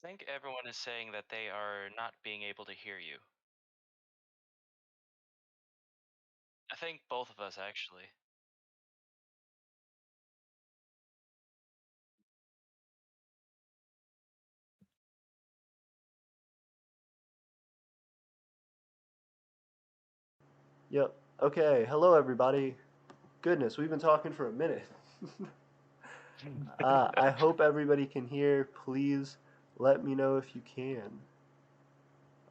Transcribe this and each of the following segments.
think everyone is saying that they are not being able to hear you. I think both of us actually. Yep. Okay. Hello, everybody. Goodness, we've been talking for a minute. I hope everybody can hear. Please let me know if you can.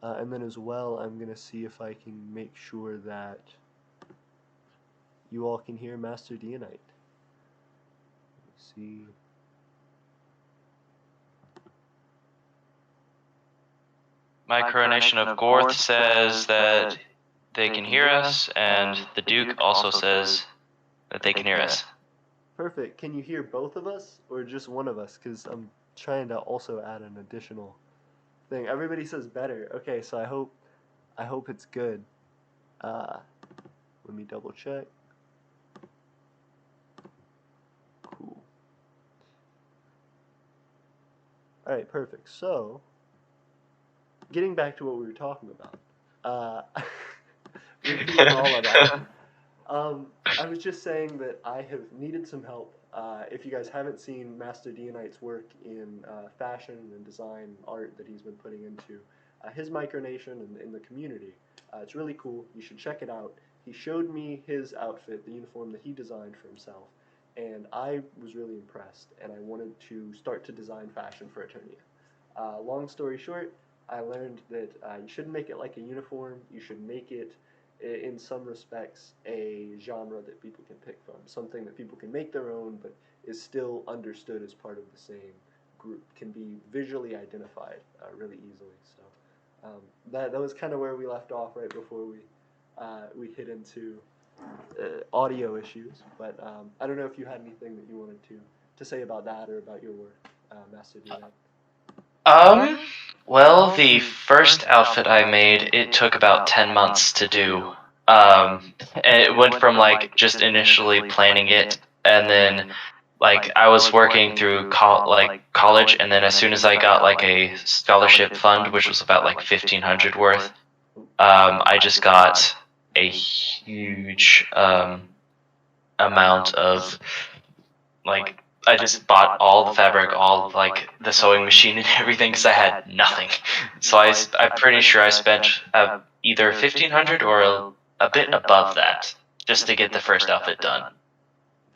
And then as well, I'm going to see if I can make sure that you all can hear Master Dianite. Let's see. Micronation of Gorth says that they can hear us, and the Duke also says that they can hear us. Perfect. Can you hear both of us or just one of us? Because I'm trying to also add an additional thing. Everybody says better. Okay, so I hope it's good. Uh, Let me double check. Cool. All right, perfect. So, getting back to what we were talking about, repeating all of that. I was just saying that I have needed some help. If you guys haven't seen Master Dianite's work in fashion and design art that he's been putting into his micronation and in the community, it's really cool. You should check it out. He showed me his outfit, the uniform that he designed for himself, and I was really impressed. And I wanted to start to design fashion for Eternia. Long story short, I learned that you shouldn't make it like a uniform. You should make it in some respects, a genre that people can pick from, something that people can make their own, but is still understood as part of the same group, can be visually identified really easily. So that was kind of where we left off right before we hit into audio issues. But I don't know if you had anything that you wanted to say about that or about your work, Master Dina. Um, well, the first outfit I made, it took about 10 months to do. And it went from like just initially planning it, and then like I was working through college, and then as soon as I got like a scholarship fund, which was about like 1,500 worth, I just got a huge amount of like I just bought all the fabric, all like the sewing machine and everything because I had nothing. So I'm pretty sure I spent either 1,500 or a bit above that just to get the first outfit done.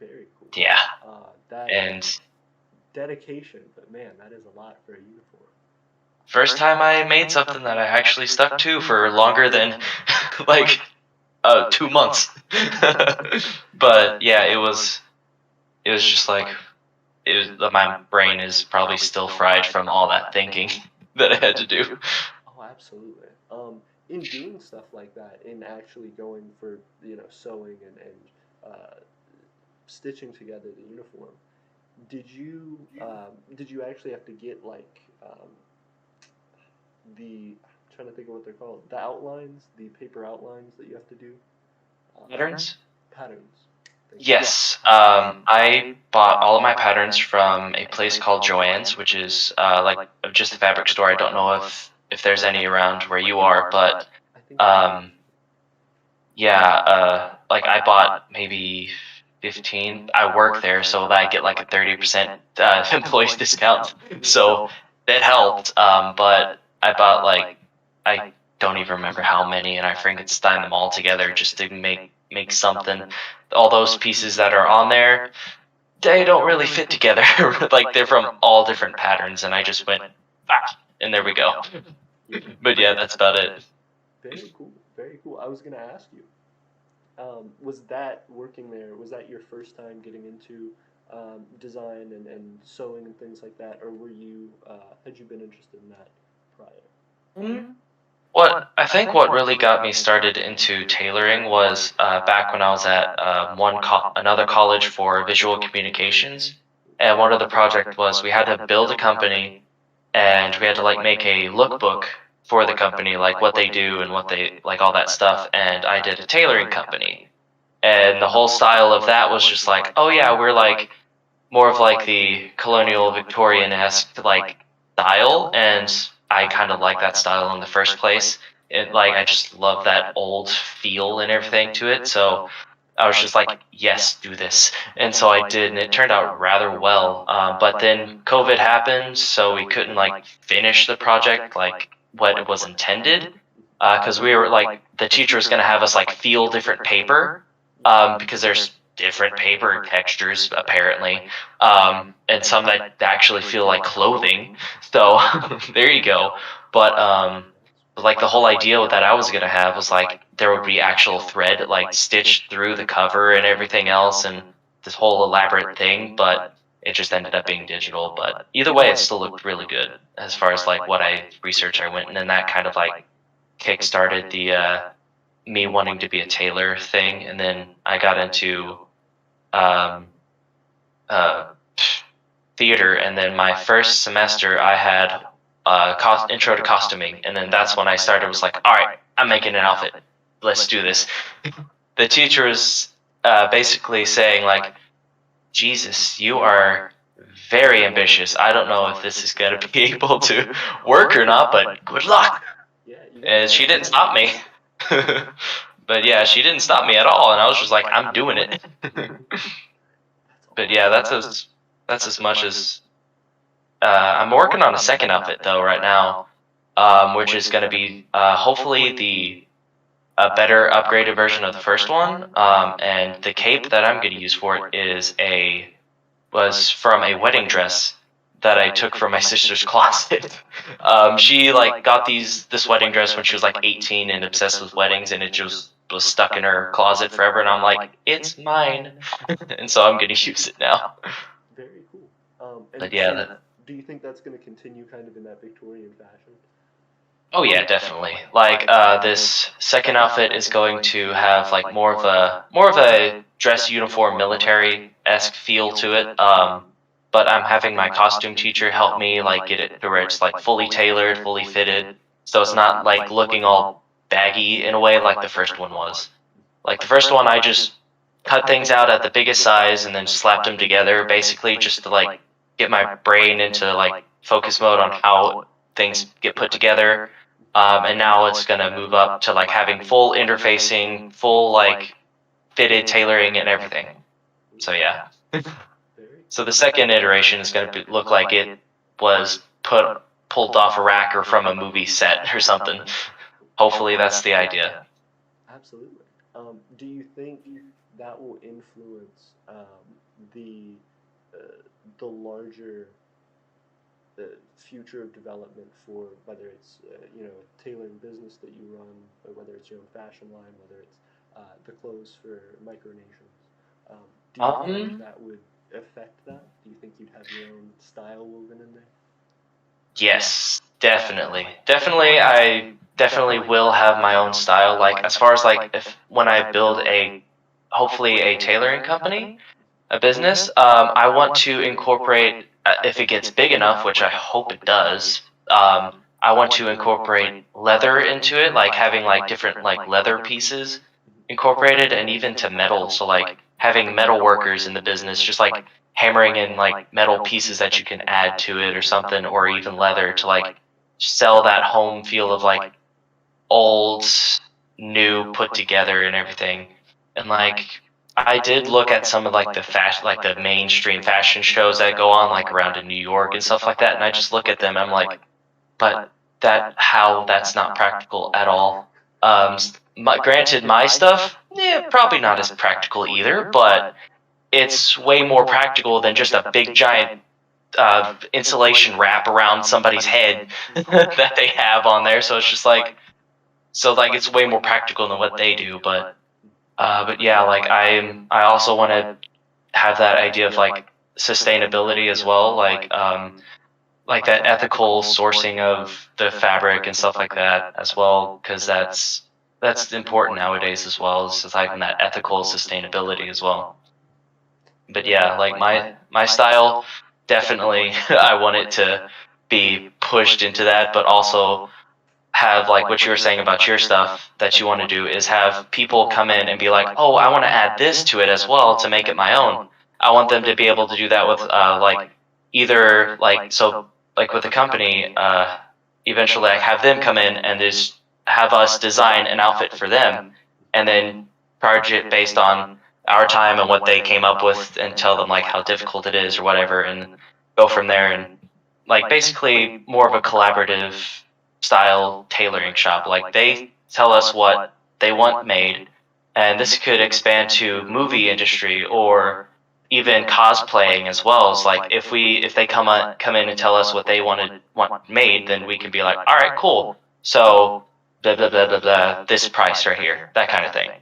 Very cool. Yeah, That and dedication, but man, that is a lot for a uniform. first time I made something that I actually stuck to for longer than like 2 months. But yeah, it was just like my brain is probably still fried from all that thinking that I had to do. Oh, absolutely. In doing stuff like that, in actually going for sewing and stitching together the uniform, did you actually have to get like the I'm trying to think of what they're called, the outlines, the paper outlines that you have to do, Patterns? patterns. Thank you. Yes. I bought all of my patterns from a place called Joann's, which is like just a fabric store. I don't know if there's any around where you are, but I think um, yeah, like I bought maybe 15. I work there, so that I get like a 30% employees discount. So that helped. But I bought like I don't even remember how many, and I Frankenstein them all together just to make something. All those pieces that are on there, they don't really fit together. Like they're from all different patterns, and I just went, and there we go. But yeah, that's about it. very cool, very cool. I was gonna ask you, was that working there? Was that your first time getting into design and sewing and things like that, or had you been interested in that prior? What I think what really got me started into tailoring was back when I was at another college for visual communications, and one of the project was we had to build a company, and we had to like make a lookbook for the company, like what they do and what they like all that stuff. And I did a tailoring company, and the whole style of that was just like, oh yeah, we're like more of like the colonial Victorian-esque, like style, and I kind of like that style in the first place. I just love that old feel and everything to it. So I was just like, yes, do this. And so I did, and it turned out rather well. But then COVID happened, so we couldn't like finish the project like what it was intended. Because we were like, the teacher was going to have us like feel different paper, because there's different paper textures apparently, and some that actually feel like clothing. So there you go. But like the whole idea that I was gonna have was like there would be actual thread like stitched through the cover and everything else, and this whole elaborate thing. But it just ended up being digital. But either way, it still looked really good as far as like what I researched. I went, and then that kind of like kickstarted the me wanting to be a tailor thing, and then I got into um, uh, theater, and then my first semester I had intro to costuming, and then that's when I started. Was like, all right, I'm making an outfit. Let's do this. The teacher was basically saying like, Jesus, you are very ambitious. I don't know if this is going to be able to work or not, but good luck. And she didn't stop me. But yeah, she didn't stop me at all, and I was just like, I'm doing it. But yeah, that's as much as I'm working on a second outfit though right now, which is going to be hopefully a better upgraded version of the first one. And the cape that I'm going to use for it was from a wedding dress that I took from my sister's closet. She like got this wedding dress when she was like 18 and obsessed with weddings, and it just was stuck in her closet forever. And I'm like, it's mine, and so I'm going to use it now. Very cool. But yeah, do you think that's going to continue kind of in that Victorian fashion? oh yeah, definitely. Like this second outfit is going to have like more of a dress uniform military-esque feel to it. But I'm having my costume teacher help me like get it to where it's like fully tailored, fully fitted, so it's not like looking all baggy in a way like the first one was. Like the first one, I just cut things out at the biggest size and then slapped them together, basically just to like get my brain into like focus mode on how things get put together. And now it's going to move up to like having full interfacing, full like fitted tailoring and everything. So yeah. So the second iteration is going to look like it was pulled off a rack or from a movie set or something. Hopefully that's the idea. Absolutely. Do you think that will influence the larger future of development for whether it's tailoring business that you run, or whether it's your own fashion line, whether it's the clothes for Micronations? Do you think that would affect that? Do you think you'd have your own style woven in there? Yes, definitely. Definitely, I definitely will have my own style. Like as far as like if when I build hopefully a tailoring company, a business, I want to incorporate if it gets big enough, which I hope it does. I want to incorporate leather into it, like having like different like leather pieces incorporated, and even to metal. So like having metal workers in the business, just like hammering in like metal pieces that you can add to it or something, or even leather to like sell that home feel of like old, new, put together and everything. And like I did look at some of like the fashion, like the mainstream fashion shows that go on like around in New York and stuff like that, and I just look at them and I'm like, but that's not practical at all. Granted, my stuff, probably not as practical either, but it's way more practical than just a big giant insulation wrap around somebody's head that they have on there. So it's just like, it's way more practical than what they do. But yeah, like I also want to have that idea of like sustainability as well, like that ethical sourcing of the fabric and stuff like that as well, because that's important nowadays as well. It's just like that ethical sustainability as well. But yeah, like my style, definitely I want it to be pushed into that, but also have like what you were saying about your stuff that you want to do is have people come in and be like, oh, I want to add this to it as well to make it my own. I want them to be able to do that with like either like so like with the company, eventually I have them come in and just have us design an outfit for them, and then charge it based on our time and what they came up with, and tell them like how difficult it is or whatever, and go from there. And like basically more of a collaborative style tailoring shop. Like they tell us what they want made, and this could expand to movie industry or even cosplaying as well. As like if they come in and tell us what they want made, then we can be like, all right, cool. So blah blah blah blah blah. This price right here, that kind of thing.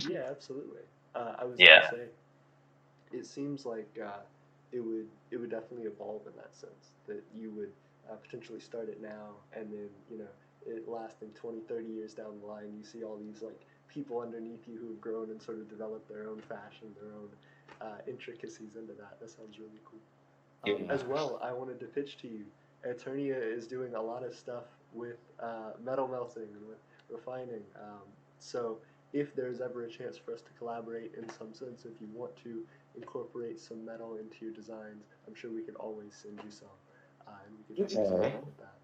Yeah, absolutely. I was gonna Yeah. say, it seems like it would definitely evolve in that sense. That you would potentially start it now, and then it lasting 20, 30 years down the line, you see all these like people underneath you who have grown and sort of developed their own fashion, their own intricacies into that. That sounds really cool. Yeah. As well, I wanted to pitch to you. Aeternia is doing a lot of stuff with metal melting and with refining. So, if there's ever a chance for us to collaborate in some sense, if you want to incorporate some metal into your designs, I'm sure we could always send you some, and we could do something with that.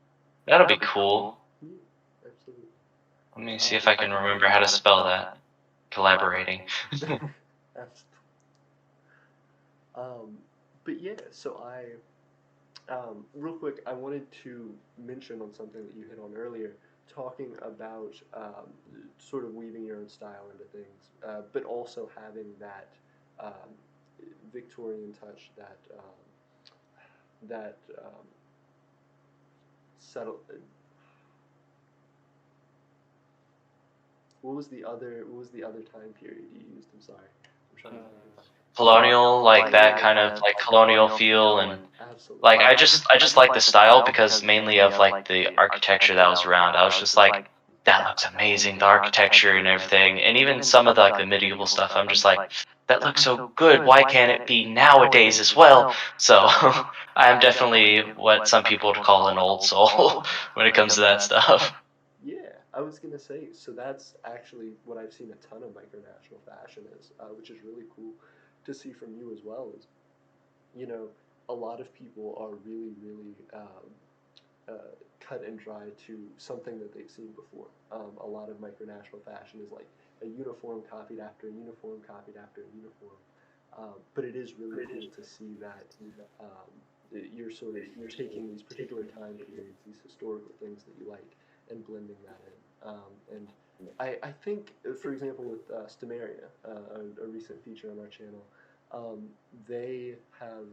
That'll be cool. Yeah, absolutely. Let me see if I can remember how to spell that. Collaborating. Absolutely. Um, but yeah, so real quick, I wanted to mention on something that you hit on earlier, talking about sort of weaving your own style into things, but also having that um, Victorian touch, that settle. What was the other time period you used? I'm sorry. I'm trying to think of. Colonial, like that kind of like colonial feel, and Absolutely. like I just like the style because mainly of like the architecture that was around. I was just like, that looks amazing, the architecture and everything, and even some of the, like the medieval stuff. I'm just like, that looks so good. Why can't it be nowadays as well? So I'm definitely what some people would call an old soul when it comes to that stuff. Yeah, I was gonna say, so that's actually what I've seen a ton of micronational fashion is, which is really cool to see from you as well. Is you know, a lot of people are really, really cut and dry to something that they've seen before. A lot of micronational fashion is like a uniform copied after a uniform copied after a uniform. But it is really cool to see that you're sort of taking these particular time periods, these historical things that you like, and blending that in. And I think, for example, with Stemeria, a recent feature on our channel, they have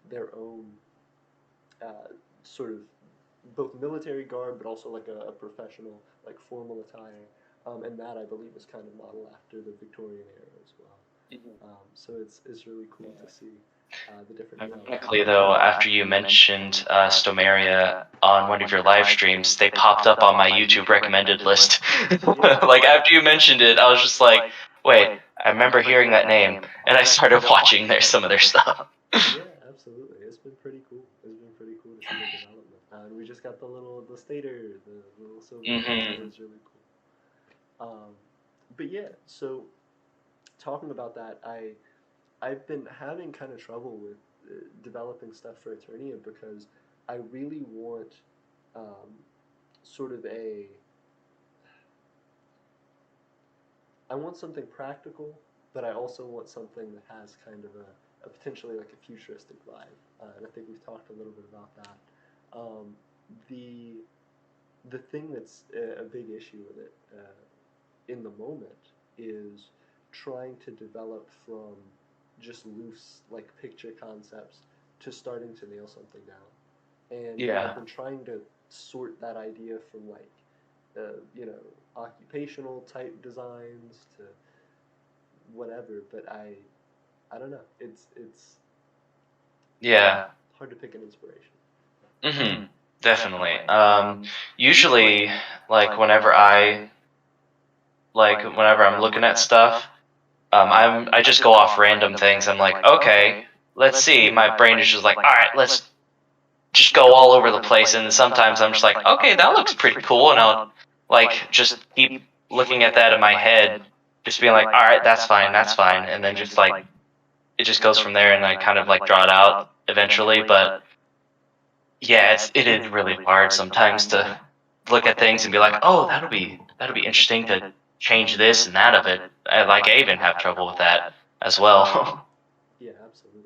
their own uh, sort of both military garb, but also like a professional, like formal attire. And that I believe is kind of modeled after the Victorian era as well. So it's really cool to see the different developments. Ironically, though, after you mentioned Stomeria on one of your live streams, they popped up on my YouTube recommended list. Like after you mentioned it, I was just like, wait, I remember hearing that name, and I started watching some of their stuff. Yeah, absolutely. It's been pretty cool. It's been pretty cool to see the development. And we just got the stator, the little silver. Mm-hmm. It was really cool. But yeah, so talking about that, I've been having kind of trouble with developing stuff for Eternia because I really want um, sort of I want something practical, but I also want something that has kind of a potentially like a futuristic vibe. And I think we've talked a little bit about that. Um, the the thing that's a big issue with it in the moment is trying to develop from just loose like picture concepts to starting to nail something down. And I've Yeah. been trying to sort that idea from like occupational type designs to whatever, but I don't know. It's Yeah. hard to pick an inspiration. Mm-hmm. Definitely. Usually, like whenever I'm looking at stuff, I just go off random things. I'm like, okay, let's see. My brain is just like, all right, let's just go all over the place. And sometimes I'm just like, okay, that looks pretty cool, and I'll like just keep looking at that in my head, just being like, all right, that's fine, and then just like it just goes from there, and I kind of like draw it out eventually. But yeah, it is really hard sometimes to look at things and be like, oh, that'll be interesting to change this and that of it. I even have trouble with that as well. Yeah, absolutely.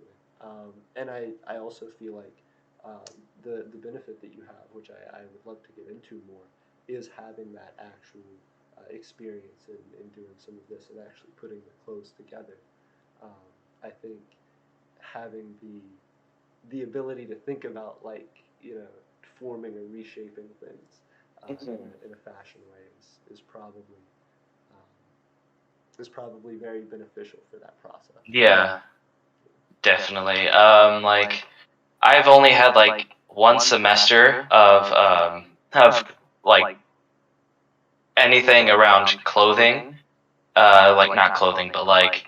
And I also feel like um, the benefit that you have, which I would love to get into more, is having that actual experience in doing some of this and actually putting the clothes together. Um, I think having the ability to think about like forming or reshaping things in a fashion way um, is probably very beneficial for that process. Yeah, definitely. Like I've only had like one semester of like anything around clothing, like not clothing, but like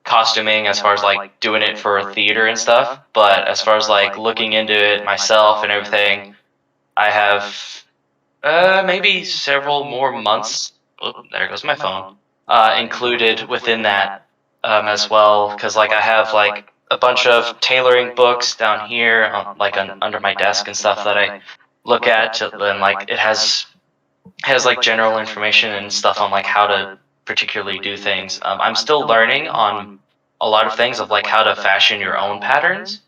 costuming as far as like doing it for theater and stuff. But as far as like looking into it myself and everything, I have maybe several more months. Oh, there goes my phone. Included within that as well, because like I have like a bunch of tailoring books down here, under my desk and stuff that I look at, and like it has like general information and stuff on like how to particularly do things. I'm still learning on a lot of things of like how to fashion your own patterns,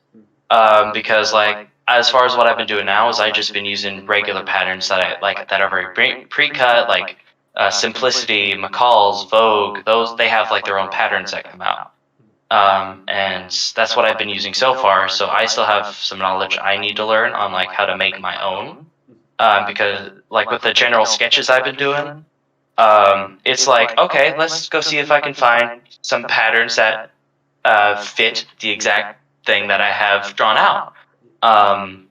because like as far as what I've been doing now is I just been using regular patterns that I like that are very pre-cut, like Simplicity, McCall's, Vogue. Those they have like their own patterns that come out, and that's what I've been using so far. So I still have some knowledge I need to learn on like how to make my own, because like with the general sketches I've been doing, it's like okay, let's go see if I can find some patterns that fit the exact thing that I have drawn out. Um,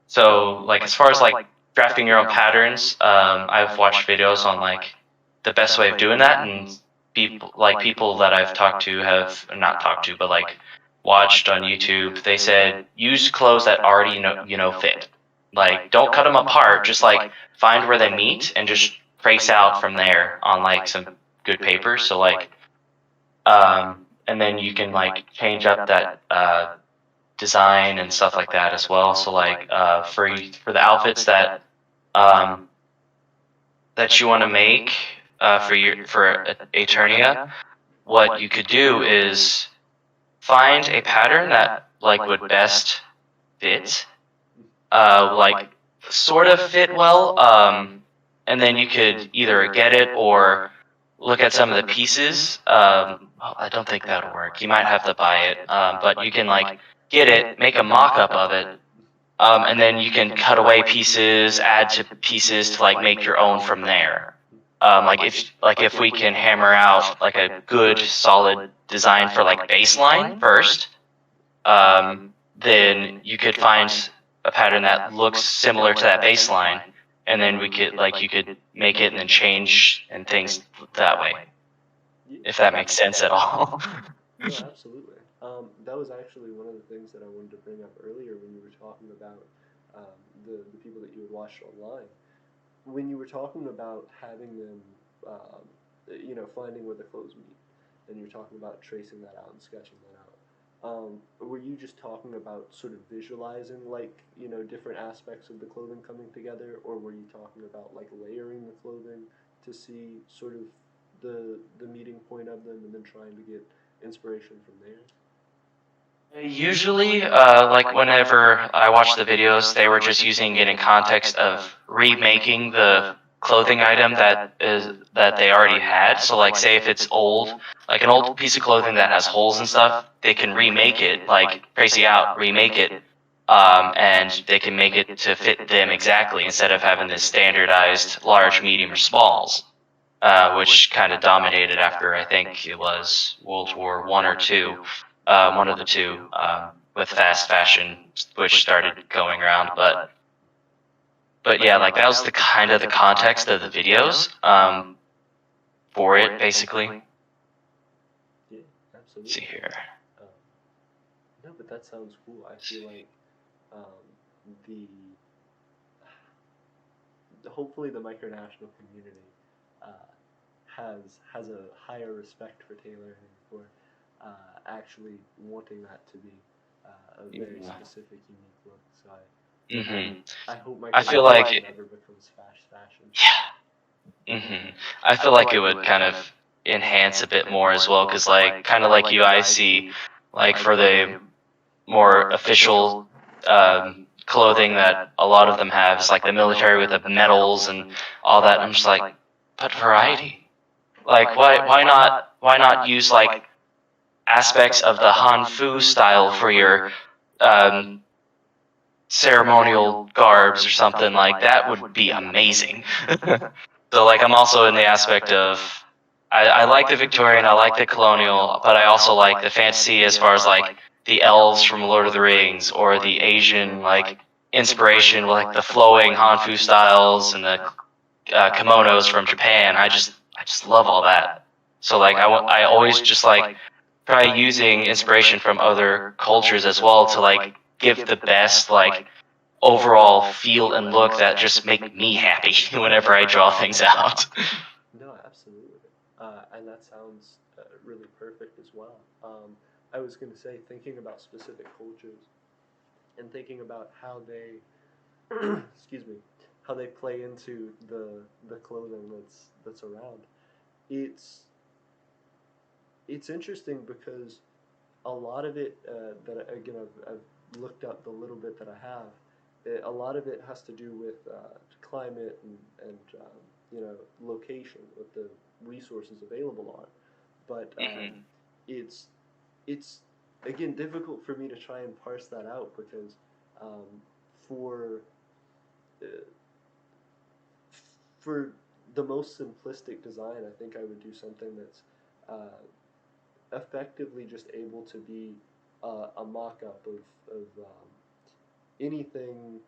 so like as far as like drafting your own patterns, I've watched videos on like the best way of doing that, and people that I've talked to have not talked to, but like watched on YouTube. They said use clothes that already fit. Like don't cut them apart. Just like find where they meet and just trace out from there on like some good paper. So like and then you can like change up that design and stuff like that as well. So like for the outfits um, that you want to make for Aeternia, what you could do is find a pattern that like would best fit, like sort of fit well, and then you could either get it or look at some of the pieces. I don't think that'll work. You might have to buy it, but you can like get it, make a mock-up of it, and then you can cut away pieces, add to pieces to like make your own from there. Like if we can hammer out like a good solid design for like baseline first, then you could find a pattern that looks similar to that baseline, and then we could like you could make it and then change and things that way, if that makes sense at all. No, absolutely. That was actually one of the things that I wanted to bring up earlier when you were talking about the people that you had watched online. When you were talking about having them, finding where the clothes meet, and you're talking about tracing that out and sketching that out. Were you just talking about sort of visualizing like different aspects of the clothing coming together, or were you talking about like layering the clothing to see sort of the meeting point of them, and then trying to get inspiration from there? Usually, like whenever I watched the videos, they were just using it in context of remaking the clothing item that they already had. So, like, say if it's old, like an old piece of clothing that has holes and stuff, they can remake it, like trace it out, remake it, and they can make it to fit them exactly instead of having this standardized large, medium, or smalls, which kind of dominated after I think it was World War I or II, one of the two, with fast fashion, which started going around. But yeah, like that was the kind of the context of the videos for it, basically. Yeah, Let's see absolutely. here. Um, no, but that sounds cool. I feel like um, the hopefully the micronational community uh, has a higher respect for tailoring, for actually wanting that to be a very Yeah. specific, unique look. So I hope I feel micronation never becomes fast fashion. I feel like it would kind of enhance a bit more as well, because like kind of like you, I see like for the more official clothing that a lot of them have is like the military with the medals and all that. I'm just like, but variety. Like why not use like aspects of the Han Fu style for your um, ceremonial garbs or something like that would be amazing. So like I'm also in the aspect of I like the Victorian, I like the colonial, but I also like the fantasy as far as like the elves from Lord of the Rings or the Asian like inspiration with like the flowing Hanfu styles and the kimonos from Japan. I just love all that. So like I always just like try using inspiration from other cultures as well to like give the best like overall feel and look that just make me happy whenever I draw things out. No, absolutely. And that sounds really perfect as well. I was going to say, thinking about specific cultures and thinking about how they, excuse me, how they play into the clothing that's around. It's it's interesting because a lot of it that again I've looked up the little bit that I have. A lot of it has to do with climate and location, what the resources available are. But it's it's again difficult for me to try and parse that out because um, for uh, for the most simplistic design, I think I would do something that's uh, effectively just able to be a mock-up of anything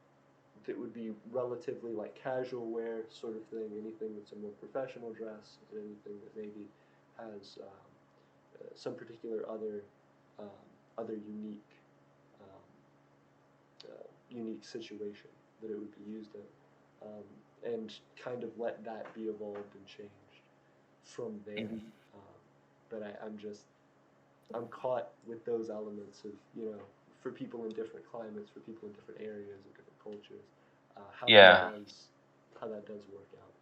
that would be relatively like casual wear sort of thing, anything that's a more professional dress, and anything that maybe has some particular other unique situation that it would be used in, and kind of let that be evolved and changed from there. But I'm caught with those elements of for people in different climates, for people in different areas and different cultures, how Yeah. how that does work out.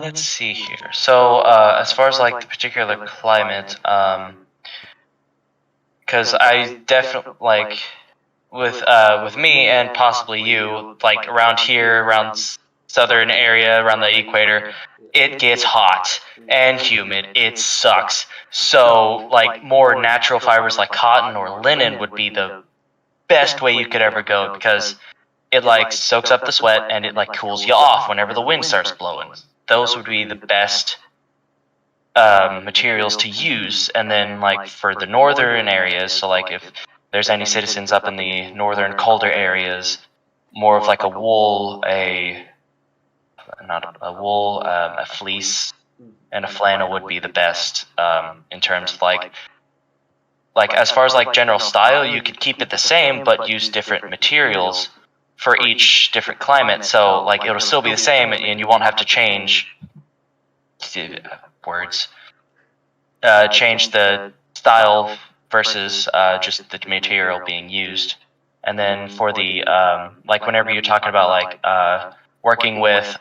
Let's see here. So, as far as like the particular climate, because I definitely like with me and possibly you, like around here, around southern area, around the equator, it gets hot and humid. It sucks. So, like more natural fibers like cotton or linen would be the best way you could ever go because it like soaks up the sweat and it like cools you off whenever the wind starts blowing. Those would be the best materials to use. And then like for the northern areas, so like if there's any citizens up in the northern colder areas, more of like a wool, not a wool, a fleece and a flannel would be the best in terms of like as far as like general style, you could keep it the same but use different materials for each different climate. So like it'll still be the same and you won't have to change words. Change the style versus just the material being used. And then for the like whenever you're talking about like working with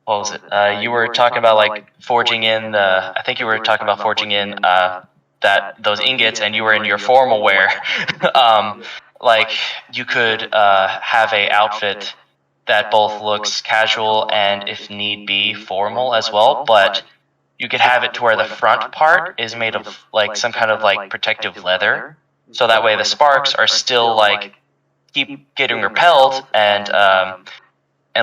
what was it? You were talking about like forging in the. I think you were talking about forging in that those ingots, and you were in your formal wear. Like you could have a outfit that both looks casual and, if need be, formal as well. But you could have it to where the front part is made of like some kind of like protective leather, so that way the sparks are still like keep getting repelled and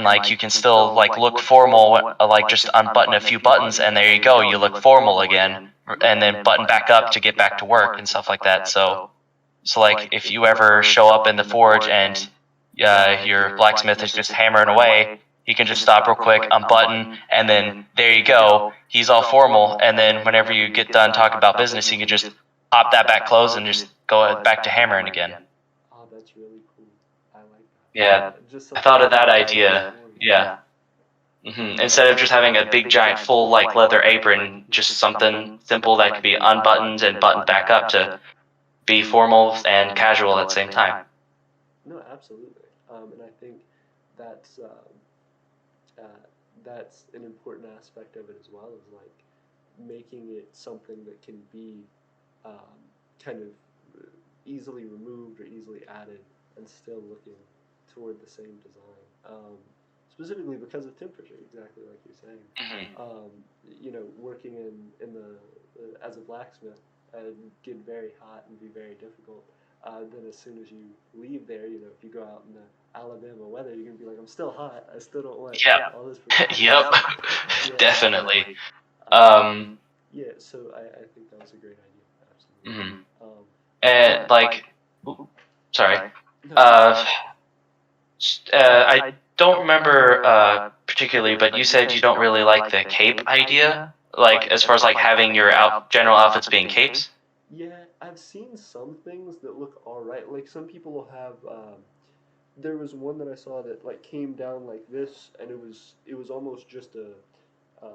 like you can still like look formal, like just unbutton a few buttons and there you go, you look formal again, and then button back up to get back to work and stuff like that. So like if you ever show up in the forge and your blacksmith is just hammering away, he can just stop real quick, unbutton, and then there you go, he's all formal. And then whenever you get done talking about business, you can just pop that back closed and just go back to hammering again. Oh, that's really cool. I like that. Yeah, I thought of that idea. Yeah. Instead of just having a big giant full like leather apron, just something simple that could be unbuttoned and buttoned back up to be formal and casual at the same time. No, absolutely. And I think that's that's an important aspect of it as well, is like making it something that can be um, kind of easily removed or easily added and still looking toward the same design. Specifically because of temperature, exactly like you're saying. Hmm. Working in the as a blacksmith, get very hot and be very difficult. Then as soon as you leave there, if you go out in the Alabama weather, you're gonna be like, I'm still hot. I still don't want Yep. all this protection. Yep. Yeah. Definitely. Um, yeah. So I think that was a great idea. Absolutely. Mhm. And like, sorry. No, Uh, I don't remember particularly, but you said you don't really like the cape idea, like as far as like having your general outfits being capes. yeah, I've seen some things that look all right. Like some people will have. There was one that I saw that like came down like this, and it was almost just a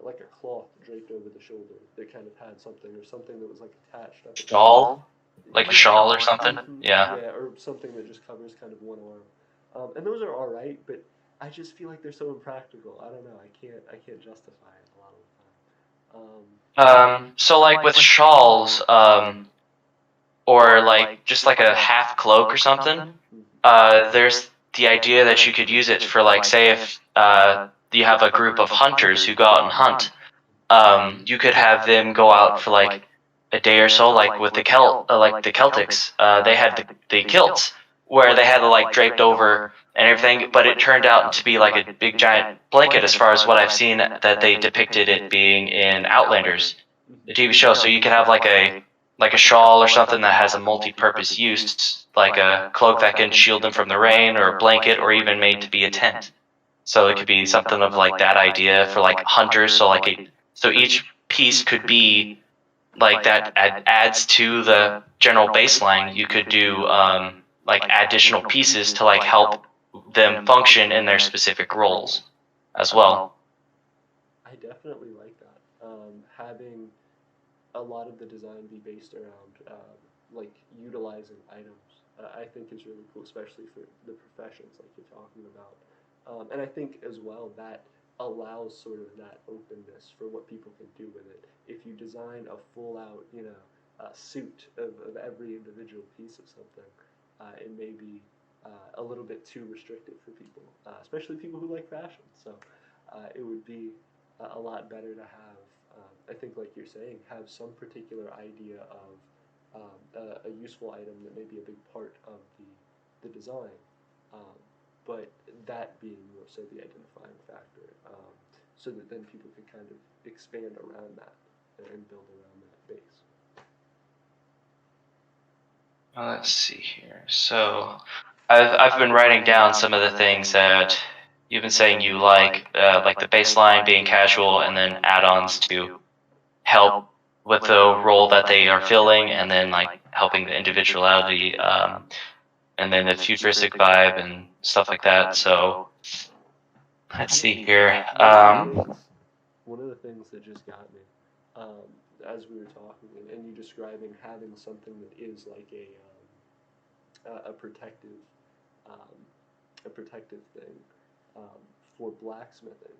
like a cloth draped over the shoulder that kind of had something, or something that was like attached up at the top. Shawl, like a shawl or something. Yeah. Yeah, or something that just covers kind of one arm. And those are all right, but I just feel like they're so impractical. I don't know. I can't justify it a lot of the time. So like with shawls, or like just like a half cloak or something. There's the idea that you could use it for like, say if you have a group of hunters who go out and hunt, you could have them go out for like a day or so, like with the like the Celtics. They had the kilts where they had it like draped over and everything, but it turned out to be like a big giant blanket as far as what I've seen that they depicted it being in Outlanders, the TV show. So you could have like a shawl or something that has a multi-purpose use, like a cloak that can shield them from the rain, or a blanket, or even made to be a tent. So it could be something of like that idea for like hunters. So each piece could be like that adds to the general baseline. You could do like additional pieces to like help them function in their specific roles as well. I definitely like that. Having a lot of the design be based around like utilizing items, I think is really cool, especially for the professions like you're talking about. And I think as well that allows sort of that openness for what people can do with it. If you design a full out, suit of every individual piece of something, it may be a little bit too restrictive for people, especially people who like fashion. So it would be a lot better to have, I think, like you're saying, have some particular idea of a useful item that may be a big part of the design, um, but that being more so the identifying factor, so that then people can kind of expand around that and build around that base. Let's see here. So I've been writing down some of the things that you've been saying you like the baseline being casual, and then add-ons to help with the role that they are filling, and then like helping the individuality, and then the futuristic vibe and stuff like that. So let's see here. One of the things that just got me, um, as we were talking, and you describing having something that is like a protective, um, a protective thing, um, for blacksmithing.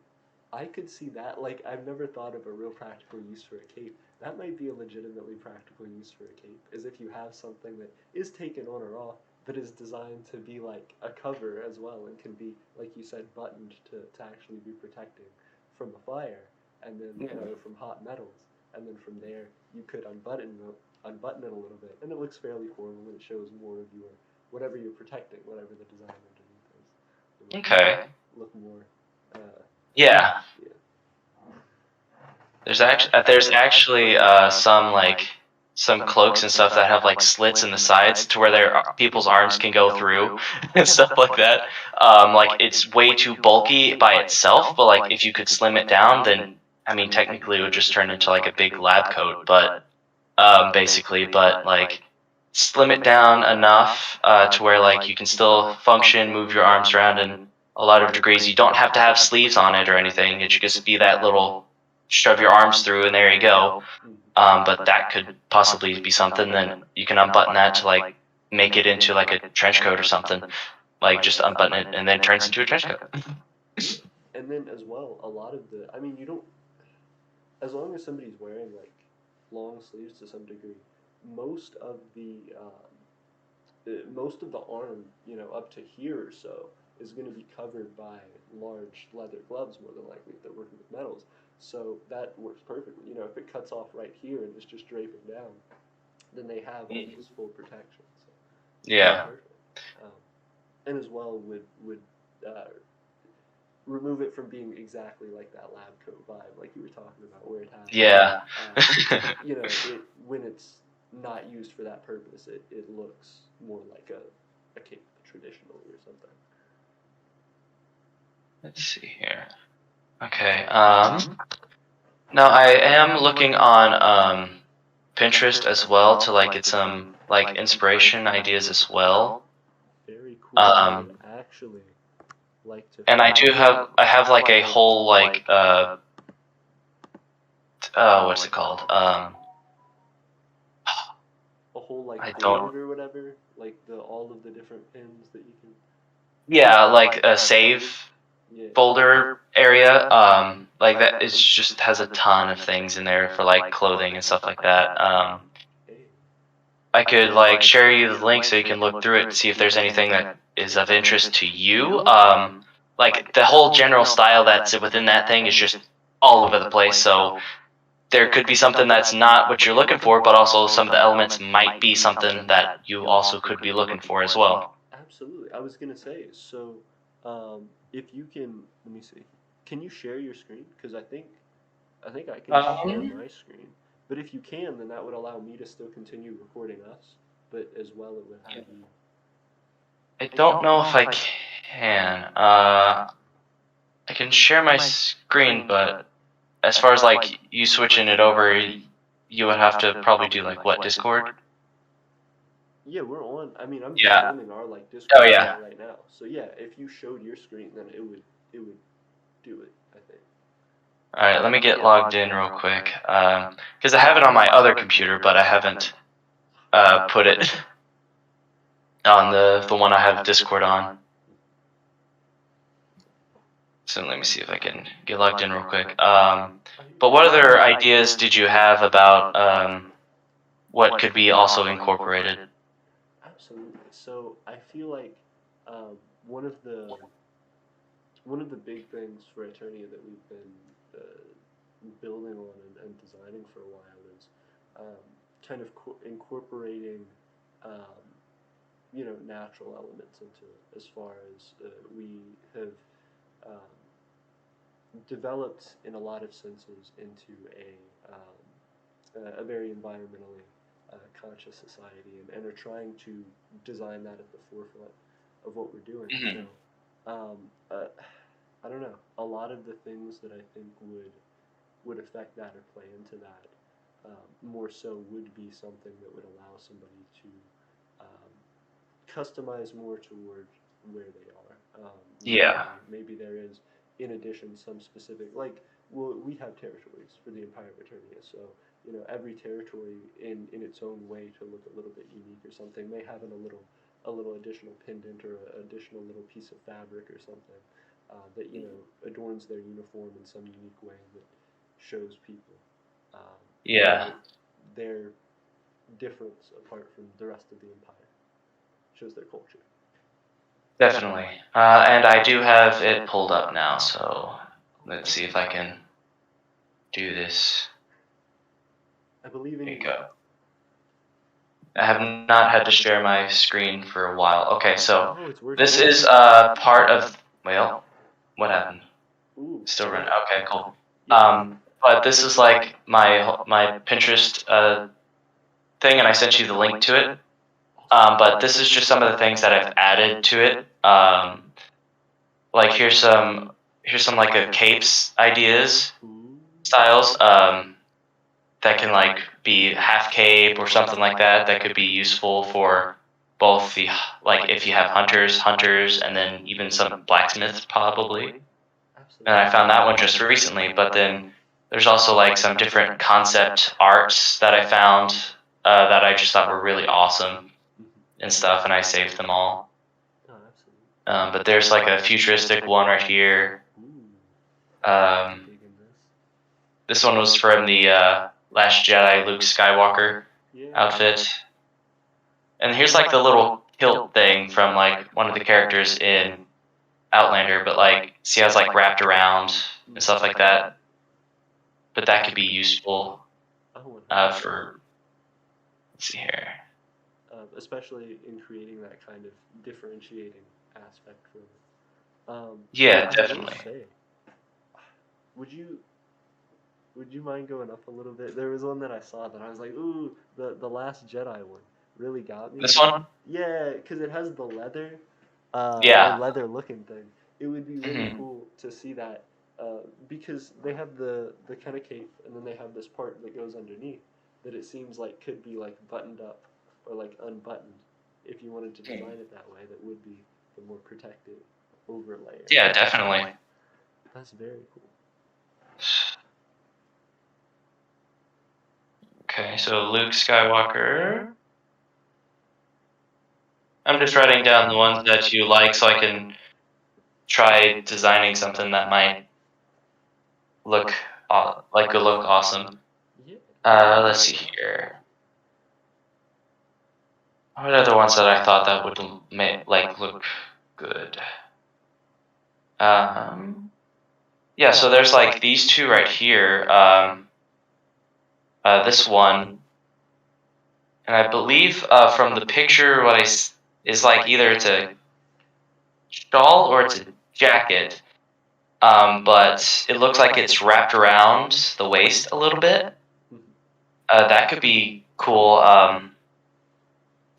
I could see that. Like, I've never thought of a real practical use for a cape. That might be a legitimately practical use for a cape, is if you have something that is taken on or off, but is designed to be like a cover as well, and can be, like you said, buttoned to actually be protecting from a fire, and then or from hot metals, and then from there you could unbutton it a little bit, and it looks fairly formal, and it shows more of your whatever you're protecting, whatever the design underneath is. It Okay. look more. Yeah. Yeah. There's actually some like some cloaks and stuff that have like slits in the sides to where their people's arms can go through and stuff like that. Like it's way too bulky by itself, but like if you could slim it down, then I mean technically it would just turn into like a big lab coat, but basically, but like slim it down enough to where like you can still function, move your arms around in a lot of degrees. You don't have to have sleeves on it or anything. It should just be that little shove your arms through, and there you go. but that could possibly be something. Then you can unbutton that to like make it into like a trench coat or something. Like just unbutton it and then it turns into a trench coat. And then as well, a lot of the, I mean, you don't, as long as somebody's wearing like long sleeves to some degree, most of the most of the arm, you know, up to here or so, is going to be covered by large leather gloves more than likely if they're working with metals. So that works perfectly. You know, if it cuts off right here and it's just draping down, then they have almost full protection. So Yeah. perfect. Um, and as well would uh, remove it from being exactly like that lab coat vibe, like you were talking about, where it has, Yeah. you know, it when it's not used for that purpose, it looks more like a cape traditionally or something. Let's see here. Okay. Now I am looking on Pinterest as well to like get some like inspiration ideas as well. Very cool. I would actually like to. And I have like a whole like what's it called? A whole like I board don't. or whatever, like the all of the different pins that you can. Yeah, like a save Yeah. folder area. Like that is just has a ton of things in there for like clothing and stuff like that. Hey. I could like share you the link so you can look through it and see if there's anything that is of interest to you. Like the whole general style that's within that thing is just all over the place. So there could be something that's not what you're looking for, but also some of the elements might be something that you also could be looking for as well. Absolutely. I was gonna say, so if you can, let me see. Can you share your screen? Because I think I can share Um, my screen. But if you can, then that would allow me to still continue recording us. But as well, it would have you. I don't know if I can. I can share my screen, but as far as like you switching it over, you would have to probably do like what, Discord? Yeah, we're on. I mean, I'm Yeah. joining our like Oh Discord yeah. channel right now. So yeah, if you showed your screen, then it would do it. I think. All right, let me get logged in real quick because I have it on my other computer, but I haven't put it on the one I have Discord on. So let me see if I can get logged in real quick. But what other ideas did you have about what could be also incorporated? Absolutely. So I feel like um, one of the one of the big things for Eternia that we've been building on and designing for a while is kind of incorporating um, you know, natural elements into it, as far as we have um, developed in a lot of senses into a very environmentally conscious society, and are trying to design that at the forefront of what we're doing. Mhm. So, I don't know. A lot of the things that I think would affect that or play into that more so would be something that would allow somebody to um, customize more toward where they are. Yeah, Maybe there is, in addition, some specific, like, well, we have territories for the Empire of Aeternia, so you know every territory in its own way to look a little bit unique or something may have a little additional pendant or an additional little piece of fabric or something that you know adorns their uniform in some unique way that shows people yeah, their difference apart from the rest of the empire, shows their culture. definitely. And I do have it pulled up now, so let's see if I can do this. I believe in Here you you. go. I have not had to share my screen for a while. Okay, so Oh, it's working this now. is part of, well, what happened? Ooh. Still running. Okay, cool. Yeah. But this is like my Pinterest thing, and I sent you the link to it. But this is just some of the things that I've added to it. Like here's some like a capes ideas Ooh. styles that can like be half cape or something like that. That could be useful for both the like if you have hunters, and then even some blacksmiths probably. And Absolutely. I found that one just recently, but then There's also like some different concept arts that I found that I just thought were really awesome and stuff, and I saved them all. Oh, absolutely. But there's like a futuristic one right here. This one was from the Last Jedi Luke Skywalker outfit. And here's like the little kilt thing from like one of the characters in Outlander, but like see how it's like wrapped around and stuff like that. But that could be useful for, let's see here. Especially in creating that kind of differentiating aspect for it. Yeah, definitely. Would you mind going up a little bit? There was one that I saw that I was like, ooh, the Last Jedi one really got me. This one? Yeah, because it has the leather, Yeah. leather looking thing. It would be really cool to see that, because they have the kind of cape, and then they have this part that goes underneath that it seems like could be like buttoned up or like unbuttoned. If you wanted to design it that way, that would be the more protective overlay. Yeah, definitely. That's very cool. Okay, so Luke Skywalker. I'm just writing down the ones that you like so I can try designing something that might look look awesome. Let's see here. What are the ones that I thought that would look good? Yeah, so there's like these two right here. This one, and I believe from the picture, is like either it's a shawl or it's a jacket. But it looks like it's wrapped around the waist a little bit. That could be cool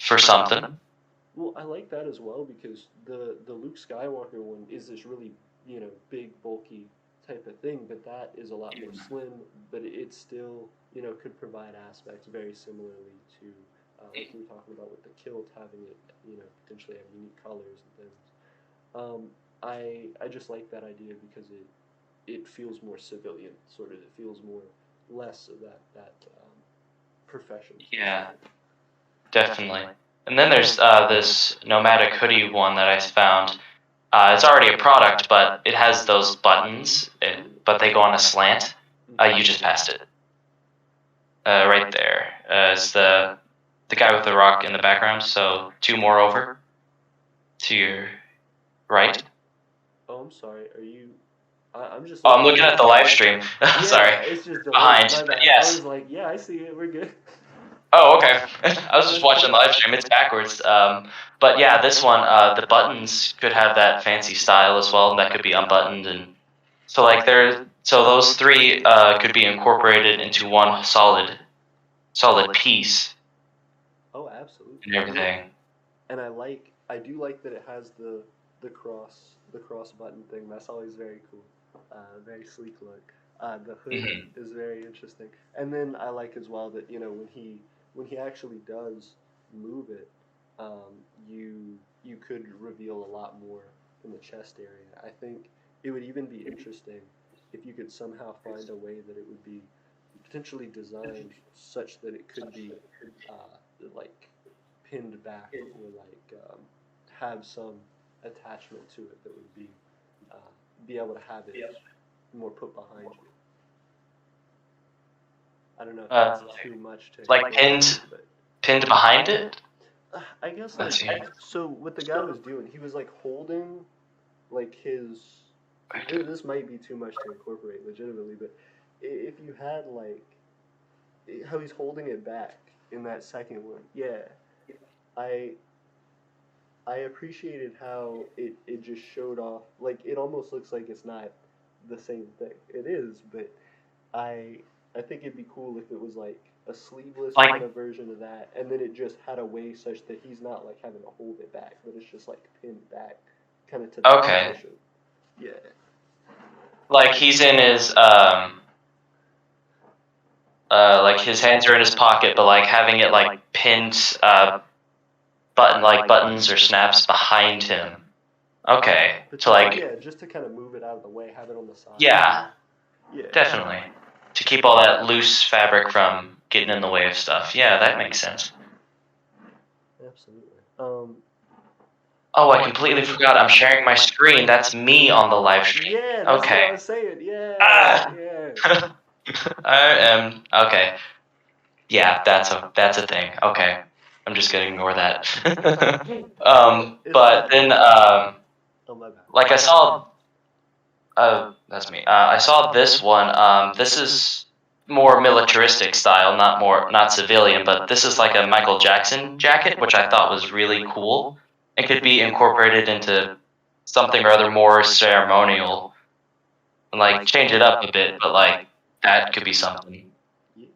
for something. Well, I like that as well because the Luke Skywalker one is this really big bulky type of thing, but that is a lot more slim. But it still could provide aspects very similarly to like you were talking about with the kilt having it potentially have unique colors and things. I just like that idea because it feels more civilian, sort of. It feels more less of that profession. Yeah, definitely. And then there's this Nomadic Hoodie one that I found. It's already a product, but it has those buttons, but they go on a slant. You just passed it. Right there. It's the guy with the rock in the background, so 2 more over to your right. Oh, I'm sorry. Are you? I'm just. Oh, I'm looking at the live stream. Sorry. It's just behind. But yes. I was like, yeah, I see it. We're good. Oh, okay. I was just watching the live stream. It's backwards. But yeah, this one, the buttons could have that fancy style as well. That could be unbuttoned, and so like so those 3 could be incorporated into one solid piece. Oh, absolutely. And everything. And I do like that it has the cross button thing. That's always very cool. Very sleek look. The hood is very interesting. And then I like as well that when he actually does move it, you could reveal a lot more in the chest area. I think it would even be interesting if you could somehow find a way that it would be potentially designed such that it could be like pinned back or like have some attachment to it that would be able to have it more put behind you. I don't know if that's too much to like pinned behind it. I guess so. What the guy was doing, he was like holding like his. This might be too much to incorporate legitimately, but if you had like how he's holding it back in that second one, yeah, I appreciated how it just showed off. Like it almost looks like it's not the same thing. It is, but I think it'd be cool if it was like a sleeveless kind of version of that, and then it just had a way such that he's not like having to hold it back, but it's just like pinned back, kind of to the position. Yeah. Like he's in his like his hands are in his pocket, but like having it like pinned buttons or snaps behind him. Okay. So like just to kind of move it out of the way, have it on the side. Yeah. Definitely. to keep all that loose fabric from getting in the way of stuff. Yeah, that makes sense. Absolutely. Oh, I completely forgot. I'm sharing my screen. That's me on the live stream. Yeah, that's Okay. what I was saying. Yeah, Ah! yeah. I am okay. Yeah, that's a thing. Okay, I'm just gonna ignore that. But then Oh my bad. like I saw. That's me. I saw this one. This is more militaristic style, not civilian, but this is like a Michael Jackson jacket, which I thought was really cool. It could be incorporated into something or other more ceremonial, and like change it up a bit, but like that could be something. Yeah,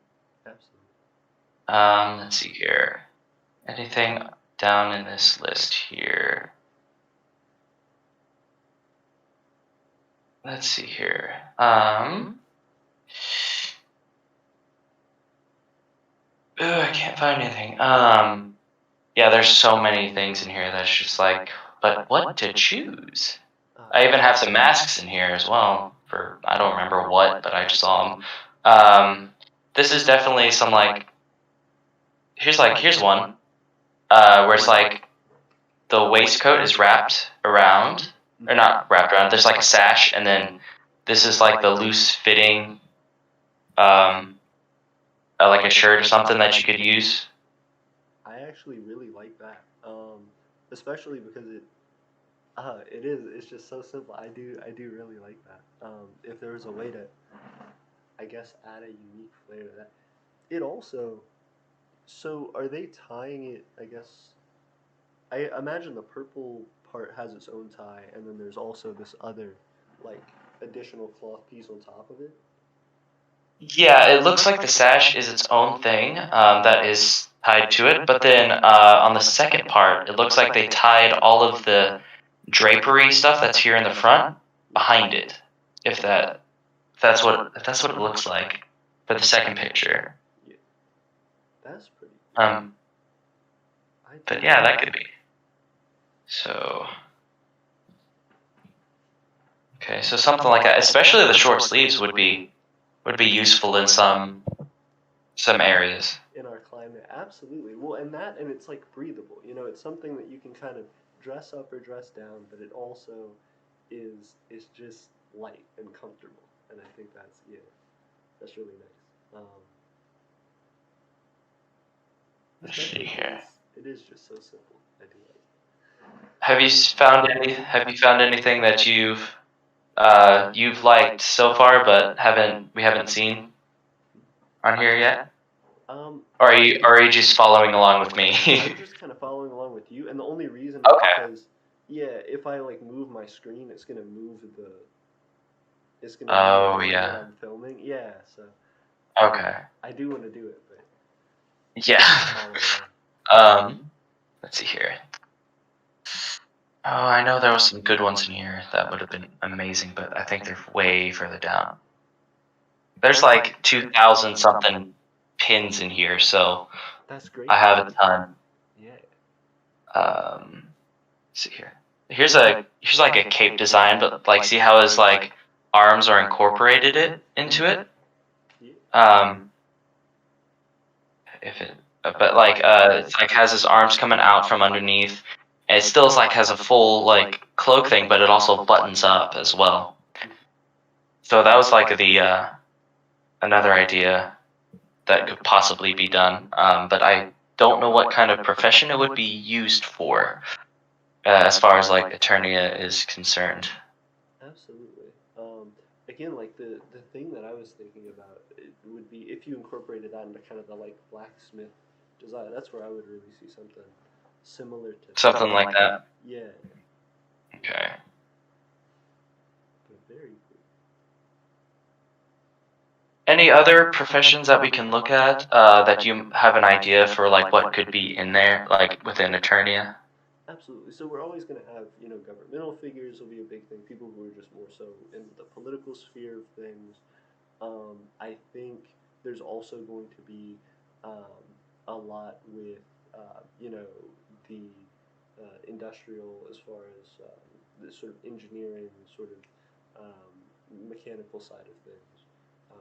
absolutely. Let's see here. Anything down in this list here? Let's see here. I can't find anything. Yeah, there's so many things in here that's just like, but what to choose? I even have some masks in here as well for, I don't remember what, but I just saw them. This is definitely some like, here's one, where it's like the waistcoat is wrapped around, or not wrapped around, there's like a sash, and then this is like the loose fitting, like a shirt or something that you could use. I actually really like that, especially because it's just so simple. I do really like that. If there was a way to, I guess, add a unique flair to that, it also. So are they tying it? I guess I imagine the purple part has its own tie, and then there's also this other, like, additional cloth piece on top of it. Yeah, it looks like the sash is its own thing that is tied to it, but then on the second part, it looks like they tied all of the drapery stuff that's here in the front behind it. If that's what it looks like for the second picture. Yeah, that's pretty cool. But yeah, that could be. So okay, so something like that, especially the short sleeves would be useful in some areas. In our climate, absolutely. Well, and it's like breathable. You know, it's something that you can kind of dress up or dress down, but it also is just light and comfortable. And I think that's really nice. Let's see Especially here. because it is just so simple. I do like it. Have you found anything that you've liked so far but we haven't seen on here yet? Or are you just following along with me? I'm just kind of following along with you, and the only reason is Okay. because, yeah, if I like move my screen, it's gonna Oh move what yeah. I'm filming. Yeah, so Okay. I do want to do it, but Yeah. Let's see here. Oh, I know there was some good ones in here that would have been amazing, but I think they're way further down. There's like 2,000 something pins in here, so that's great. I have a ton. Yeah. Let's see here. Here's like a cape design, but like see how his like arms are incorporated it into it. If it, but like it's like has his arms coming out from underneath. And it still is like has a full like cloak thing, but it also buttons up as well. So that was like the another idea that could possibly be done, but I don't know what kind of profession it would be used for, as far as like Eternia is concerned. Absolutely. Again, like the thing that I was thinking about it would be if you incorporated that into kind of the like blacksmith design. That's where I would really see something similar to Something like that. Yeah, Okay. but very cool. Any other professions that we can look at that you have an idea for, like what could be in there, like within Eternia? Absolutely. So we're always going to have, governmental figures will be a big thing. People who are just more so in the political sphere of things. I think there's also going to be um, a lot with, the industrial as far as the sort of engineering, sort of mechanical side of things.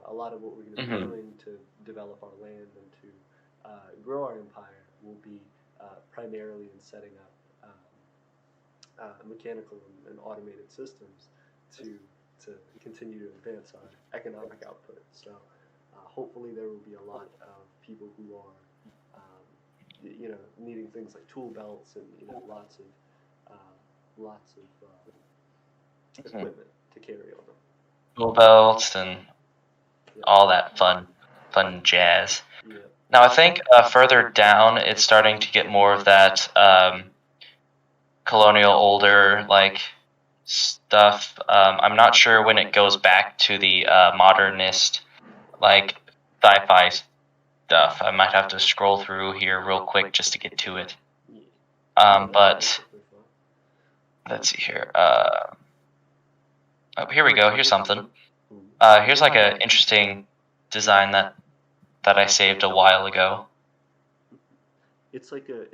A lot of what we're going to be doing to develop our land and to grow our empire will be primarily in setting up mechanical and automated systems to continue to advance our economic output. So hopefully there will be a lot of people who are needing things like tool belts and lots of equipment to carry on them. Tool belts and all that fun jazz. Yeah. Now I think further down it's starting to get more of that colonial older like stuff. I'm not sure when it goes back to the modernist like sci-fi stuff. I might have to scroll through here real quick just to get to it. But let's see here. Oh, here we go. Here's something. Here's like an interesting design that I saved a while ago. It's like a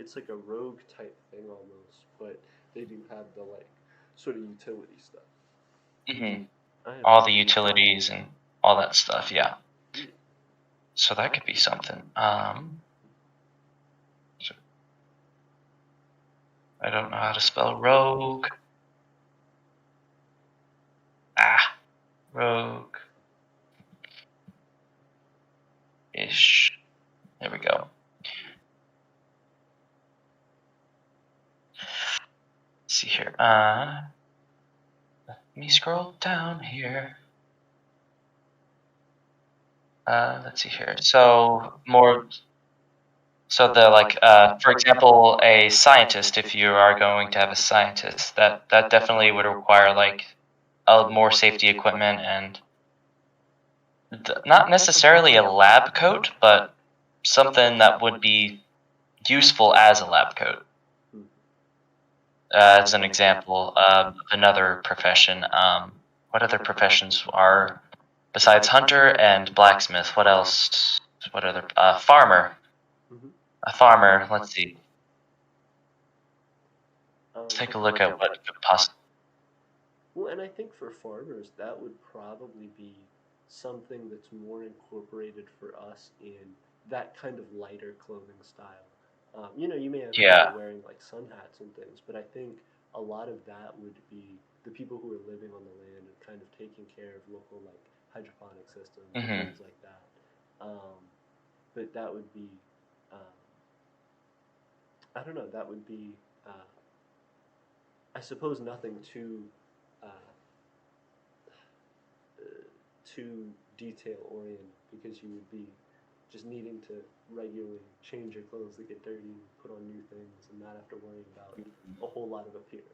rogue type thing almost, but they do have the like sort of utility stuff. All the utilities and all that stuff, yeah. So that could be something. I don't know how to spell rogue. Rogue. Ish. There we go. Let's see here. Let me scroll down here. Let's see here. So the like, for example, a scientist. If you are going to have a scientist, that definitely would require like more safety equipment and not necessarily a lab coat, but something that would be useful as a lab coat. As an example, another profession. What other professions are besides hunter and blacksmith? What else? What other? Farmer. A farmer. Let's see. Let's take a look at what could possibly. Well, and I think for farmers, that would probably be something that's more incorporated for us in that kind of lighter clothing style. You may have people wearing like sun hats and things, but I think a lot of that would be the people who are living on the land and kind of taking care of local like hydroponic systems and things like that. But that would be, I don't know, that would be, I suppose, nothing too detail oriented because you would be just needing to regularly change your clothes that get dirty, put on new things, and not have to worry about a whole lot of appearance.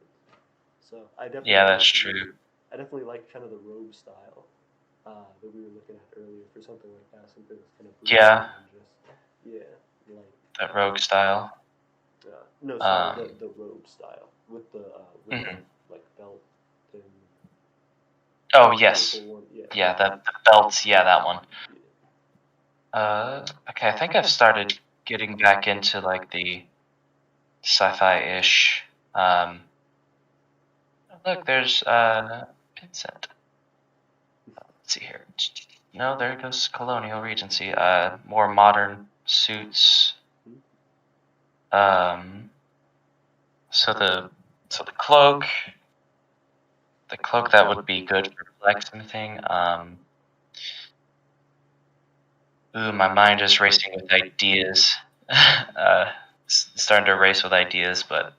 So I definitely that's true. I definitely like kind of the robe style that we were looking at earlier for something like that, something that's kind of like that rogue style. No, sorry, the robe style with the like belt and. Oh yes, yeah, the belts, yeah, that one. Okay, I think I've started getting back into like the sci-fi-ish. Look, there's Vincent. Let's see here. No, there goes Colonial Regency. More modern suits. So the cloak. The cloak that would be good for blacksmithing. Ooh, my mind is racing with ideas. Starting to race with ideas, but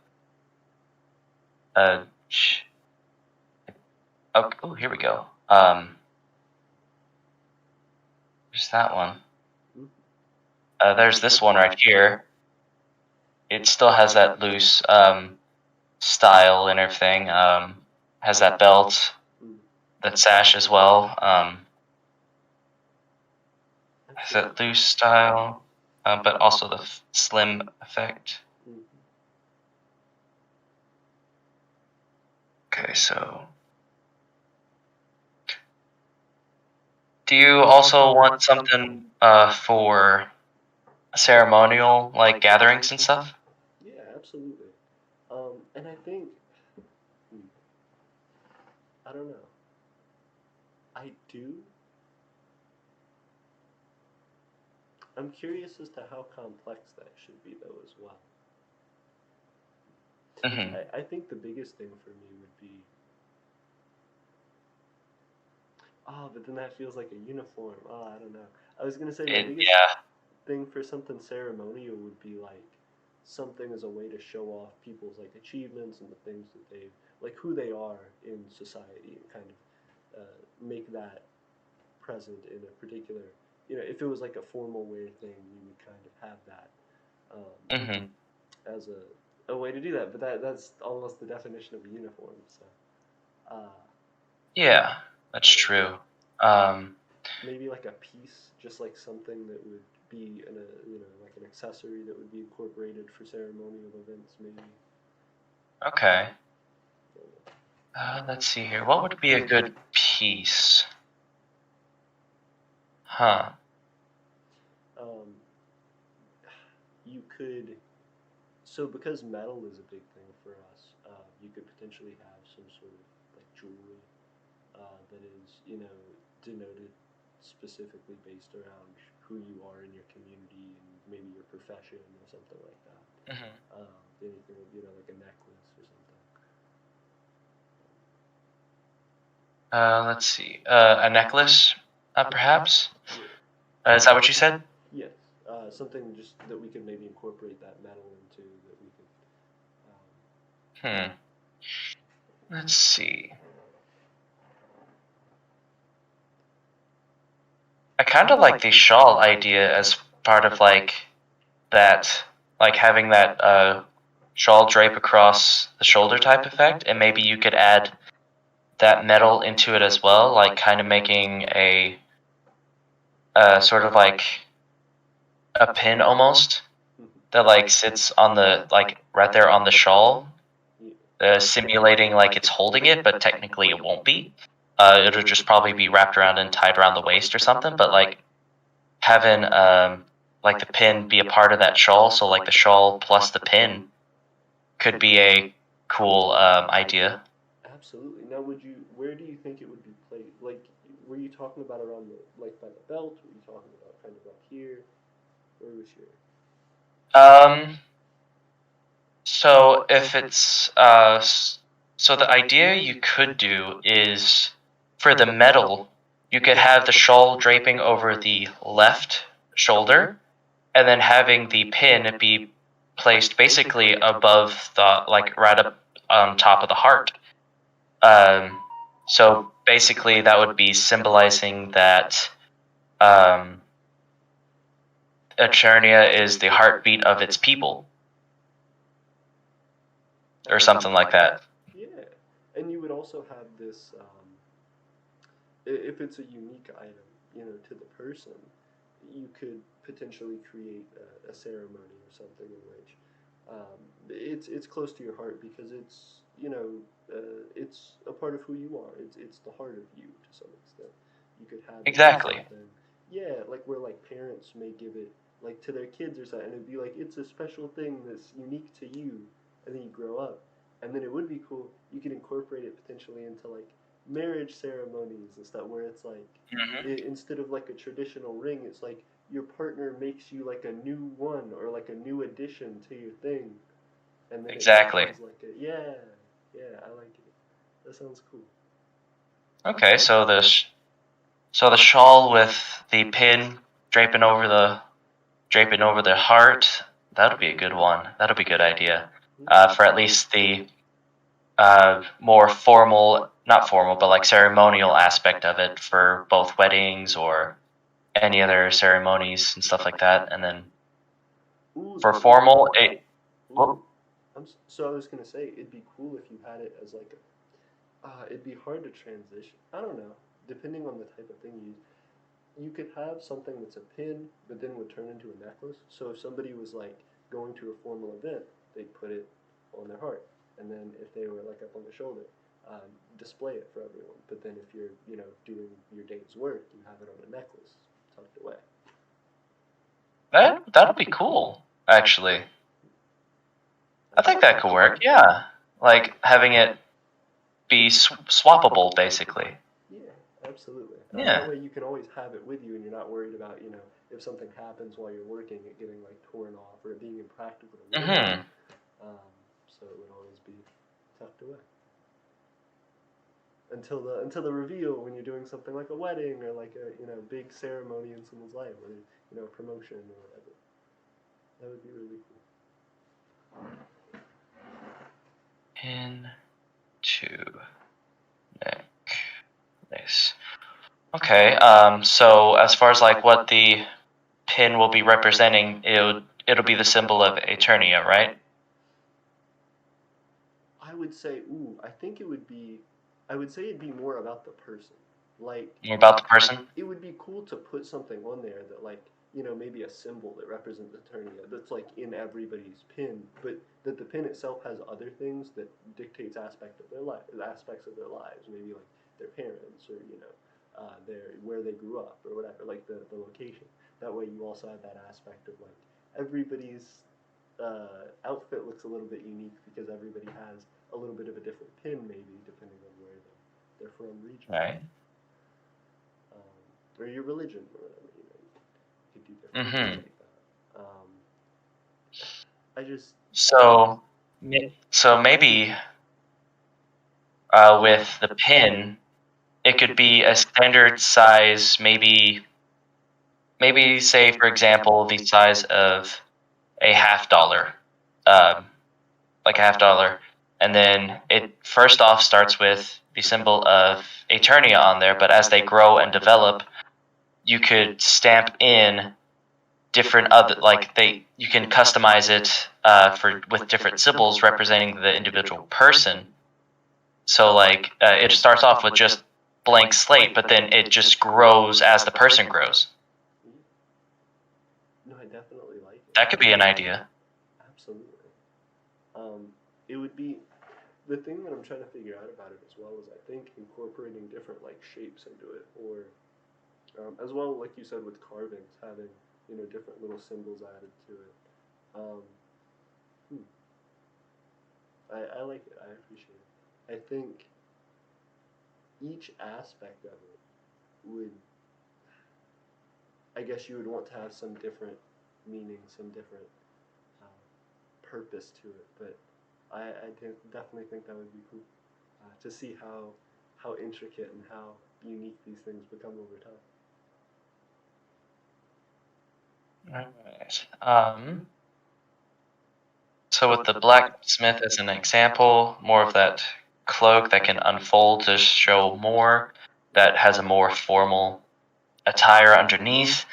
oh, here we go. There's that one. There's this one right here. It still has that loose style and everything. Has that belt, that sash as well. Has that loose style, but also the slim effect. Okay, so do you also want something for ceremonial, like gatherings and stuff? Yeah, absolutely. And I think, I don't know. I do I'm curious as to how complex that should be, though, as well. Hmm. I think the biggest thing for me would be, but then that feels like a uniform. I don't know. I was gonna say the biggest Yeah. thing for something ceremonial would be like something as a way to show off people's like achievements and the things that they like who they are in society and kind of make that present in a particular. If it was like a formal wear thing, you would kind of have that Hmm. as a way to do that. But that's almost the definition of a uniform. So Yeah, that's I don't know. true. Um, Maybe like a piece, just like something that would be in a like an accessory that would be incorporated for ceremonial events, maybe. okay. Let's see here. What would be a good piece? Huh. Um, you could so because metal is a big thing for us, you could potentially have some sort of like jewelry that is denoted specifically based around who you are in your community and maybe your profession or something like that. Hmm. Anything like a necklace or something. Let's see. A necklace, perhaps. Yeah. Is that what you said? Yes. Something just that we could maybe incorporate that metal into that we could. Hmm. Let's see. I kind of like the shawl idea as part of like that, like having that shawl drape across the shoulder type effect, and maybe you could add that metal into it as well, like kind of making a sort of like a pin almost that like sits on the like right there on the shawl, Yeah. simulating like it's holding it, but technically it won't be. It'll just probably be wrapped around and tied around the waist or something. But like having like the pin be a part of that shawl, so like the shawl plus the pin could be a cool idea. Absolutely. Now, where do you think it would be played? Like, were you talking about around like by the belt? Were you talking about kind of up here? Where was your? Um, so if it's so the idea you could do is for the metal, you could have the shawl draping over the left shoulder, and then having the pin be placed basically above the like right up on top of the heart. Um, so basically, that would be symbolizing that um, Eternia is the heartbeat of its people, or something like that. Yeah, and you would also have this. If it's a unique item, to the person, you could potentially create a ceremony or something in which it's close to your heart because it's a part of who you are. It's the heart of you to some extent. You could have it be Exactly. something, yeah, like where like parents may give it like to their kids or something, and it'd be like it's a special thing that's unique to you, and then you grow up, and then it would be cool. You could incorporate it potentially into like marriage ceremonies and stuff where it's like Hmm. instead of like a traditional ring, it's like your partner makes you like a new one or like a new addition to your thing, and then it Exactly. becomes like a yeah, I like it. That sounds cool. Okay, so the shawl with the pin draping over the heart. That'll be a good one. That'll be a good idea. For at least the more formal, not formal, but like ceremonial aspect of it for both weddings or any other ceremonies and stuff like that. And then Ooh, for formal, it. ooh. Whoop. So I was gonna say it'd be cool if you had it as like it'd be hard to transition. I don't know, depending on the type of thing you use. You could have something that's a pin, but then would turn into a necklace. So if somebody was like going to a formal event, they'd put it on their heart, and then if they were like up on the shoulder, display it for everyone. But then if you're doing your day's work, you have it on a necklace tucked away. That'll be cool. Actually, I think That's that could work. Yeah, like having it be swappable, basically. yeah, absolutely. That Yeah. way you can always have it with you, and you're not worried about if something happens while you're working, it getting like torn off or it being impractical to work. Mm-hmm. So it would always be tucked away until the reveal when you're doing something like a wedding or like a big ceremony in someone's life, or promotion or whatever. That would be really cool. Into necklace. Okay. So as far as like what the pin will be representing, it'll be the symbol of Aeternia, right? I would say, I think it would be. I would say it'd be more about the person. Like, More about the person. it would be cool to put something on there that, like, maybe a symbol that represents Eternia that's like in everybody's pin, but that the pin itself has other things that dictates aspects of their lives, maybe like their parents or their where they grew up or whatever, like the location. That way, you also have that aspect of like everybody's outfit looks a little bit unique because everybody has a little bit of a different pin, maybe depending on where they're from region. Right. Or your religion or whatever. You could do different Mm-hmm. things like that. I just So maybe with the pin, it could be a standard size, maybe say for example the size of a $50, like a $50, and then it first off starts with the symbol of Aeternia on there, but as they grow and develop, you could stamp in different other you can customize it for with different symbols representing the individual person. So like it starts off with just blank slate, but then it just grows as the person grows. No, I definitely like it. That could be an idea. Absolutely. It would be the thing that I'm trying to figure out about it as well is I think incorporating different like shapes into it, or as well like you said with carvings, having different little symbols added to it. Um, hmm, I like it. I appreciate it. I think each aspect of it would, I guess you would want to have some different meaning, some different purpose to it. But definitely think that would be cool to see how intricate and how unique these things become over time. Alright. So with the blacksmith as an example, more of that cloak that can unfold to show more, that has a more formal attire underneath.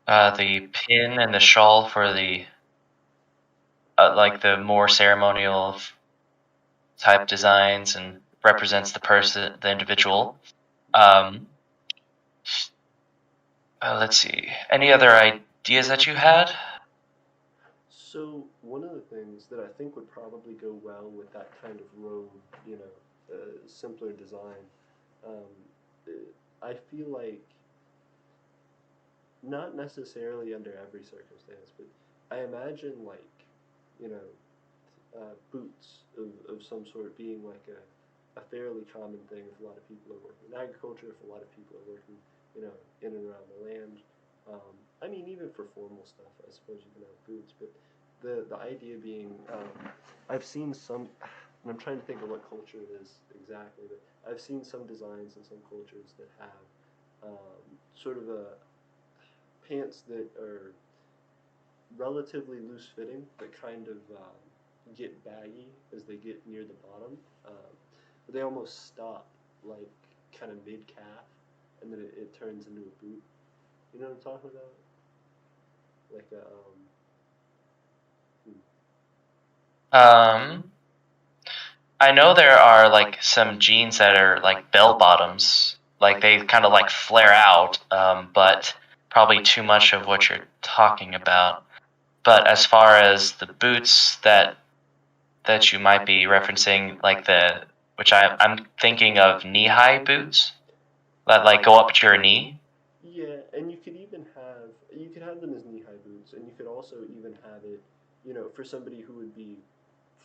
The pin and the shawl for the like the more ceremonial type designs and represents the person, the individual. Let's see. Any other ideas that you had? So one of the things that I think would probably go well with that kind of road, simpler design, um, I feel like not necessarily under every circumstance, but I imagine like you know boots of some sort being like a fairly common thing if a lot of people are working in agriculture, if a lot of people are working in and around the land. I mean, even for formal stuff, I suppose you can have boots, but the idea being, I've seen some, and I'm trying to think of what culture it is exactly, but I've seen some designs in some cultures that have sort of a pants that are relatively loose fitting, but kind of get baggy as they get near the bottom. But they almost stop like kind of mid calf, and then it turns into a boot. You know what I'm talking about? Like a I know there are like some jeans that are like bell bottoms, like they kind of like flare out, but probably too much of what you're talking about. But as far as the boots that you might be referencing, like which I'm thinking of knee-high boots that like go up to your knee. Yeah, and you could have them as knee high boots, and you could also even have it, for somebody who would be,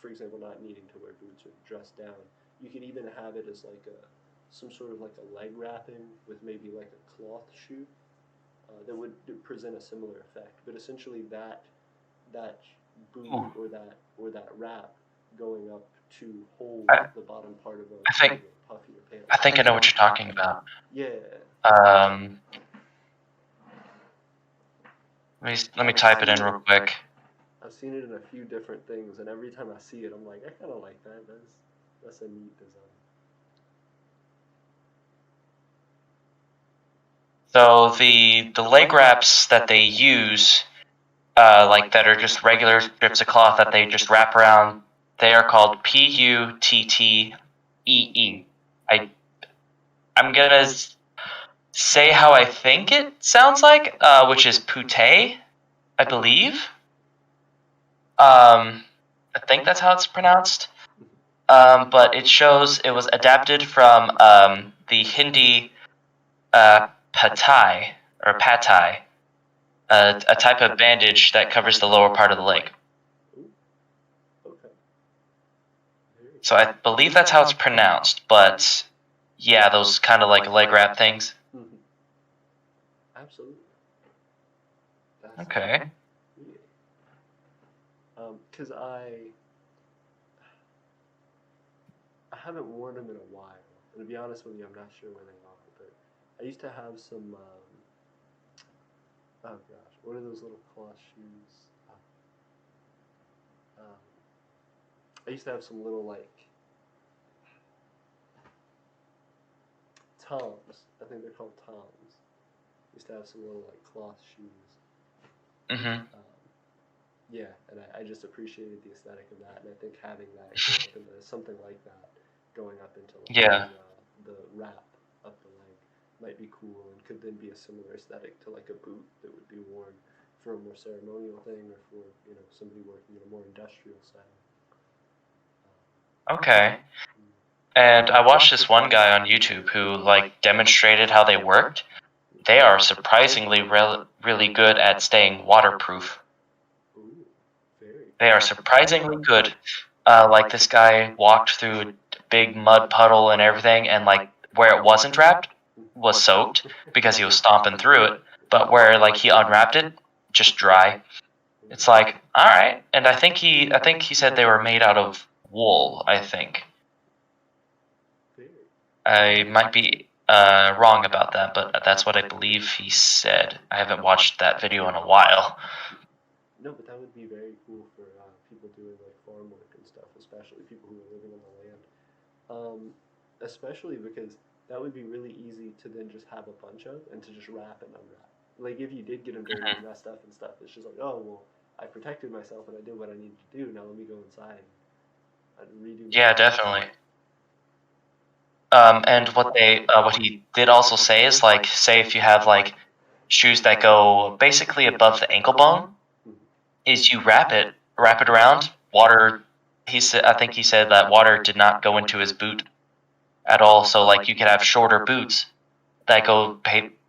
for example, not needing to wear boots or dress down. You could even have it as like some sort of like a leg wrapping with maybe like a cloth shoe that would present a similar effect. But essentially, that boot Ooh, or that wrap going up to hold I, the bottom part of I think a puffier pant. I think I know what you're talking about. Yeah, Um, let me type it in real quick. I've seen it in a few different things, and every time I see it, I'm like, I kind of like that. That's a neat design. So the leg wraps that they use, like that are just regular strips of cloth that they just wrap around, they are called PUTTEE. I'm gonna say how I think it sounds like, which is pute, I believe. I think that's how it's pronounced. But it shows it was adapted from the Hindi patai or patai, a type of bandage that covers the lower part of the leg. Ooh, okay. So I believe that's how it's pronounced, but yeah, those kind of like leg wrap things. Mm-hmm. Absolutely. That's Okay. yeah. Because I haven't worn them in a while, and to be honest with you, I'm not sure where they are. But I used to have some. Oh gosh, what are those little cloth shoes? Um, I used to have some little like Toms. I think they're called Toms. Used to have some little like cloth shoes. Mhm. Yeah, and I just appreciated the aesthetic of that, and I think having that go up into something like that, going up into like Yeah. the wrap up the leg, might be cool, and could then be a similar aesthetic to like a boot that would be worn for a more ceremonial thing, or for somebody working in a more industrial setting. Okay. And I watched this one guy on YouTube who like demonstrated how they worked. They are surprisingly really good at staying waterproof. Ooh, very They are cool. surprisingly good. Like this guy walked through a big mud puddle and everything, and like where it wasn't wrapped was soaked because he was stomping through it. But where like he unwrapped it, just dry. It's like, all right. And I think he said they were made out of wool. I think Very. I might be wrong about that, but that's what I believe he said. I haven't watched that video in a while. No, but that would be very cool for people doing like farm work and stuff, especially people who are living on the land. Especially because that would be really easy to then just have a bunch of and to just wrap and unwrap. Like if you did get them dirty and messed up and stuff, it's just like, oh well, I protected myself and I did what I needed to do. Now let me go inside and redo my Yeah, life. definitely. And what he did also say is like, say if you have like shoes that go basically above the ankle bone, Mhm. is you wrap it around. Water. He said, I think he said that water did not go into his boot at all. So like you could have shorter boots that go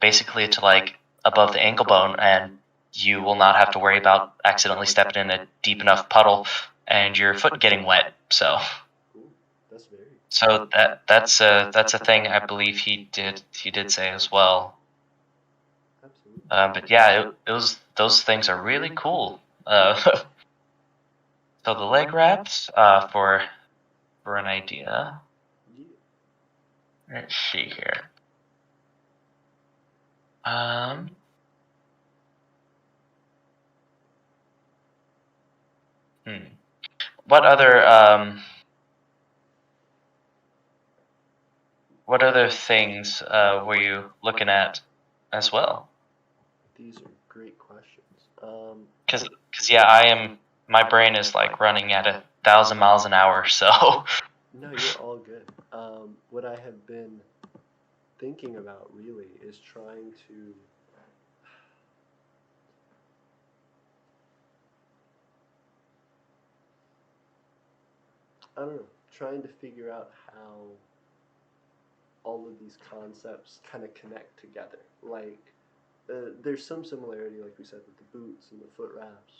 basically to like above the ankle bone, and you will not have to worry about accidentally stepping in a deep enough puddle and your foot getting wet. So Cool. That's very cool. so that's a thing I believe he did say as well. Absolutely. But yeah, it was those things are really cool. So the leg wraps, for an idea. Yeah. Let's see here. Um, hmm. What other things were you looking at as well? These are great questions. Because yeah, my brain is like running at 1,000 miles an hour. So No, you're all good. What I have been thinking about really is trying to, I don't know, trying to figure out how all of these concepts kind of connect together. Like, there's some similarity, like we said, with the boots and the foot wraps,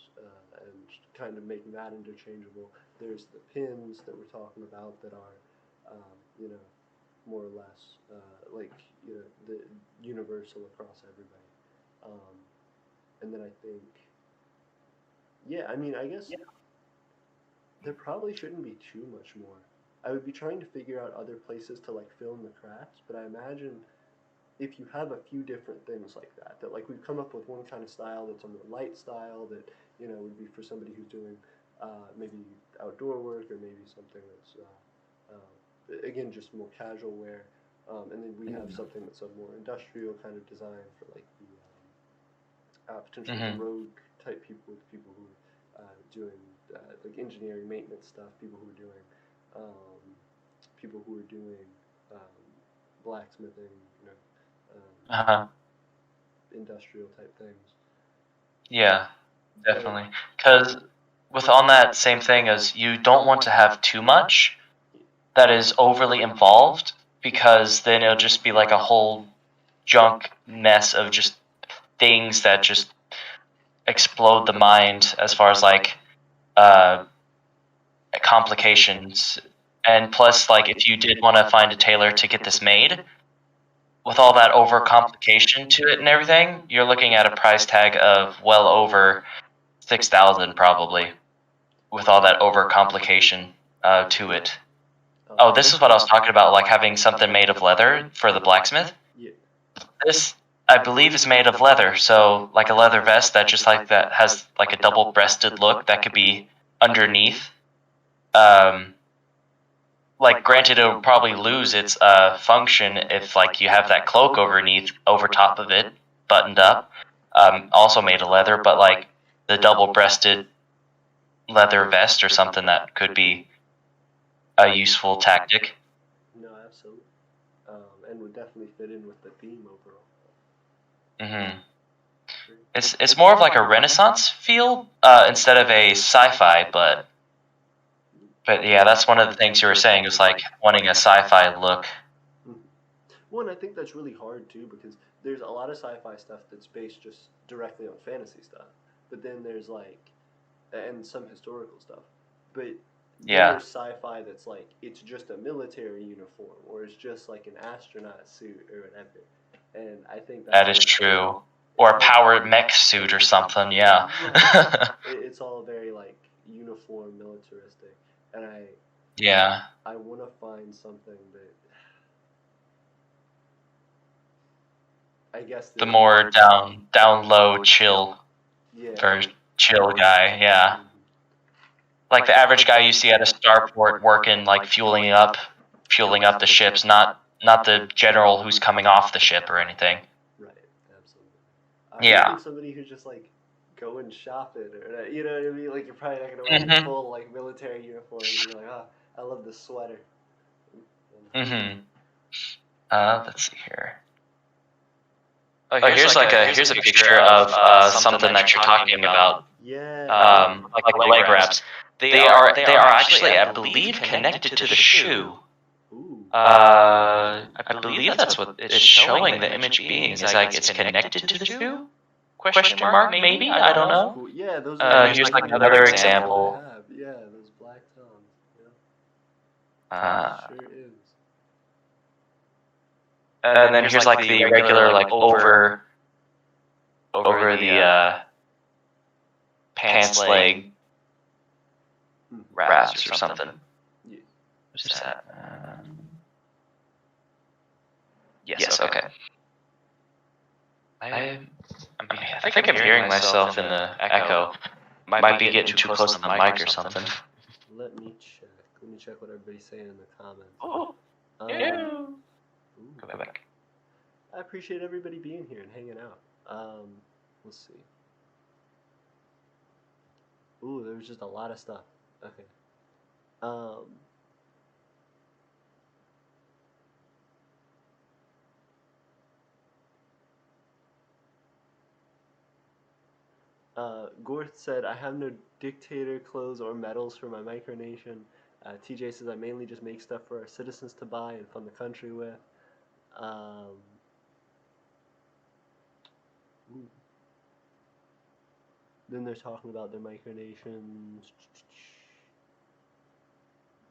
and kind of making that interchangeable. There's the pins that we're talking about that are, you know, more or less, like the universal across everybody. Um, and then I think, yeah, I mean, I guess there probably shouldn't be too much more. I would be trying to figure out other places to like film the crafts, but I imagine if you have a few different things like that, that like we've come up with one kind of style that's a more light style that would be for somebody who's doing maybe outdoor work or maybe something that's again just more casual wear, and then we have something that's a more industrial kind of design for like the potentially the Mm-hmm. rogue type people, the people who are doing like engineering, maintenance stuff, um, people who are doing um, blacksmithing, um, Uh-huh. industrial type things. Yeah, But definitely. Because with on that same thing as you don't want to have too much that is overly involved because then it'll just be like a whole junk mess of just things that just explode the mind as far as like uh, complications. And plus, like if you did want to find a tailor to get this made, with all that over complication to it and everything, you're looking at a price tag of well over 6,000 probably, with all that over complication to it. Oh, this is what I was talking about, like having something made of leather for the blacksmith. yeah, This, I believe, is made of leather, so like a leather vest that just like that has like a double-breasted look that could be underneath. Like granted, it'll probably lose its function if like you have that cloak over top of it, buttoned up, also made of leather, but like the double-breasted leather vest or something that could be a useful tactic. no, absolutely, and would definitely fit in with the theme overall. Hmm. Great. It's more of like a Renaissance feel instead of a sci-fi, but yeah, that's one of the things you were saying is like wanting a sci-fi look. Mhm. Well, and I think that's really hard too because there's a lot of sci-fi stuff that's based just directly on fantasy stuff, but then there's like and some historical stuff, but then Yeah, there's sci-fi that's like it's just a military uniform or it's just like an astronaut suit or whatever, and I think that's that is like true. it's Or a all powered mech suit or something. Yeah. right. It's all very like uniform, militaristic, and Yeah. I want to find something that I guess The that more down low chill yeah. or chill guy. Yeah. Mhm. Like the average guy you see at a starport working, like fueling up the ships, not the general who's coming off the ship or anything. Right, absolutely. Or even Yeah. somebody who's just like going shopping, or you know what I mean. Like you're probably not gonna wear your Mhm. full like military uniform. And you're like, ah, I love this sweater. Mhm. Let's see here. Oh, here's a picture of something that you're talking about. Yeah. Like the leg wraps. They are actually, I believe, connected to the shoe. Ooh. I believe that's what it's showing. The image being is like it's connected to the shoe. Question mark? Maybe I don't That's know. cool. Yeah, those are Here's like really another cool to example. have. Yeah, those black tones. Yeah, Uh, sure is. and then here's like the regular like over the pants leg Mhm. wraps or something. Yeah. What's that? Yes. Okay. I think I'm hearing myself in the echo. Might be getting too close to the mic or something. Let me check. Let me check what everybody's saying in the comments. Oh, Ooh. go back. I appreciate everybody being here and hanging out. Let's see. Ooh, there was just a lot of stuff. Okay. Um, Gorth said, I have no dictator clothes or medals for my micronation. TJ says, I mainly just make stuff for our citizens to buy and fund the country with. Um, ooh. Then they're talking about their micronations.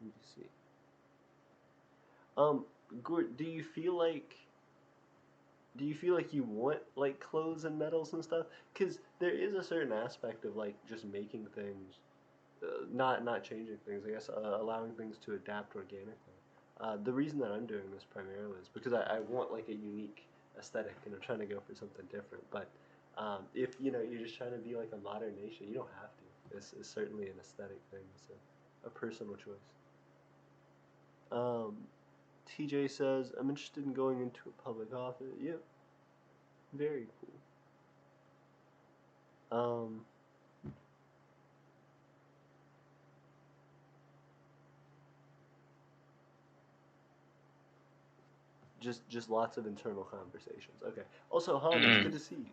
Let me see. Gord, do you feel like you want like clothes and metals and stuff? Because there is a certain aspect of like just making things, not changing things. I guess allowing things to adapt organically. The reason that I'm doing this primarily is because I want like a unique aesthetic, and I'm trying to go for something different. But if you're just trying to be like a modern nation, you don't have to. This is certainly an aesthetic thing. It's a personal choice. Um, TJ says, I'm interested in going into a public office. Yep, very cool. Just lots of internal conversations. Okay. Also, Han, it's good to see you.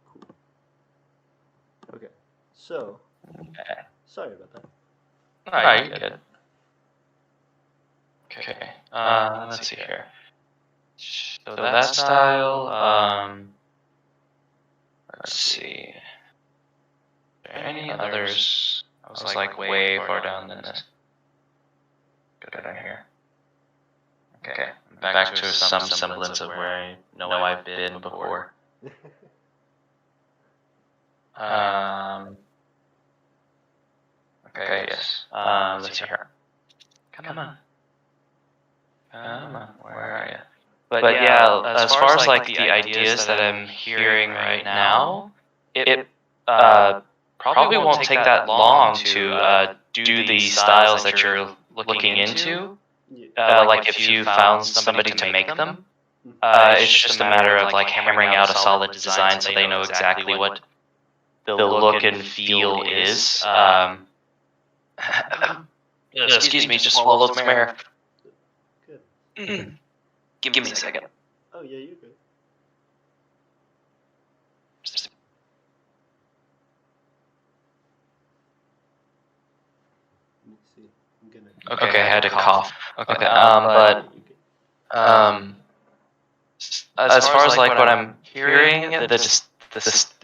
Cool. Okay. So, sorry about that. Alright, you're good. Okay. Let's see here. So that style, let's see. Are there any others? I was like way far down than this. Go down here. Okay. Back to some semblance of where I know I've been before. Okay, yes. Let's see here. Come on. Where are you? But yeah, as far as like the ideas that I'm hearing right now, it probably won't take that long to do the styles that you're looking into. Like if you found somebody to make them, it's just a matter of like hammering out a solid design so they know exactly what the look and feel is. Excuse me, just swallowed some air. Good. Give me a second. Oh yeah, you're good. Let me see. I'm gonna. Okay, I had to cough. Okay, but as far as like what I'm hearing, the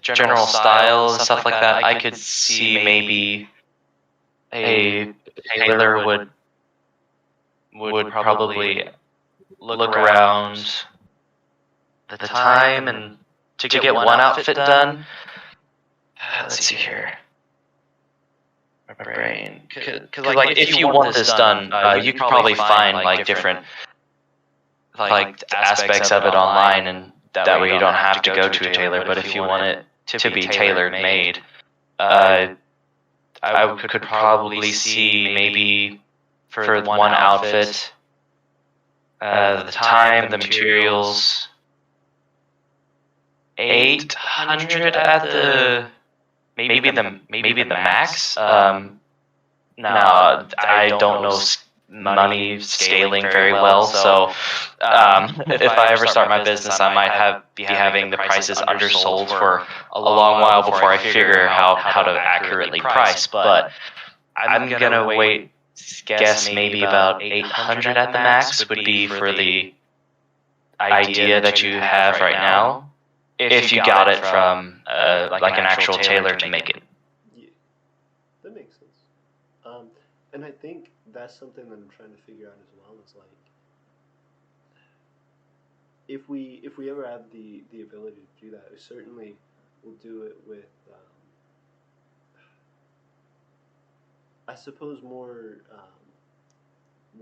general style and stuff like that, I could see maybe a tailor would probably look around the time and to get one outfit done. Let's see here. My brain, because like if you want this done, you could probably find like different like aspects of it online, and that way you don't have to go to a tailor. But if you want it to be tailored made, I could probably see maybe for one outfit, the time, the materials, 800 at the maybe the max. Now I don't know money scaling very well, so if I ever start my business, I might be having the prices undersold for a long while before I figure how to accurately price. But I'm gonna guess maybe about 800 at the max would be for the idea that you have right now, if you got it from like an actual tailor to make it. Yeah, that makes sense. And I think that's something that I'm trying to figure out as well. Is like if we ever have the ability to do that, we certainly will do it with I suppose more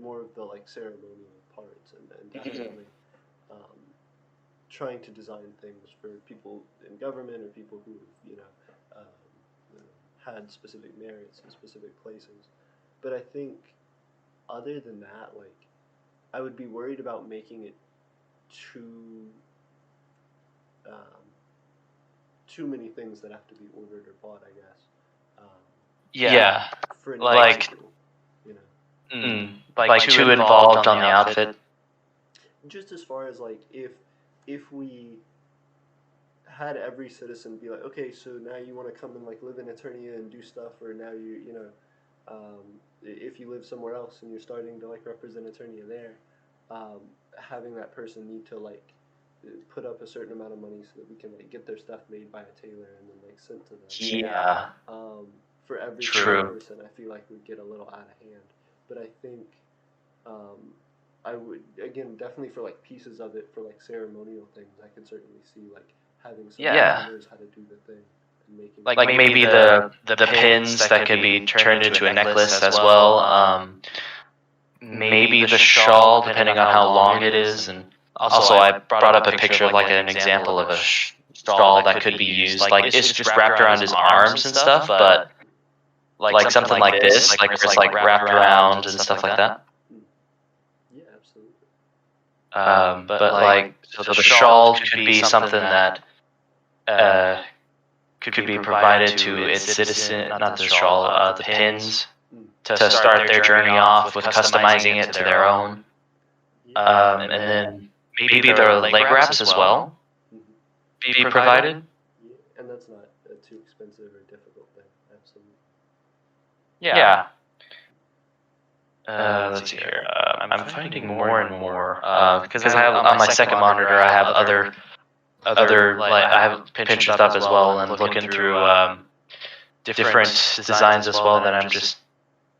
of the like ceremonial parts, and definitely um, trying to design things for people in government or people who had specific merits in specific places. But I think other than that, like I would be worried about making it too um, too many things that have to be ordered or bought. I guess. Um, Yeah, for an like individual, you know. like too involved on the outfit. Just as far as like if we had every citizen be like, okay, so now you want to come and like live in Eternia and do stuff, or now if you live somewhere else and you're starting to like represent Eternia there, having that person need to like put up a certain amount of money so that we can like get their stuff made by a tailor and then like sent to them. Yeah. For every True. person, I feel like would get a little out of hand. But I think I would, again, definitely for like pieces of it for like ceremonial things, I could certainly see like having someone who knows how to do the thing and making like maybe the pins that could be turned into a necklace as well. Maybe the shawl, depending on how long it is, and also I brought up a picture of like an example of a shawl that could be used. Like it's just wrapped around his arms and stuff, but like something like this, like where it's like wrapped around and stuff like that. Yeah, absolutely. But like so the shawl could be something that could be provided to its citizen, not the shawl, the pins, to start their journey off with customizing it to their own. And then maybe the leg wraps as well be provided. Yeah, and that's not a too expensive or difficult thing. Absolutely. Yeah. Let's see here. I'm finding more and more because I have on my second monitor I have other like I have Pinterest up as well and looking through different designs as well that I'm just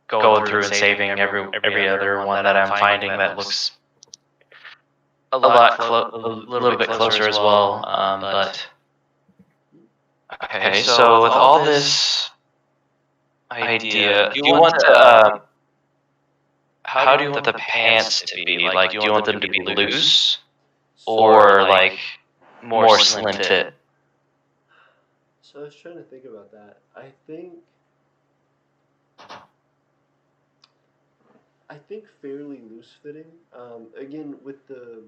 going through and saving every other one that I'm finding that looks a little bit closer as well. But okay, so with all this idea, do you want to how do you want the pants to be? Like, do you want them to be loose or like more slim fit? So I was trying to think about that. I think fairly loose fitting. Again, with the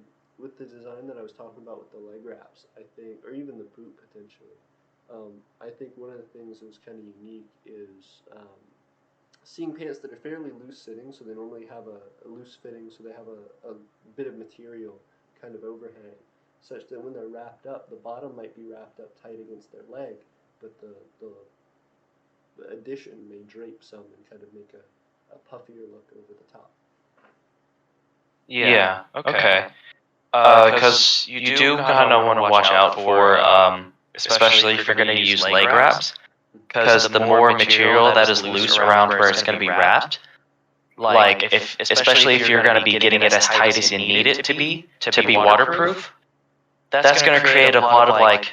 design that I was talking about with the leg wraps, I think, or even the boot potentially. I think one of the things that was kind of unique is seeing pants that are fairly loose fitting, so they normally have a loose fitting, so they have a bit of material kind of overhang, such that when they're wrapped up, the bottom might be wrapped up tight against their leg, but the addition may drape some and kind of make a puffier look over the top. Yeah. Okay. Because you do kind of want to watch out for, especially if you're going to use leg wraps, because the more material that is loose around where it's going to be wrapped, like if especially if you're going to be getting it as tight as you need it to be waterproof, that's going to create a lot of like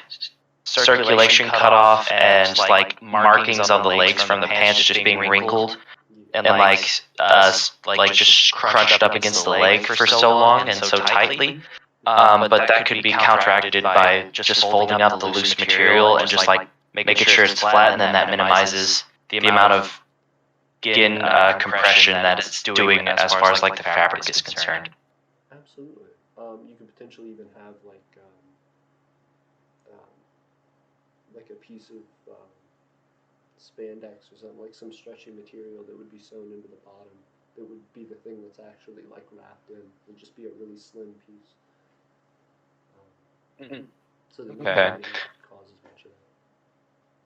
circulation cutoff and like markings on the legs from the pants just being wrinkled and like just crunched up against the leg for so long and so tightly. But that could be counteracted by just folding up the loose material and just like making sure it's flat, and then that minimizes the amount of skin compression that it's doing as far as like the fabric is concerned. Absolutely. You could potentially even have like a piece of spandex or something, like some stretchy material that would be sewn into the bottom. That would be the thing that's actually like wrapped in. It would just be a really slim piece. So that you don't cause as much of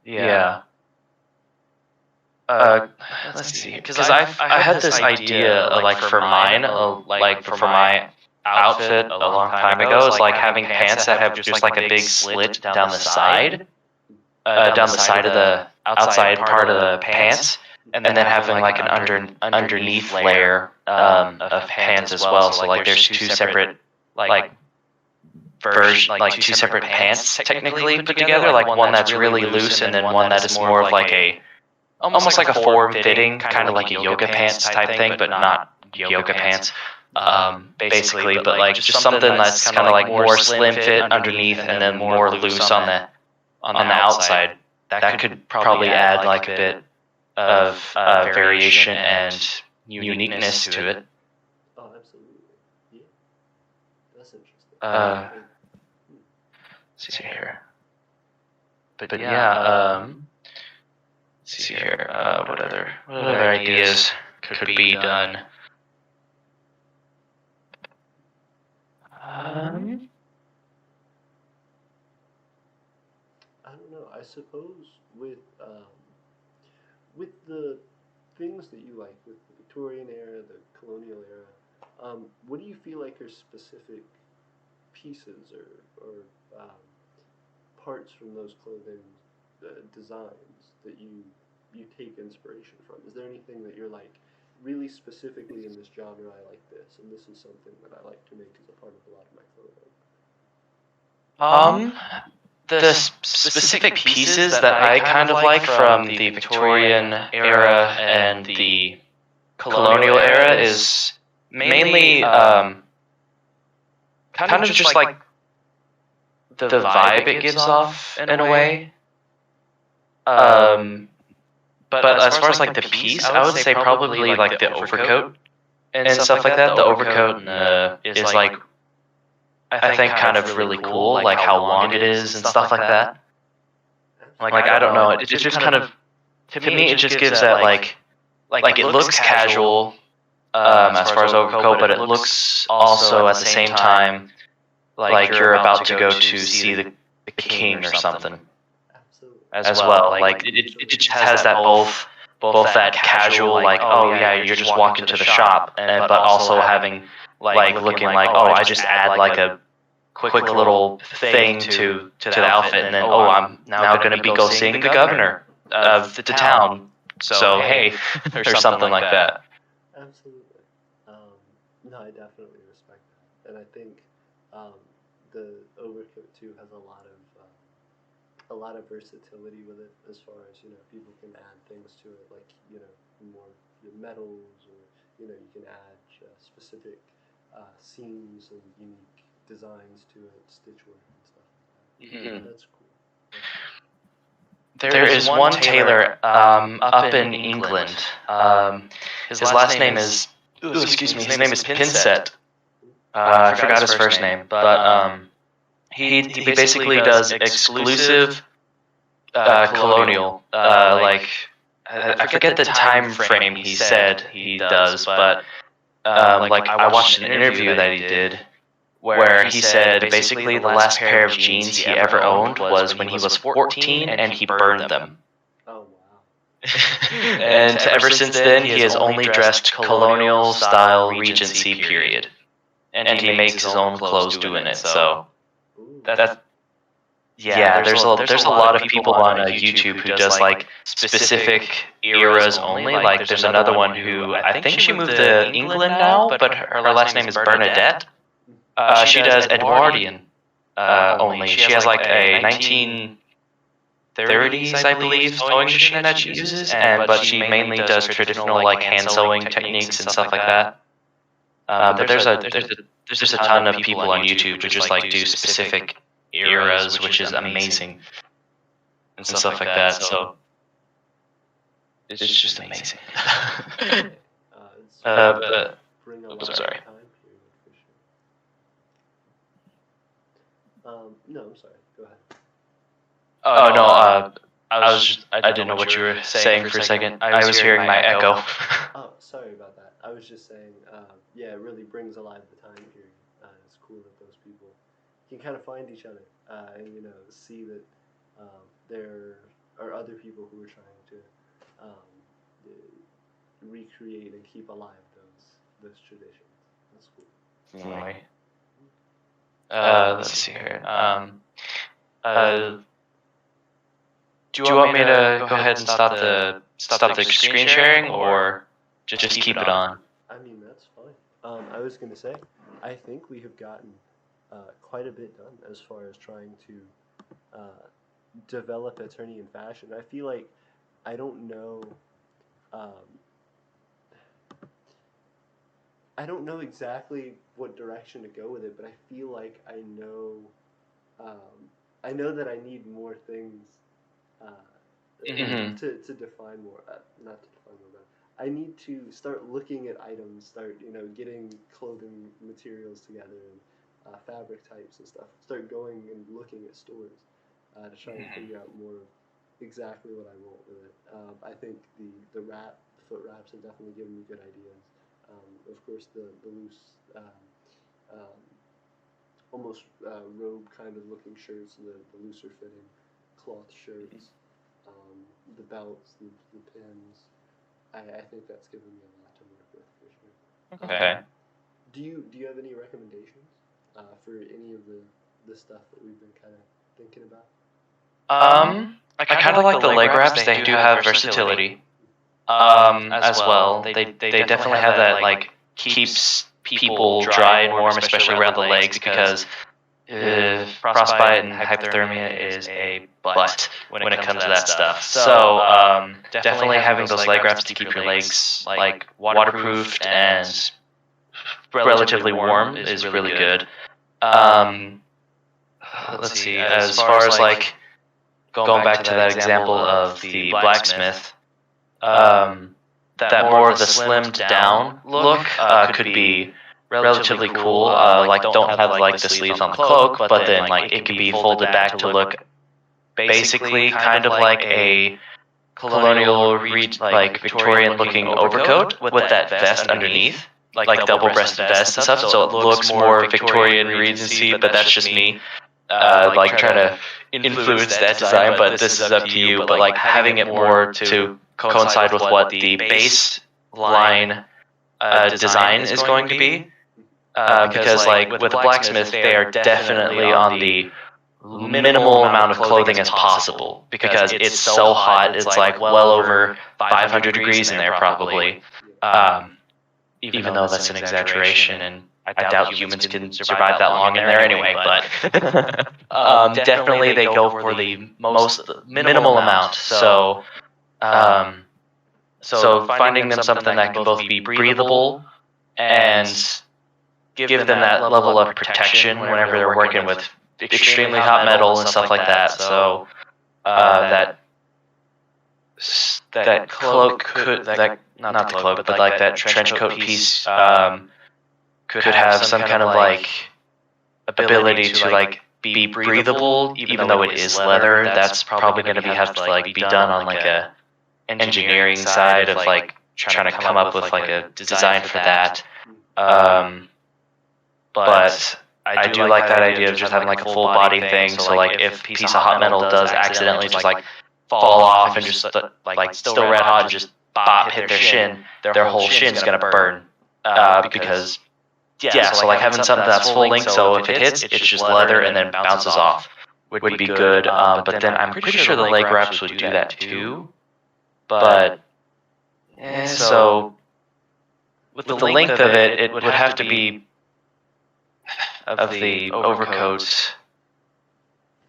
that. Yeah. Let's see, because I had this idea like for mine, like for my outfit a long time ago, is like having pants that have just like a big slit down the side, down the side of the outside part of the pants, and then having like an underneath layer of pants as well. So like there's two separate like two separate pants technically put together, like one that's really loose and then one that is more of like a almost like a form-fitting, kind of like a yoga pants type thing, but not yoga pants, basically. But like just something that's kind of like more slim fit underneath and then more loose on the outside. That could probably add like a bit of variation and uniqueness to it. Oh, absolutely. Yeah. That's interesting. Let's see here. But yeah, let's see here. What other ideas could be done? I don't know. I suppose with the things that you like, with the Victorian era, the colonial era, what do you feel like are specific pieces or parts from those clothing designs that you take inspiration from? Is there anything that you're like, really specifically in this genre, I like this, and this is something that I like to make as a part of a lot of my clothing. The specific pieces that I kind of like from the Victorian era and the colonial era is mainly kind of just like the vibe it gives off in a way. But as far as like the piece, I would say probably like the overcoat and stuff like that. The overcoat and is like I think kind of really cool, like how long it is and stuff like that. Like I don't know, it just kind of to me it just gives that like it looks casual as far as overcoat, but it looks also at the same time like you're about to go to see the king or something. Absolutely. As well. Like it just has that both that casual like oh yeah you're just walking to the shop, and but also having like looking like oh I just add like a quick little thing to the outfit, and then oh I'm now going to be go seeing the governor of the town. So hey, or something like that. Absolutely. No, I definitely respect that, and I think the overcoat too has a lot of versatility with it, as far as people can add things to it, like more metals, or you can add specific seams and unique designs to it, stitchwork and stuff like that. Mm-hmm. That's cool. There is one tailor up in England. His last name is excuse me. His name is Pinsett. I forgot his first name, but he basically does exclusive colonial. Like I forget the time frame he said he does, but like I watched an interview that he did where he said basically the last pair of jeans he ever owned was when he was 14 and he burned them. Oh wow. And ever since then he has only dressed colonial style Regency period. And he makes his own clothes doing it. So that's yeah, there's a lot of people on YouTube who does like specific eras only. Like there's another one who I think she moved to England now, but her last name is Bernadette. She does Edwardian only. She has like a 1930s, I believe, sewing machine that she uses, but she mainly does traditional like hand sewing techniques and stuff like that. But there's a ton of people on YouTube who just like do specific eras, which is amazing and stuff like that. So it's just amazing. Bring a Oops, lot of sorry. time period for sure. No, I'm sorry. Go ahead. Oh no, I didn't know what you were saying for a second. I was hearing my echo. Oh, sorry about that. I was just saying, yeah, it really brings alive the time period. It's cool that those people can kind of find each other, and see that there are other people who are trying to recreate and keep alive those traditions. That's cool. Right. Let's see here. Do you want me to go ahead and stop the screen sharing, or just keep it on? I mean, that's fine. I was going to say, I think we have gotten quite a bit done as far as trying to develop Aeternian fashion. I feel like I don't know. I don't know exactly what direction to go with it, but I feel like I know. I know that I need more things to define more. Not to define more, but I need to start looking at items. Start getting clothing materials together, and fabric types and stuff. Start going and looking at stores to try and figure out more of exactly what I want with it. I think the foot wraps have definitely given me good ideas. Of course, the loose, almost robe kind of looking shirts, the looser fitting cloth shirts, the belts, the pins. I think that's given me a lot to work with for sure. Okay. Do you have any recommendations for any of the stuff that we've been kind of thinking about? I kind of like the leg wraps. They do have versatility. as well. They definitely have that like keeps people dry and warm, especially around the legs, because frostbite and hypothermia is a butt when it comes to that stuff. So definitely having those leg wraps to keep your legs like waterproofed and relatively warm is really good. Let's see, as far as like going back to that example of the blacksmith, that more of the slimmed down look could be relatively cool. Like don't have like the sleeves on the cloak, but then like it could be folded back to look basically kind of like a colonial like Victorian looking overcoat with that vest underneath, like double-breasted vest and stuff. So it looks more Victorian Regency, but that's just me. Like trying to influence that design, but this is up to you. But like having it more to coincide with what the baseline design is going to be, because like with the blacksmith, they are definitely on the minimal amount of clothing as possible, because it's so hot. It's like well over 500 degrees in there probably. Even though that's an exaggeration, and I doubt humans can survive that long in there anyway, but definitely they go for the most minimal amount. So finding them something that can both be breathable and give them that level of protection whenever they're working with extremely hot metal and stuff like that. So that cloak could, that not the cloak, but like that trench coat piece could have some kind of like ability to like be breathable, even though it is leather. That's probably going to have to like be done on like a engineering side of like trying to come up with like a design for that. But I do like that idea of just having like a full body thing. So like if a piece of hot metal does accidentally just like fall off and just like still red hot and just bop hit their shin, their whole shin's gonna burn. Because so like having something that's full length, so if it hits, it's just leather and then bounces off would be good. But then I'm pretty sure the leg wraps would do that too. But so with the length of it, it would have to be of the overcoats,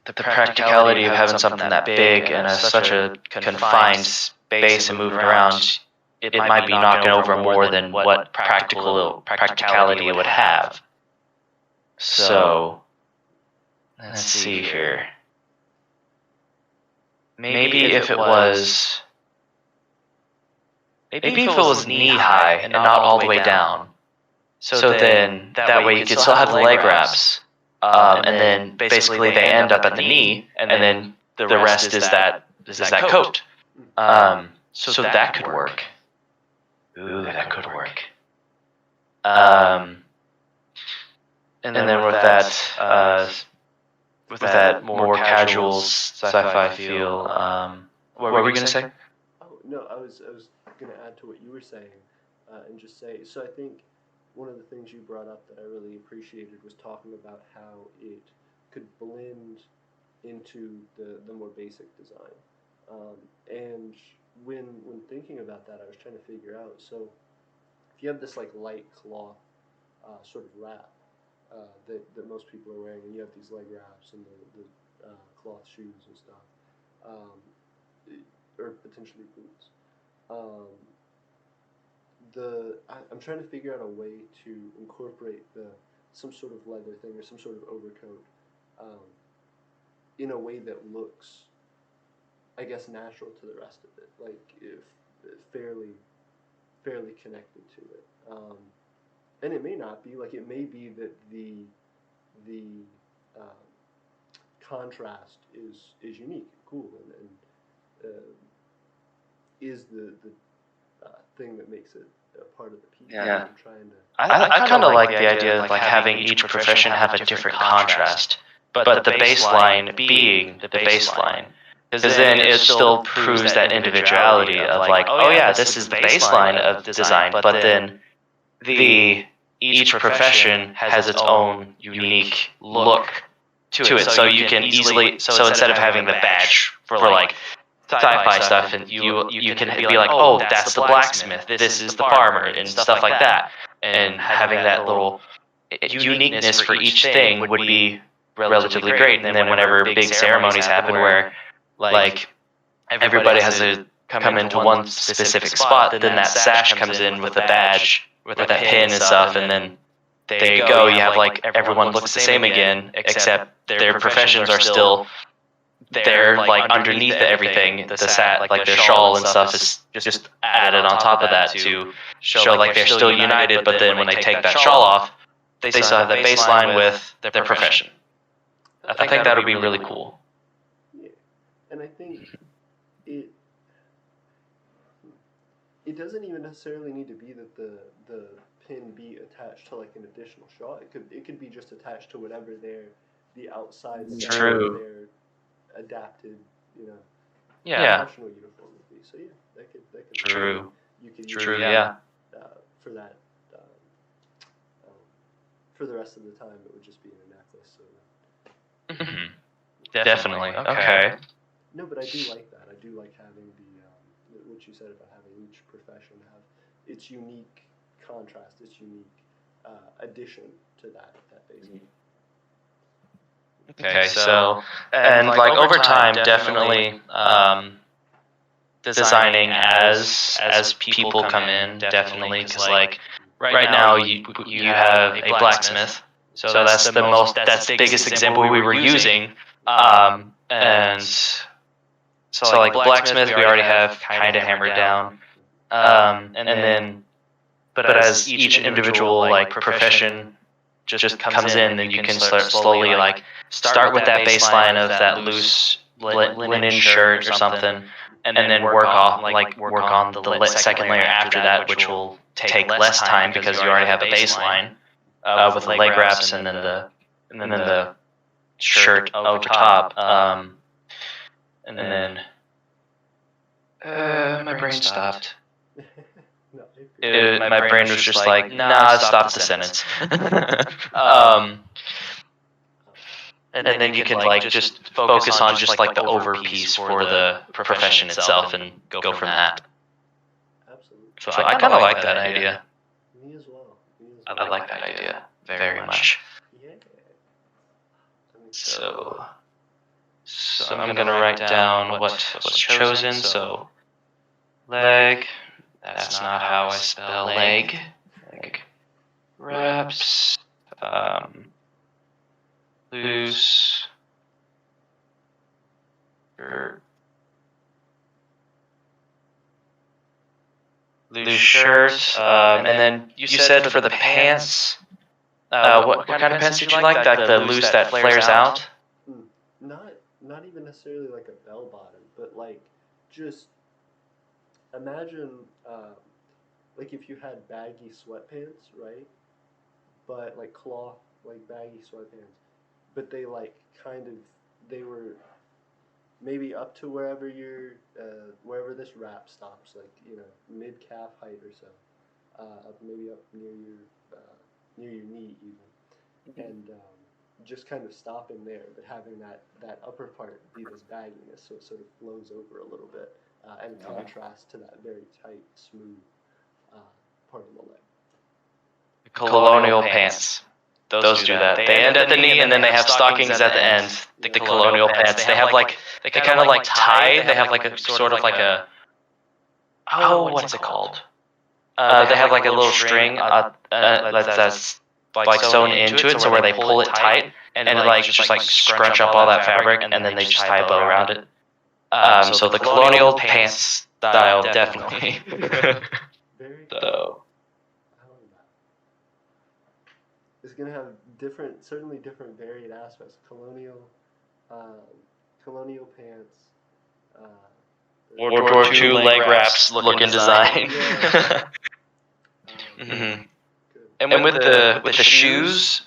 the practicality of having something that big and such a confined space and moving around, it might be knocking over more than what practicality it would have. So let's see here. Maybe if it was knee high and not all the way down. So then that way you could still have the leg wraps, and then basically they end up at the knee, and then the rest is that coat. So that could work. Ooh, that could work. And then with that more casual sci-fi feel, what were we gonna say? Oh no, I was gonna add to what you were saying, and just say, so I think one of the things you brought up that I really appreciated was talking about how it could blend into the more basic design. And when thinking about that, I was trying to figure out, so if you have this like light cloth sort of wrap that most people are wearing, and you have these leg wraps and the cloth shoes and stuff, or potentially boots. I'm trying to figure out a way to incorporate some sort of leather thing or some sort of overcoat in a way that looks, I guess, natural to the rest of it, like if fairly connected to it. And it may not be, like it may be that the contrast is unique, cool, and is the thing that makes it a part of the piece. Yeah. I'm trying to. I kind of like the idea of like having each profession have a different contrast, but the baseline being the baseline. Because then it still proves that individuality of like, oh yeah, this is the baseline of design, but then each profession has its own unique look to it. So you can easily, so instead of having the badge for like sci-fi stuff, and you can be like, oh, that's the blacksmith, this is the farmer, and stuff like that. And having that little uniqueness for each thing would be relatively great. And then whenever big ceremonies happen where like everybody has to come into one specific spot, then that sash comes in with a badge, with that pin and stuff, and then there you go, you have like everyone looks the same again, except their professions are still there, like underneath everything. The like their shawl and stuff is just added on top of that to show like they're still united, but then when they take that shawl off, they still have the baseline with their profession. I think that would be really cool. Yeah, and I think it doesn't even necessarily need to be that the pin be attached to like an additional shawl. It could be just attached to whatever the outside their adapted, professional uniform would be. So yeah, that could True. You could True. For that. For the rest of the time, it would just be in a necklace. So. Mm-hmm. Definitely. Okay. No, but I do like that. I do like having what you said about having each profession have its unique contrast, its unique addition to that baseline. Okay, so and like over time, definitely designing as people come in, definitely, because like right now you have a blacksmith, so that's that's the biggest example we were using, and so like blacksmith we already have kind of hammered down, and then but as each individual like profession just comes in, then you can slowly like start with that baseline of that loose linen shirt or something, and then work on the second layer after that, which will take less time because you already have a baseline with the leg wraps and then the shirt over top, and then my brain stopped. My brain was just like, nah, stop the sentence. And then you can like just focus on just like the over piece for the profession itself and go from that. Absolutely. So I kind of like that idea. Me as well. I like that idea very much. Yeah. So I'm gonna write down what was chosen. So leg. That's not how I spell leg. Like wraps, loose, loose shirt, and then you said for the pants. What kind of pants did you like? Like the loose that flares out? Not even necessarily like a bell bottom, but like just imagine like if you had baggy sweatpants, right? But like cloth, like baggy sweatpants, but they like they were maybe up to wherever wherever this wrap stops, like mid calf height or so, maybe up near your knee even, and just kind of stopping there, but having that upper part be this bagginess, so it sort of flows over a little bit, and contrast to that very tight, smooth part of the leg. Colonial pants. Those do that. They end at the knee, and then they have stockings at the end. The colonial pants. They have like they kind of like tie. They have like a sort of like a what's it called? They have like a little string that's like sewn into it, so where they pull it tight and like just like scrunch up all that fabric, and then they just tie a bow around it. So the colonial pants style definitely. Very So. I like that. It's gonna have certainly different varied aspects. Colonial pants. World War II leg wraps looking design. Good. And with the shoes,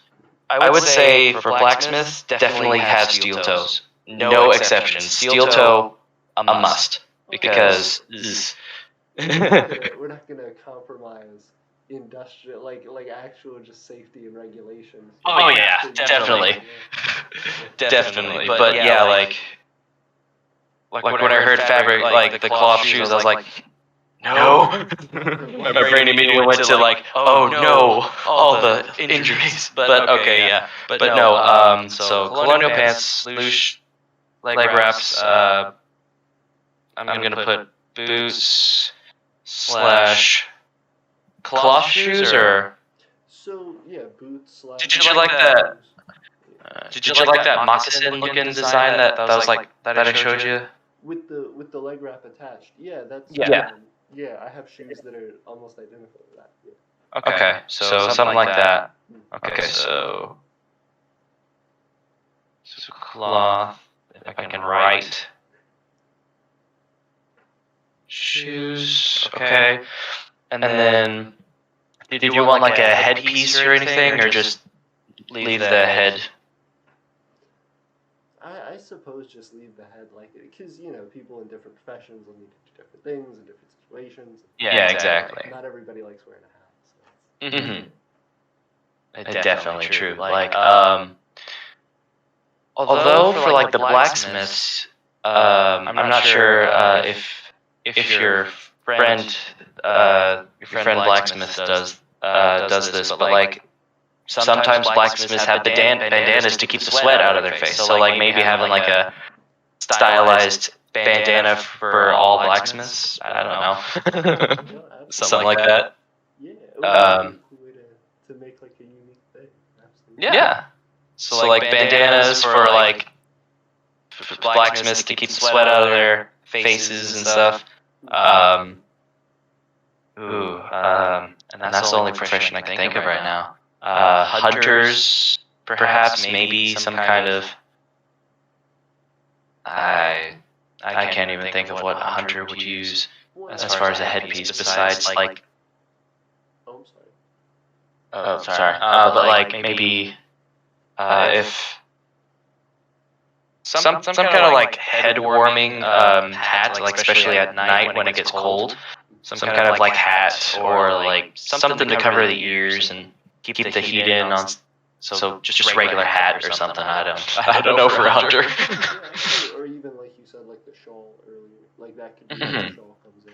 I would say for blacksmith, definitely have steel toes. No exceptions. Steel toe, a must. Because we're not gonna compromise industrial like actual just safety and regulations. Oh yeah, definitely. Definitely. But yeah, like like when I heard fabric, like the cloth shoes, I was like, no. My brain immediately went to like, oh no, all the injuries. But okay, yeah. But no, so colonial pants, loose leg wraps. I'm gonna put boots slash cloth shoes, or So yeah, boots slash. did you like that? Did you like that moccasin looking design that was like that I showed you? With the leg wrap attached? Yeah, that's Yeah. yeah. I have shoes that are almost identical to that. Yeah. Okay, so something like that. Okay, so cloth. If I can write. Shoes. Okay. And then, did you want like a headpiece or anything, or just leave the head? I suppose just leave the head like it, because people in different professions will need to do different things in different situations. Yeah, exactly. Not everybody likes wearing a hat. So. Mm-hmm. Definitely true. Like, although for like the blacksmiths, I'm not sure if your friend blacksmith does this, but like sometimes blacksmiths have the bandanas to keep the sweat out of their face. So like maybe having like a stylized bandana for all blacksmiths. I don't know. Something like that. Yeah, it would be a cool way to make like a unique thing. Absolutely. Yeah. So like bandanas for like blacksmiths to keep the sweat out of their faces and stuff. And that's the only profession I can think of right now. Hunters, perhaps, maybe some kind of. I can't even think of what a hunter would use as far as a headpiece besides like. Oh, I'm sorry. Oh, sorry. But like maybe if some kind of like head warming hat, like especially at night when it gets cold. Some kind of like hat or like something to cover the ears and keep the heat in on. So just regular hat or something. I don't know for a hunter. Or even like you said, like the shawl earlier, like that could be where the shawl comes in.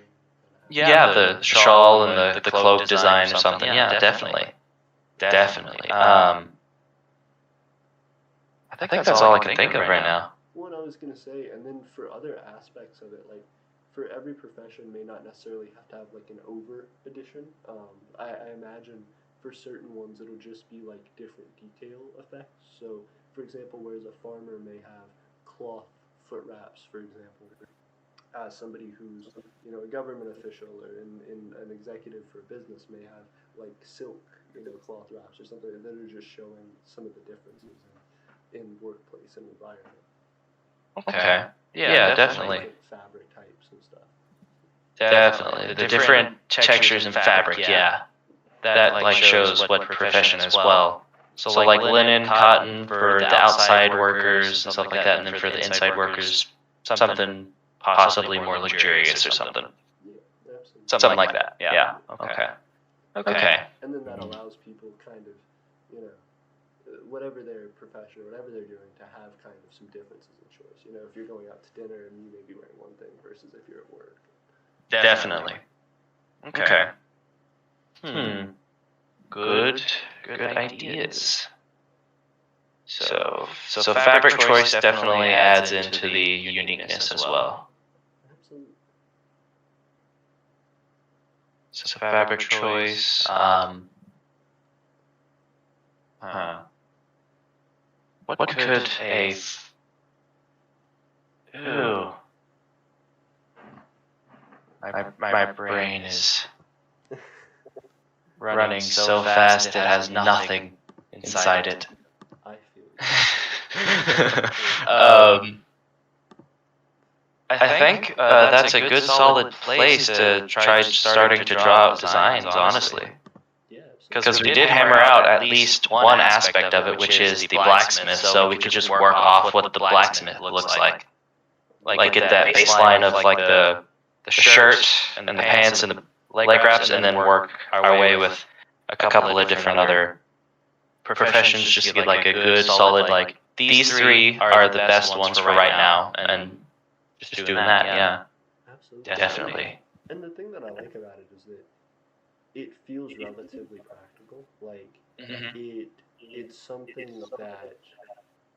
Yeah, the shawl and the cloak design or something. Yeah, definitely. I think that's all I can think of right now. What I was gonna say, and then for other aspects of it, like for every profession may not necessarily have to have like an over edition. I imagine for certain ones it'll just be like different detail effects. So for example, whereas a farmer may have cloth foot wraps, for example, somebody who's a government official or in an executive for a business may have like silk cloth wraps or something that are just showing some of the differences in workplace and environment. Okay. Yeah, definitely. Fabric types and stuff. Definitely. The different textures in fabric, yeah. That like shows what profession as well. So like linen, cotton for the outside workers and stuff like that, and then for the inside workers, something possibly more luxurious or something. Yeah, absolutely. Something like that. Yeah. Okay. And then that allows people kind of, whatever their profession or whatever they're doing, to have kind of some differences in choice. If you're going out to dinner and you may be wearing one thing versus if you're at work. Definitely. Okay. Good ideas. So fabric choice definitely adds into the uniqueness as well. Absolutely. So fabric choice. What could a Ooh. My brain is running so fast it has nothing inside it. I feel I think that's a good solid place to try starting to draw out designs, honestly. Because we did hammer out at least one aspect of it, which is the blacksmith, so we could just work off what the blacksmith looks like. Like get that baseline of like the shirt and the pants and the leg wraps, and then work our way with a couple of different other professions just to get like a good solid, like these three are the best ones for right now, and just doing that. Yeah, Absolutely. definitely. And the thing that I like about it is that it feels relatively practical. Like Hmm. it's something that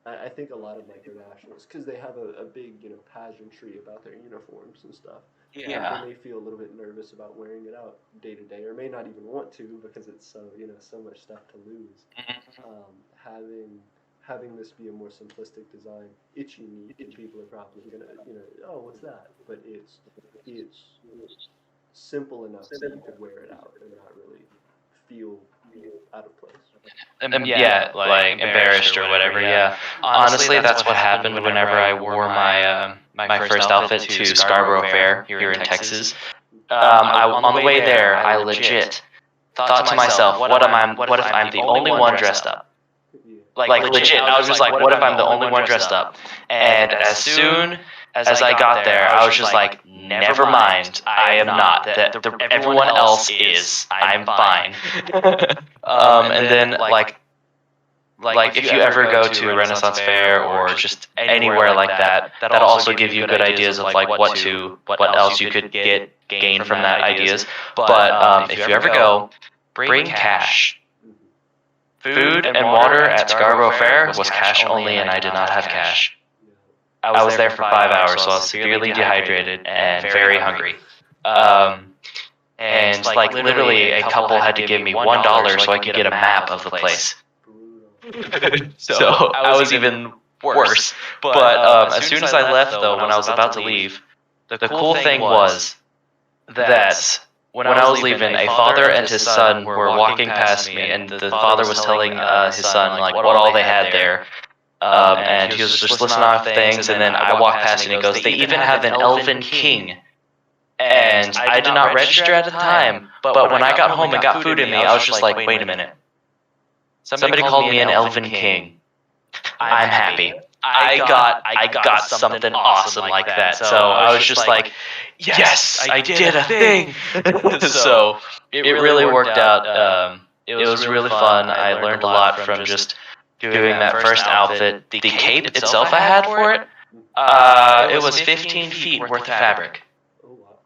I think a lot of micronationals, because they have a big, pageantry about their uniforms and stuff, they Yeah. may feel a little bit nervous about wearing it out day to day, or may not even want to because it's so much stuff to lose. Mhm. Having this be a more simplistic design, it's unique, and people are probably gonna, oh, what's that? But it's simple enough that you could wear it out and not really feel out of place. Yeah, like embarrassed or whatever. Yeah. Honestly, that's what happened whenever I wore my first outfit to Scarborough Fair here in Texas. On the way there, I legit thought to myself, what if I'm the only one dressed up? Yeah. Like legit, I was just like, what if I'm the only one dressed up? And as soon as I got there, I was just like, never mind, I am not. Everyone else is. I'm fine. And then like if you ever go to a Renaissance fair or just anywhere like that, that'll also give you good ideas of like what else you could gain from that ideas. But if you ever go, bring cash. Food and water at Scarborough Fair was cash only, and I did not have cash. I was there for 5 hours, so I was severely dehydrated and very hungry. And like literally, a couple had to give me $1 so I could get a map of the place. So I was even worse. But as soon as I left, though, when I was about to leave, the cool thing was that when I was leaving, a father and his son were walking past me, and the father was telling his son like what all they had there. And he was just listing off things, and then I walked past and he goes, "They even have an elven king." And I did not register at the time, but when I got home and got food in me, I was just like, wait a minute. Somebody called me an elven king. I'm happy. I got something awesome like that. So I was just like, yes, I did a thing. So it really worked out. It was really fun. I learned a lot from just doing that first outfit. The cape itself I had for it, it was 15 feet worth of fabric. Oh wow.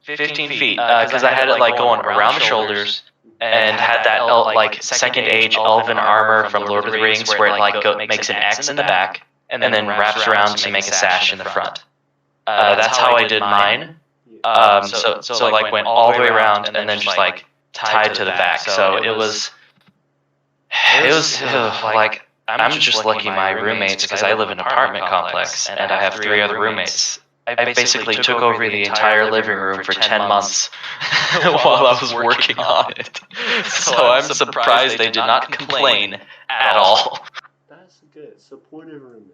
15 feet, because I had it like going around the shoulders and had that like second age elven armor from Lord of the Rings, where it like makes an X in the back and then wraps around to make a sash in the front. That's how I did mine. So like went all the way around and then just like tied to the back. So it was like I'm just lucky my roommates, because I live in an apartment complex and I have 3 other roommates. I basically took over the entire living room for 10 months while I was working on it. So I'm surprised they did not complain at all. That's good. Supportive roommates.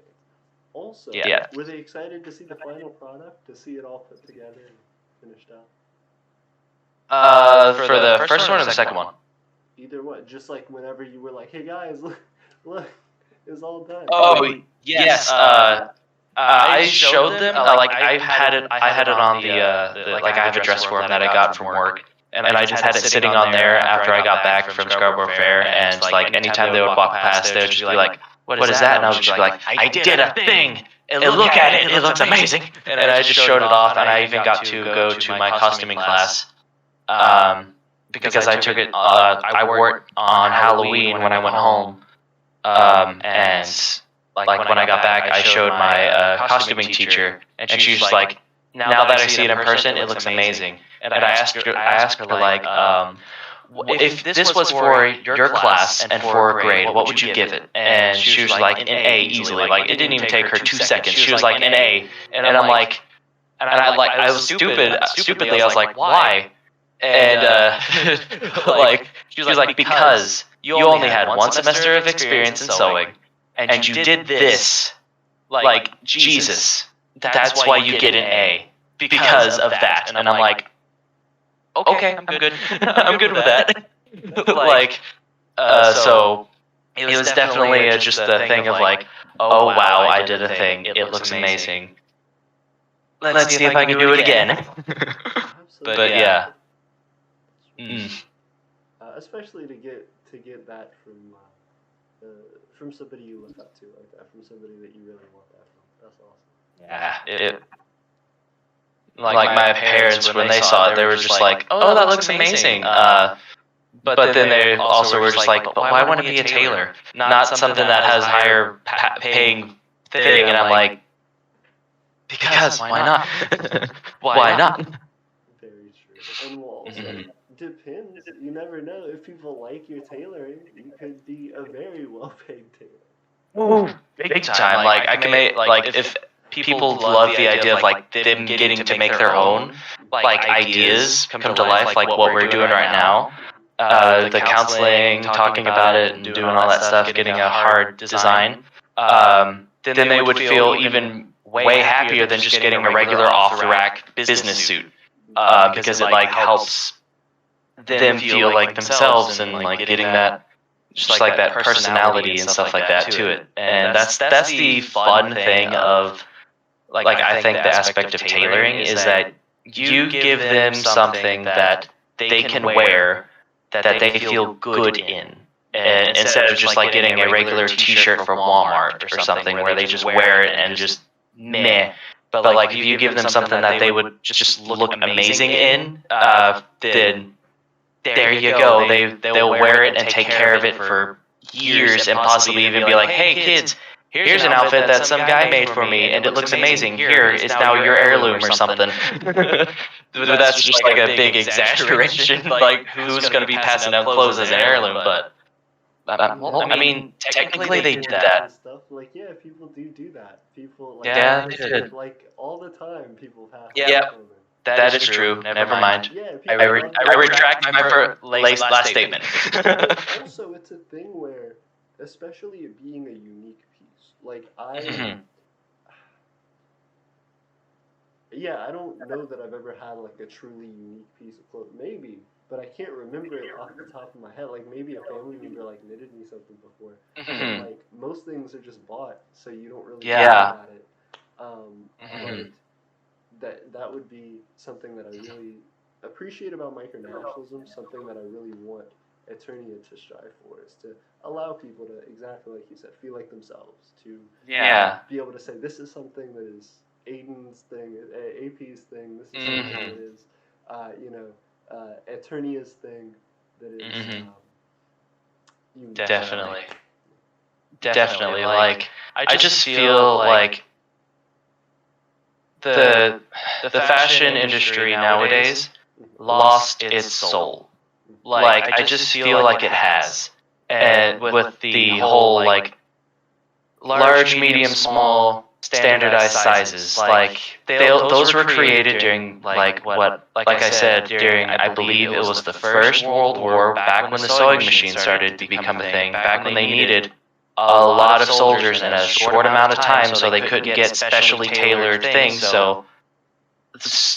Also, Yeah. were they excited to see the final product, to see it all put together and finished out? For the first one or the second one? Either one. Just like whenever you were like, "Hey guys, look, it's all done." Oh yes. I showed them. Like I had it. I had it on the like I have a dress for them that I got from work, and I just had it sitting on there after I got back from Scarborough Fair. And like anytime they would walk past, they would just be like, "What is that?" And I would just be like, "I did a thing. Look at it. It looks amazing." And I just showed it off, and I even got to go to my costuming class. Because I took it. I wore it on Halloween when I went home. And like when I got back, I showed my costuming teacher, and she was just like, "Now that I see it in person, it looks amazing." And I asked her like, if this was for your class and for a grade, what would you give it? And she was like, an A easily. Like it didn't even take her 2 seconds. She was like, an A, and I'm like, I was stupidly, I was like, why? And like she was like, because you only had 1 semester of experience in sewing, and you did this. Like Jesus, that's why you get an A, because of that. And I'm like, okay, I'm good. I'm good with that. Like, so it was definitely just the thing of like, oh wow, I did a thing. It looks amazing. Let's see if I can do it again. Absolutely. But yeah. Especially to get that from somebody you look up to like that, from somebody that you really want that from. That's awesome. Yeah, like my parents, when they saw it, they were just like, "Oh, that looks amazing." But then they also were just like, "But why want to be a tailor? Not something that has higher paying thing." And I'm like, because why not? Why not? Very true. And well, also depends. You never know. If people like your tailoring, you could be a very well-paid tailor. Ooh, big time. Like I can make like if people love the idea of like them getting to make their own like ideas come to life, like what we're doing right now. The counseling, talking about it, and doing all that stuff, getting a hard design. Then they would feel even way happier than just getting a regular off-the-rack business suit, because it like helps them feel like themselves and like getting that just like that personality and stuff like that to it. And that's the fun thing of like I think the aspect of tailoring is that you give them something that they can wear that they feel good in. And instead of just like getting a regular t-shirt from Walmart or something where they just wear it and just meh. But like if you give them something that they would just look amazing in, then there you go. They'll wear it and take care of it for years and possibly even be like, "Hey kids, here's an outfit that some guy made for me and it looks amazing. Here, it's now your heirloom or something." But that's just like a big exaggeration. Like who's going to be passing down clothes as an heirloom? But well, I mean, technically they did that. Stuff like people do that. People like Yeah, they did. like all the time. People pass. Yep. clothing. That is true. Never mind. Yeah, I retract my last statement. Also, it's a thing where, especially it being a unique piece, like I don't know that I've ever had like a truly unique piece of clothing. Maybe, but I can't remember it off the top of my head. Like maybe a family member like knitted me something before. But, like most things are just bought, so you don't really think about it. But that would be something that I really appreciate about micronationalism. Something that I really want Eternia to strive for is to allow people to, exactly like you said, feel like themselves. To be able to say, this is something that is Aiden's thing, AP's thing. This is something that is, Eternia's thing. That is unique. Definitely. Like I just feel like the fashion industry nowadays lost its soul. Like I just feel like it has, and with the whole like large, medium, small, standardized sizes, like those were created during like I said, during I believe it was the First World War, back when the sewing machine started to become a thing, back when they needed a lot of soldiers in a short amount of time, so they couldn't get specially tailored things. So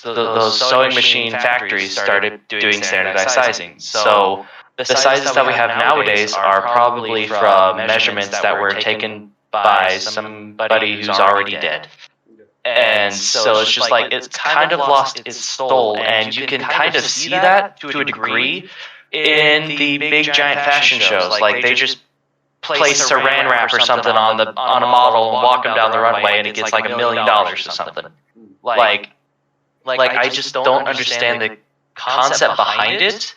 those sewing machine factories started doing standardized sizing. So the sizes that we have nowadays are probably from measurements that were taken by somebody who's already dead. And so it's just like it's kind of lost its soul, and you can kind of see that to a degree in the big giant fashion shows. Like they just place saran wrap or something on a model and walk them down the runway, and it gets like $1 million or something. Like I just don't understand the concept behind it.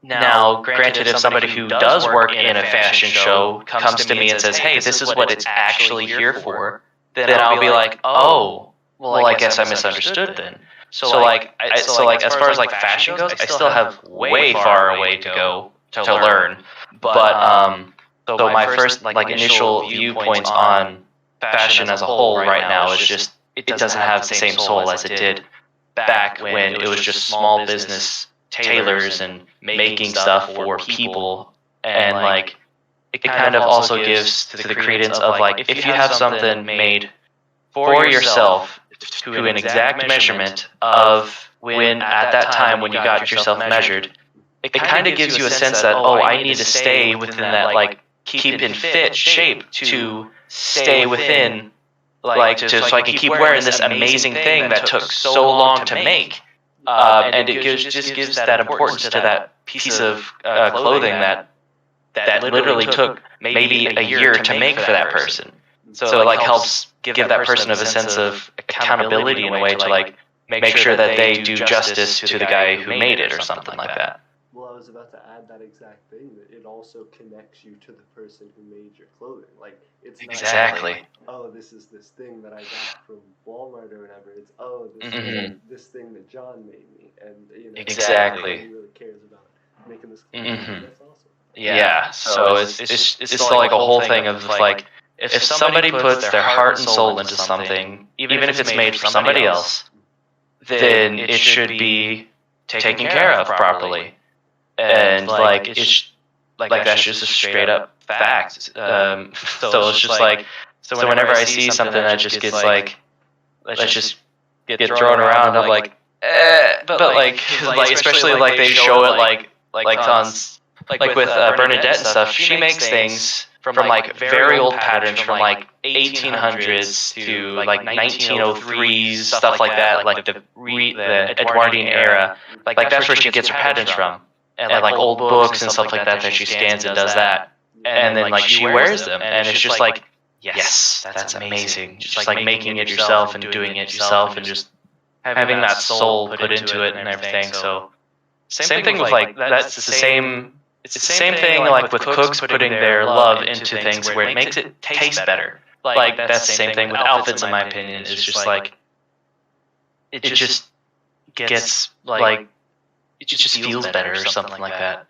Now, granted, if somebody who does work in a fashion show comes to me and says, "Hey, this is what it's actually here for," then I'll be like, "Oh, well, I guess I misunderstood then." So as far as like fashion goes, I still have way far away to go to learn. But so my first like initial viewpoints on fashion as a whole right now is just it doesn't have the same soul as it did back when it was just small business tailors and making stuff for people. And like it kind of also gives to the credence of like if you have something made for yourself to an exact measurement of when at that time when you got yourself measured, it kind of gives you a sense that, oh, I need to stay within that like keep in fit shape to stay within so I can keep wearing this amazing thing that took so long to make. And it just gives that importance to that piece of clothing that literally took maybe a year to make for that person. So it like helps give that person of a sense of accountability in a way to like make sure that they do justice to the guy who made it or something like that. Well, I was about to add that exact thing, that it also connects you to the person who made your clothing. Like, it's not Exactly. like, oh, this is this thing that I got from Walmart or whatever. It's, oh, this Mhm. is this thing that John made me, and Exactly. he really cares about making this clothing. Mhm. That's awesome. Yeah, so it's still like a whole thing of like, if somebody puts their heart and soul into something, even if it's made for somebody else, then it should be taken care of properly. And like it's like that's just a straight up fact. So it's just like, so whenever I see something that just gets like, let's just get thrown around, I'm like, but like, 'cause, like especially like they show it like on like with Bernadette and stuff. She makes things from like very old patterns from like 1800s to like 1903s, stuff like that, like the Edwardian era. Like that's where she gets her patterns from, and like old books and stuff like that. That she scans and does that, and then like she wears them, and it's just like, yes, that's amazing. Just like making it yourself and doing it yourself and just having that soul put into it and everything. So same thing with like that's the same. It's the same thing like with cooks putting their love into things where it makes it taste better. Like that's the same thing with outfits, in my opinion. It's just like it just gets like it just feels better or something like that.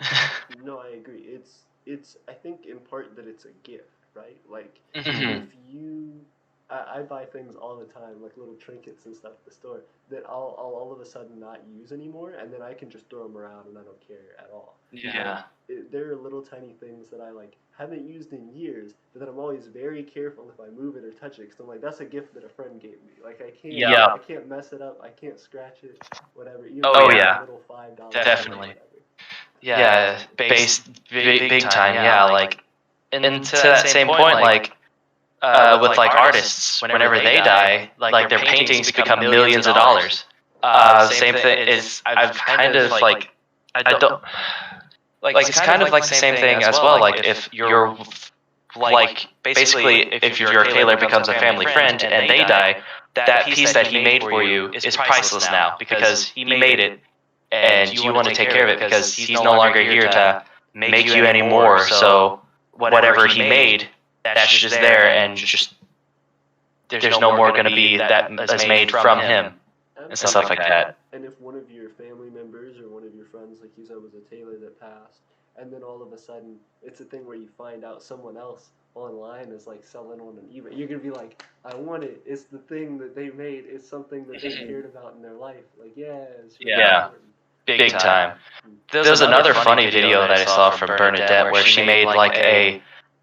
No, I agree. It's I think in part that it's a gift, right? Like, Mhm. if you, I buy things all the time, like little trinkets and stuff at the store that I'll all of a sudden not use anymore, and then I can just throw them around and I don't care at all. Yeah. There are little tiny things that I like haven't used in years, but then I'm always very careful if I move it or touch it, because I'm like, that's a gift that a friend gave me. Like, Yeah. I can't mess it up, I can't scratch it, whatever. Even Oh, if it's yeah. a little $5 Definitely. whatever. Yeah, big time. Yeah, like, and to that same point, like, with like artists, whenever they die, like their paintings become millions of dollars. Same thing is, I've kind of like, I don't like it's kind of like the same thing as well. Like if you're like basically if your tailor becomes a family friend and they die, that piece that he made for you is priceless now because he made it and you want to take care of it because he's no longer here to make you anymore. So whatever he made, that's just there, and just there's no more going to be that is made from him and stuff like that. And if one of your family members or one of your friends, like you said, was a tailor that passed, and then all of a sudden it's a thing where you find out someone else online is like selling on an eBay, you're gonna be like, I want it. It's the thing that they made. It's something that they cared about in their life. Like, yeah, it's really important. Big time. There's another funny video that I saw from Bernadette where she made like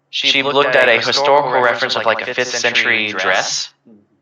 she looked at a historical reference of like a 5th century dress,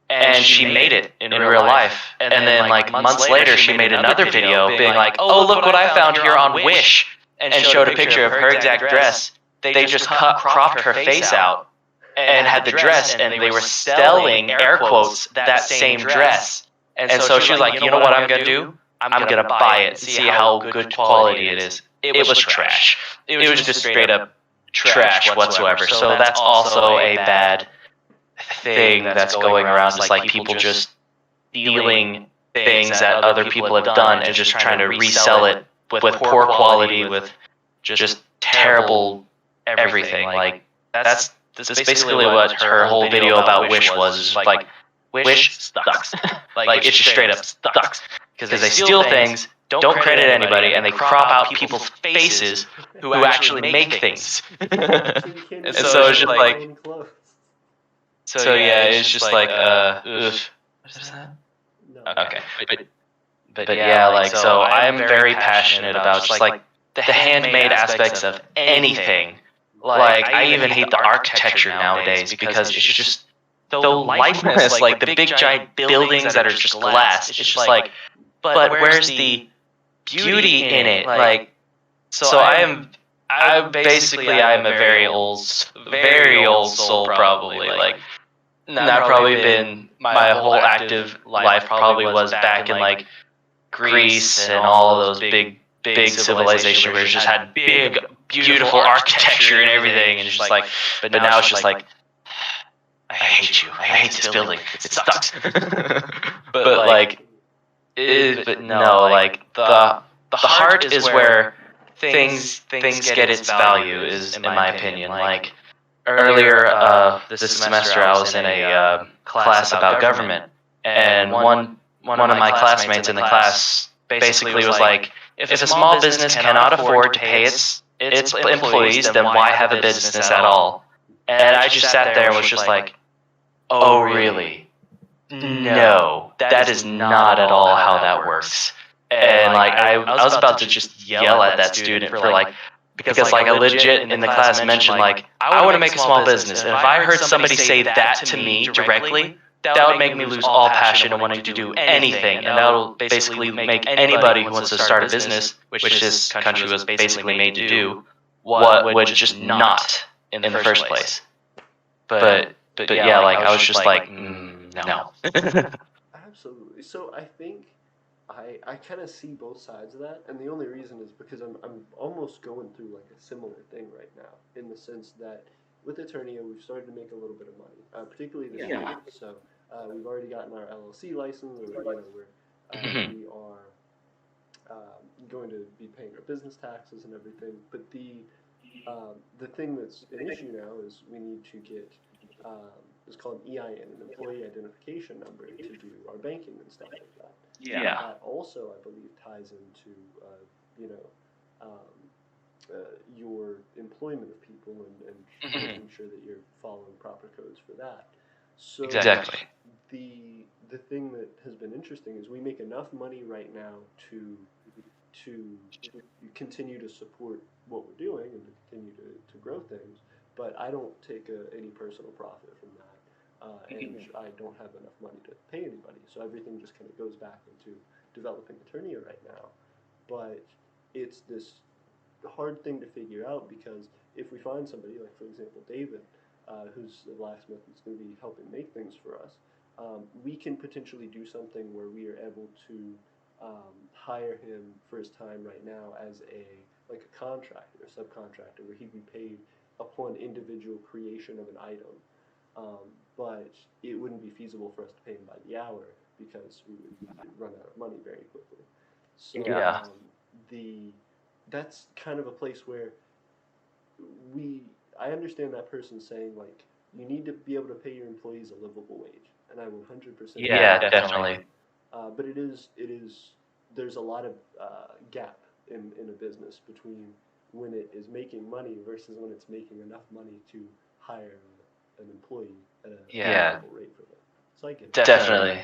and she made it in real life. And then like months later, she made another video being like, oh, look what I found here on Wish, and showed a picture of her exact dress. They just cropped her face out and had the dress, and they were selling, air quotes, that same dress. And so she was like, you know what I'm going to do? I'm going to buy it and see how good quality it is. It was trash. It was just straight up trash whatsoever. So that's also a bad thing that's going around, is like people just stealing things that other people have done and just trying to resell it with poor quality, with just terrible everything. Like that's basically what her whole video about Wish was. Is like Wish sucks. Like it's just straight up sucks because they steal things, don't credit anybody, and they crop out people's faces who actually make things. And so it's just like, so yeah, it's just like oof. What is that? No. Okay, but yeah, like, so I am very passionate about just like the handmade aspects of anything. Like I even hate the architecture nowadays because it's just so lifeless. Like the big giant buildings that are just glass. It's just like, but where's the beauty in it? Like, so I'm basically I'm a very old soul probably. Like, not probably been my whole active life probably was back in like Greece and all of those big civilizations where it just had big beautiful architecture and everything, and it's just like, but now it's just like, I hate you. I hate this building. It sucks. But like, But no, like the heart is where things get its value. Is in my opinion. Like earlier this semester, I was in a class about government, and one of my classmates in the class basically was like, if a small business cannot afford to pay its employees, then why have a business at all? And I just sat there and was just like, oh really? No, that is not at all how that works. And like I was about to just yell at that student for like, because like I legit in the class mentioned like, I want to make a small business, and if I heard somebody say that to me directly, that would make me lose all passion and wanting to do anything, and that will basically make anybody who wants to start a business, which this country was basically made to do, what would just not in the first place. But yeah, like I was just like, no. Absolutely. So I think I kind of see both sides of that, and the only reason is because I'm almost going through like a similar thing right now, in the sense that with Eternia we've started to make a little bit of money, particularly this year. So we've already gotten our LLC license, or we are going to be paying our business taxes and everything. But the thing that's an issue now is we need to get it's called EIN, an employee identification number, to do our banking and stuff like that. Yeah. That also, I believe, ties into you know your employment of people and making sure that you're following proper codes for that. So Exactly. the thing that has been interesting is we make enough money right now to continue to support what we're doing and to continue to grow things, but I don't take any personal profit from that. And I don't have enough money to pay anybody, so everything just kind of goes back into developing Eternia right now. But it's this hard thing to figure out, because if we find somebody, like for example David, who's the blacksmith that's going to be helping make things for us, we can potentially do something where we are able to hire him for his time right now as a contractor, a subcontractor, where he'd be paid upon individual creation of an item. But it wouldn't be feasible for us to pay him by the hour, because we would run out of money very quickly. So Yeah. the that's kind of a place where I understand that person saying like, you need to be able to pay your employees a livable wage, and I 100% Yeah, definitely. but there's a lot of gap in a business between when it is making money versus when it's making enough money to hire an employee at a reasonable rate for them. So I get it. Definitely.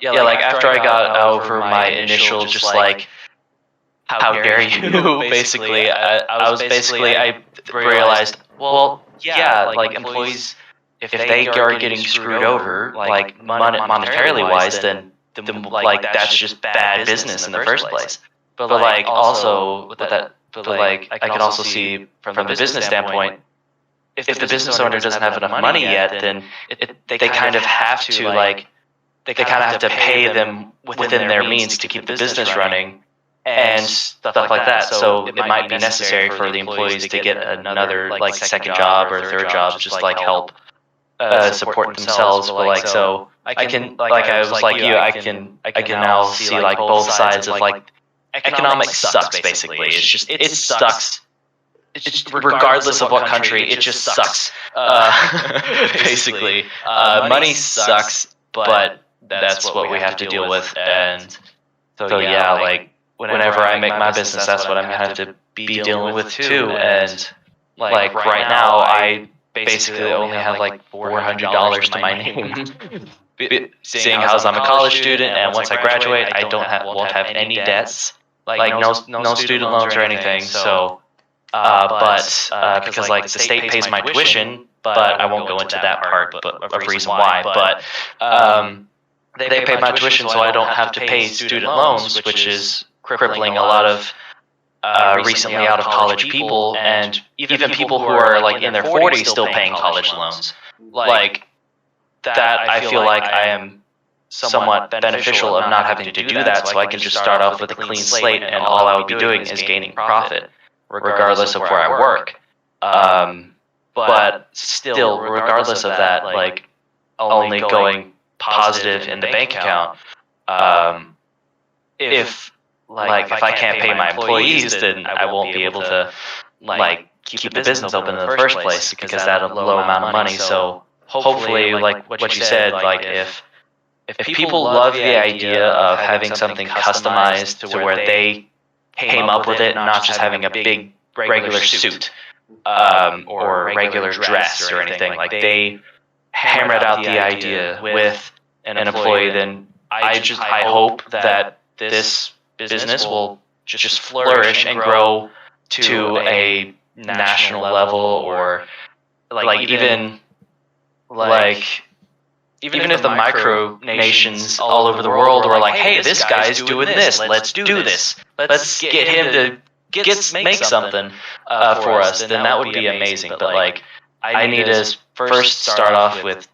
Yeah, like after I got over my initial just like, how dare you, basically, I realized, well, yeah, like employees, if they are getting screwed over, like monetarily wise, then like that's just bad business in the first place. But like also with that, but like I can also see from the business standpoint, if the business owner doesn't have enough money yet, then they kind of have to like, they kind of have to pay them within their means to keep the business running and stuff like that. So it might be necessary for the employees to get another like second job or third job, just like help support themselves. But like, so I can, like I was like you, I can now see like both sides of like, economics sucks basically. It's just, it sucks. It's regardless of what country, it just sucks. Basically, money sucks, but that's what we have to deal with. And so yeah, like whenever I make my business, that's what I'm gonna have to be dealing with too. And like right now, I basically only have like $400 to my name. Seeing as I'm a college student, and once I graduate, I won't have any debts, like no student loans or anything. So. But because like the state pays my tuition, but I won't go into that part, but of reason why. But they pay my tuition, so I don't have to pay student loans, which is crippling a lot of recently out of college people, and even people who are like in their 40s still paying college loans. Like that, I feel like I am somewhat beneficial of not having to do that, so I can just start off with a clean slate, and all I would be doing is gaining profit, regardless of where I work. But still, regardless of that, like only going positive in the bank account, if if I can't pay my employees, then I won't be able to keep the business open in the first place because that's a low amount of money. So hopefully, like what you said, if people love the idea of having something customized to where they came up with it, not just having a big regular suit or regular dress or anything, like they hammered out the idea with an employee, then I hope that this business will just flourish and grow to a national level, or even even if the micronations all over the world were like, hey, this guy's doing this, let's do this, let's get him to make something for us, then that would be amazing. But I need to first start off with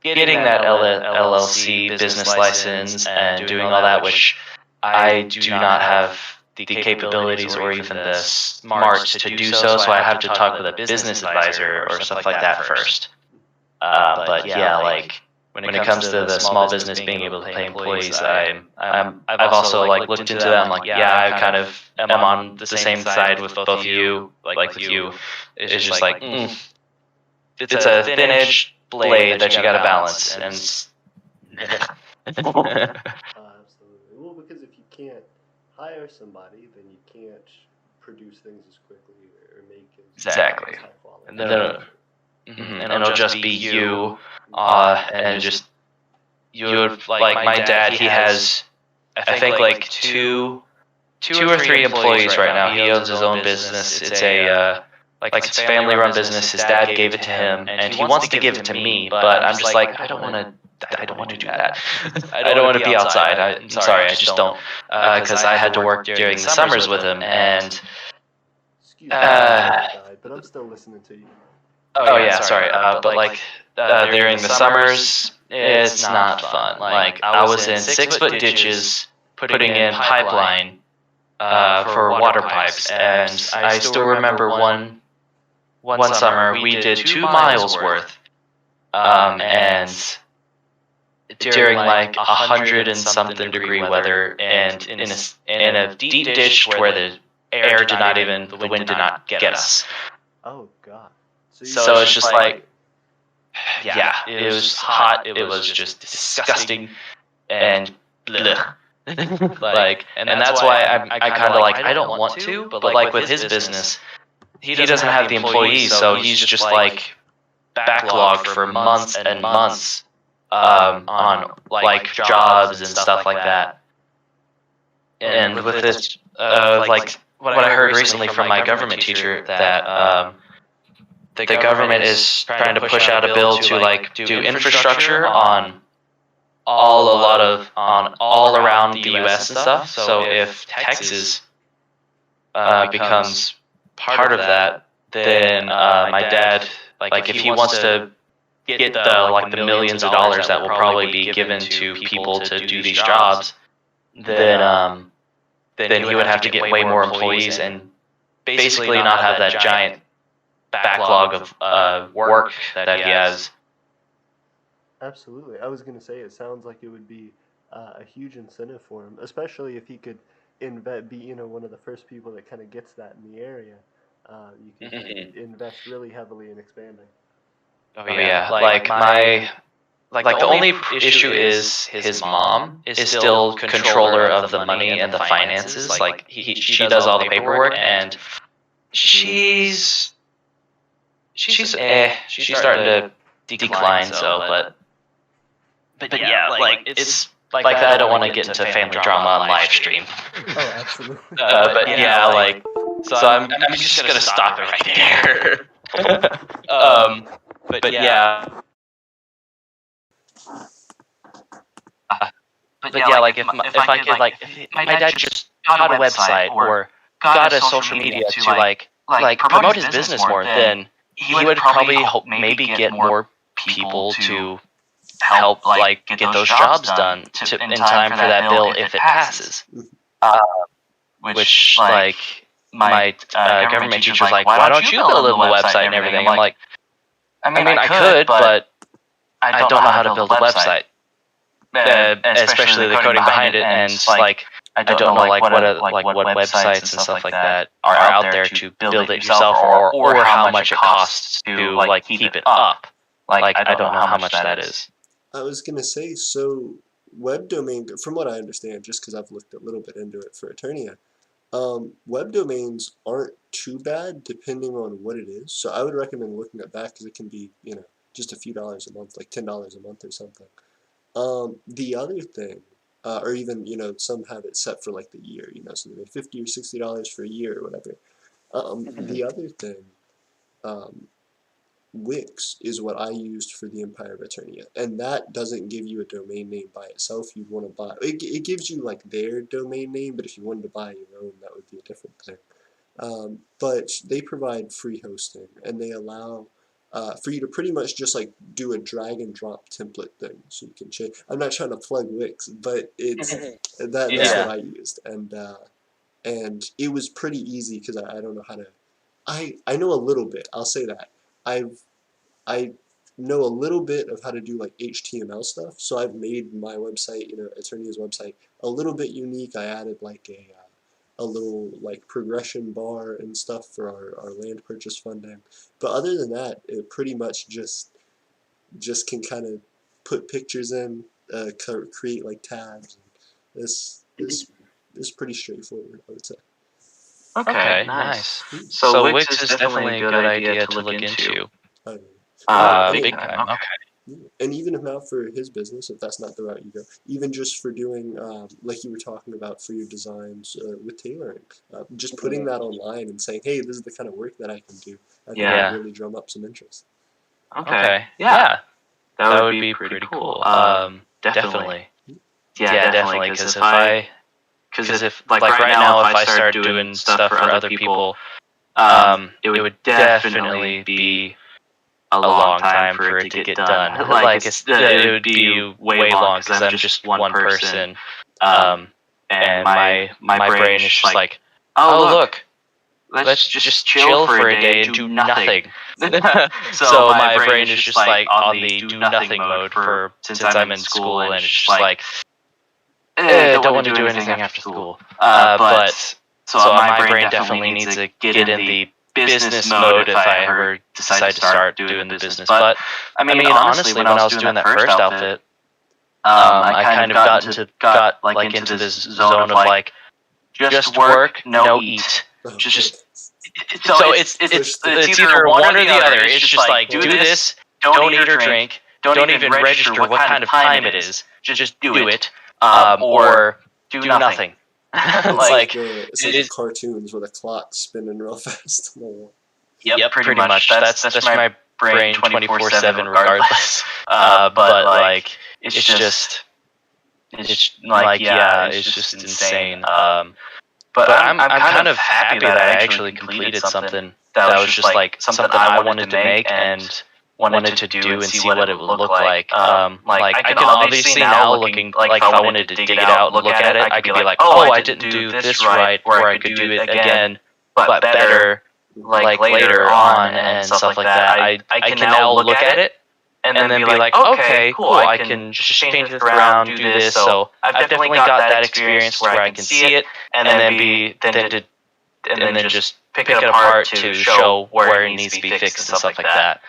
getting that LLC business license and doing all that, which I do not have the capabilities or even the smarts to do so. So I have to talk with a business advisor or stuff like that first. But yeah, when it comes to the small business being able to pay employees, I've also looked into that. I'm like, yeah, I kind of am on the same side with both of you. With you, it's just it's a thin edge blade that you got to balance. And Absolutely. Well, because if you can't hire somebody, then you can't produce things as quickly or make as exactly. high quality. And then, and it'll just be you, and just you would my dad. He has, I think, two or three employees right now. He owns his own business. It's a it's a family-run business. His dad gave it to him, and he wants to give it to me. But I'm just I don't want to do that. I don't want to be outside. I'm sorry, I just don't, because I had to work during the summers with him, and Excuse me, but I'm still listening to you. Oh yeah, sorry. But during the summers, it's not fun. I was in 6-foot ditches putting in pipeline for water pipes, and I still remember one summer we did 2 miles worth, and during 100 and something degree weather, and in a deep ditch where the wind did not get us. Oh God. So it's just yeah, it was hot. It was just disgusting, and blech. And that's why I kind of I don't want to, but with his business, he doesn't have the employees, so he's just backlogged for months and months on jobs and stuff like that. And with this, what I heard recently from my government teacher, that the government is trying to push out a bill to do infrastructure on all around the U.S. and stuff. So if Texas becomes part of that, then my dad, if he wants to get the millions of dollars that will probably be given to people to do these jobs, then he would have to get way more employees and basically not have that giant backlog of work that he has. Absolutely. I was going to say, it sounds like it would be a huge incentive for him, especially if he could be one of the first people that kind of gets that in the area. You can invest really heavily in expanding. Oh yeah, the only issue is his mom is still controller of the money and the finances. She does all the paperwork, and she's starting to decline. So, but yeah, it's I don't want to get into family drama on live stream. Oh, absolutely. But yeah, so I'm just gonna stop it right there. But yeah. But yeah, if I could my dad just got a website or got a social media to promote his business more, then he would probably maybe get more people to help get those jobs done in time for that bill if it passes. Which my government teacher's why don't you build him a website and everything? I'm like, I mean I could, but I don't know how to build a website. Especially the coding behind it, and I don't know like what websites and stuff like that are out there to build it yourself, or how much it costs to like keep it up. Like I don't know how much that is. I was gonna say, so web domain, from what I understand, just because I've looked a little bit into it for Eternia, web domains aren't too bad depending on what it is. So I would recommend looking at that because it can be, just a few dollars a month, like $10 a month or something. The other thing, or even, some have it set for like the year, so they're $50 or $60 for a year or whatever. The other thing, um, Wix is what I used for the Empire of Aeternia, and that doesn't give you a domain name by itself. You'd want to buy it gives you like their domain name, but if you wanted to buy your own, that would be a different thing. But they provide free hosting, and they allow for you to pretty much just like do a drag and drop template thing, so you can change. I'm not trying to plug Wix, but that's what I used, and it was pretty easy because I don't know how to. I know a little bit. I'll say that. I know a little bit of how to do like HTML stuff, so I've made my website, Eternia's website, a little bit unique. I added like a little like progression bar and stuff for our land purchase funding. But other than that, it pretty much just can kind of put pictures in, create like tabs. This is pretty straightforward, I would say. Okay, nice. So Wix is definitely a good idea to look into. Big time. Okay. And even if not for his business, if that's not the route you go, even just for doing, like you were talking about for your designs with tailoring, just putting that online and saying, hey, this is the kind of work that I can do, I think would really drum up some interest. Okay. Yeah. That would be pretty cool. Definitely. Yeah, definitely. Because if like right now, if I start doing stuff for other people, it would definitely be a long time for it to get done. Like it would be way long because I'm just one person, and my brain is just like, oh look, let's just chill for a day and do nothing. So my brain is just like on the do nothing mode for since I'm in school, and it's just like, don't want to do anything after school. But so my brain definitely needs to get in the business mode if I ever decide to start doing the business. But I mean, honestly, when I was doing that first outfit, I kind of got into this zone of like just work, no eat. Just so it's either one or the other. It's just like do this, don't eat or drink, don't even register what kind of time it is. Just do it, or do nothing. It's like cartoons with a clock spinning real fast. Yep, pretty much. That's my brain 24/7 regardless. But like it's just insane. But I'm kind of happy that I actually completed something that was just like something I wanted to make and wanted to do and see what it would look like. Like I can obviously now looking like if I wanted to dig it out and look at it, I could be like, oh, I didn't do this right, or I could do it again, but better, like later on and stuff like that. I can now look at it and then be like, okay, cool, I can just change this around, do this. So I've definitely got that experience where I can see it and then just pick it apart to show where it needs to be fixed and stuff like that.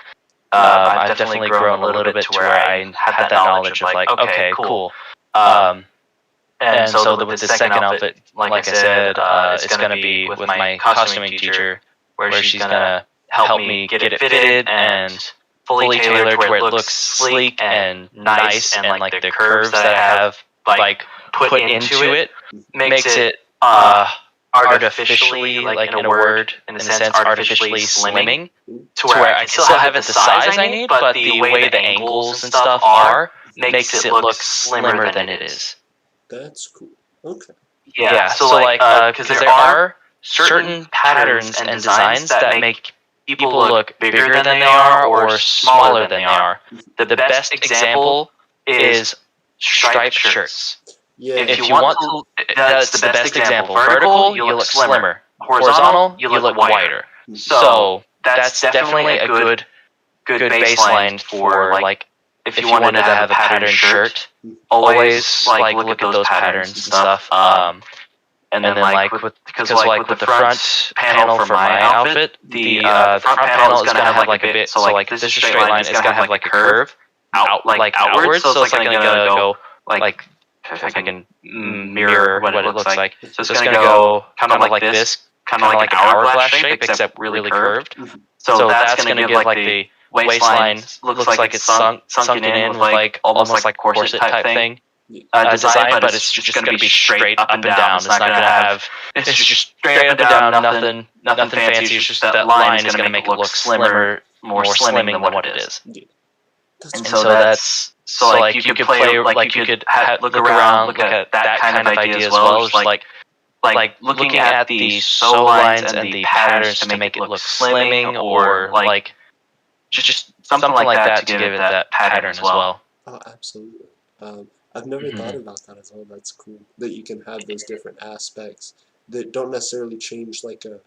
I've definitely grown a little bit to where I had that knowledge of like, okay, cool. And so with the second outfit, like I said, it's going to be with my costuming teacher, where she's going to help me get it fitted and fully tailored to where it looks sleek and nice, and like the curves that I have like put into it makes it artificially, like in a word, in a sense, artificially slimming to where I still have it the size I need, but the way the angles and stuff are makes it look slimmer than it is. That's cool. Okay. Yeah, so like, because there are certain patterns and designs that make people look bigger than they are or smaller than they are. The best example is striped shirts. Yeah. If you want to, that's the best example. Vertical, you look slimmer. Horizontal, you look wider. So that's definitely a good baseline for like if you wanted to have a patterned shirt, always like look at those patterns and stuff. And then like with the front panel for my outfit, the front panel is gonna have like a bit. So like this is a straight line. It's gonna have like a curve outwards. So it's like gonna go like if I can mirror what it looks like. So it's gonna go kind of like this, kind of like an hourglass shape, except really curved. So that's gonna give like the waistline looks like it's sunken in with like almost like corset type thing. Design, but it's just going to be straight up and down. It's not going to have. It's just straight up and down. Nothing fancy. It's just that line is going to make it look slimmer, more slimming than what it is. Yeah. And so that's so like you could play like you could look around, look at that kind of idea as well. Just like looking at the sew lines and the patterns to make it look slimming, or like just something like that to give it that pattern as well. Oh, absolutely. I've never thought about that as well. That's cool that you can have those different aspects that don't necessarily change like a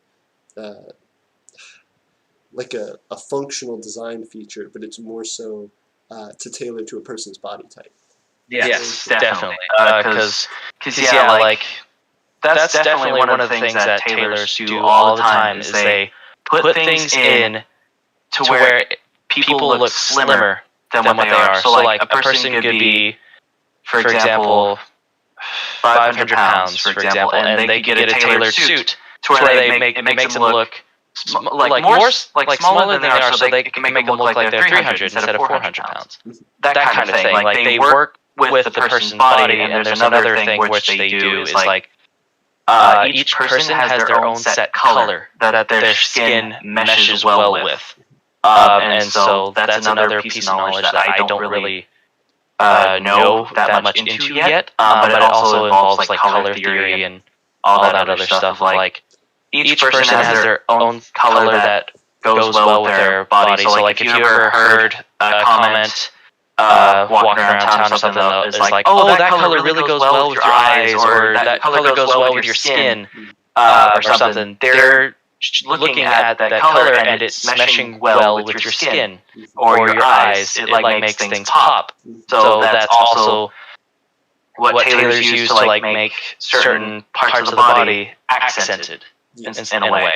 functional design feature, but it's more so to tailor to a person's body type. Yes, definitely. Because yeah, like that's definitely one of the things that tailors do all the time is they put things in to where people look slimmer than what they are. So like a person could be, for example, 500 pounds, for example, and they get a tailored suit to where it makes them look like smaller than they are, so they can make them look like they're 300 instead of 400 pounds. That kind of thing. Like they work with the person's body, and there's another thing which they do is like each person has their own set color that their skin meshes well with. And so that's another piece of knowledge that I don't really know that much into yet, but it also involves like color theory and all that other stuff. Like each person has their own color that goes well with their body. So like if you ever heard a comment walking around town or something that is like, oh, that color really goes well with your eyes, or that color goes well with your skin, or something, they're looking at that color and it's meshing well with your skin or your eyes. It like makes things pop. So that's also what tailors use to like make certain parts of the body accented in a way.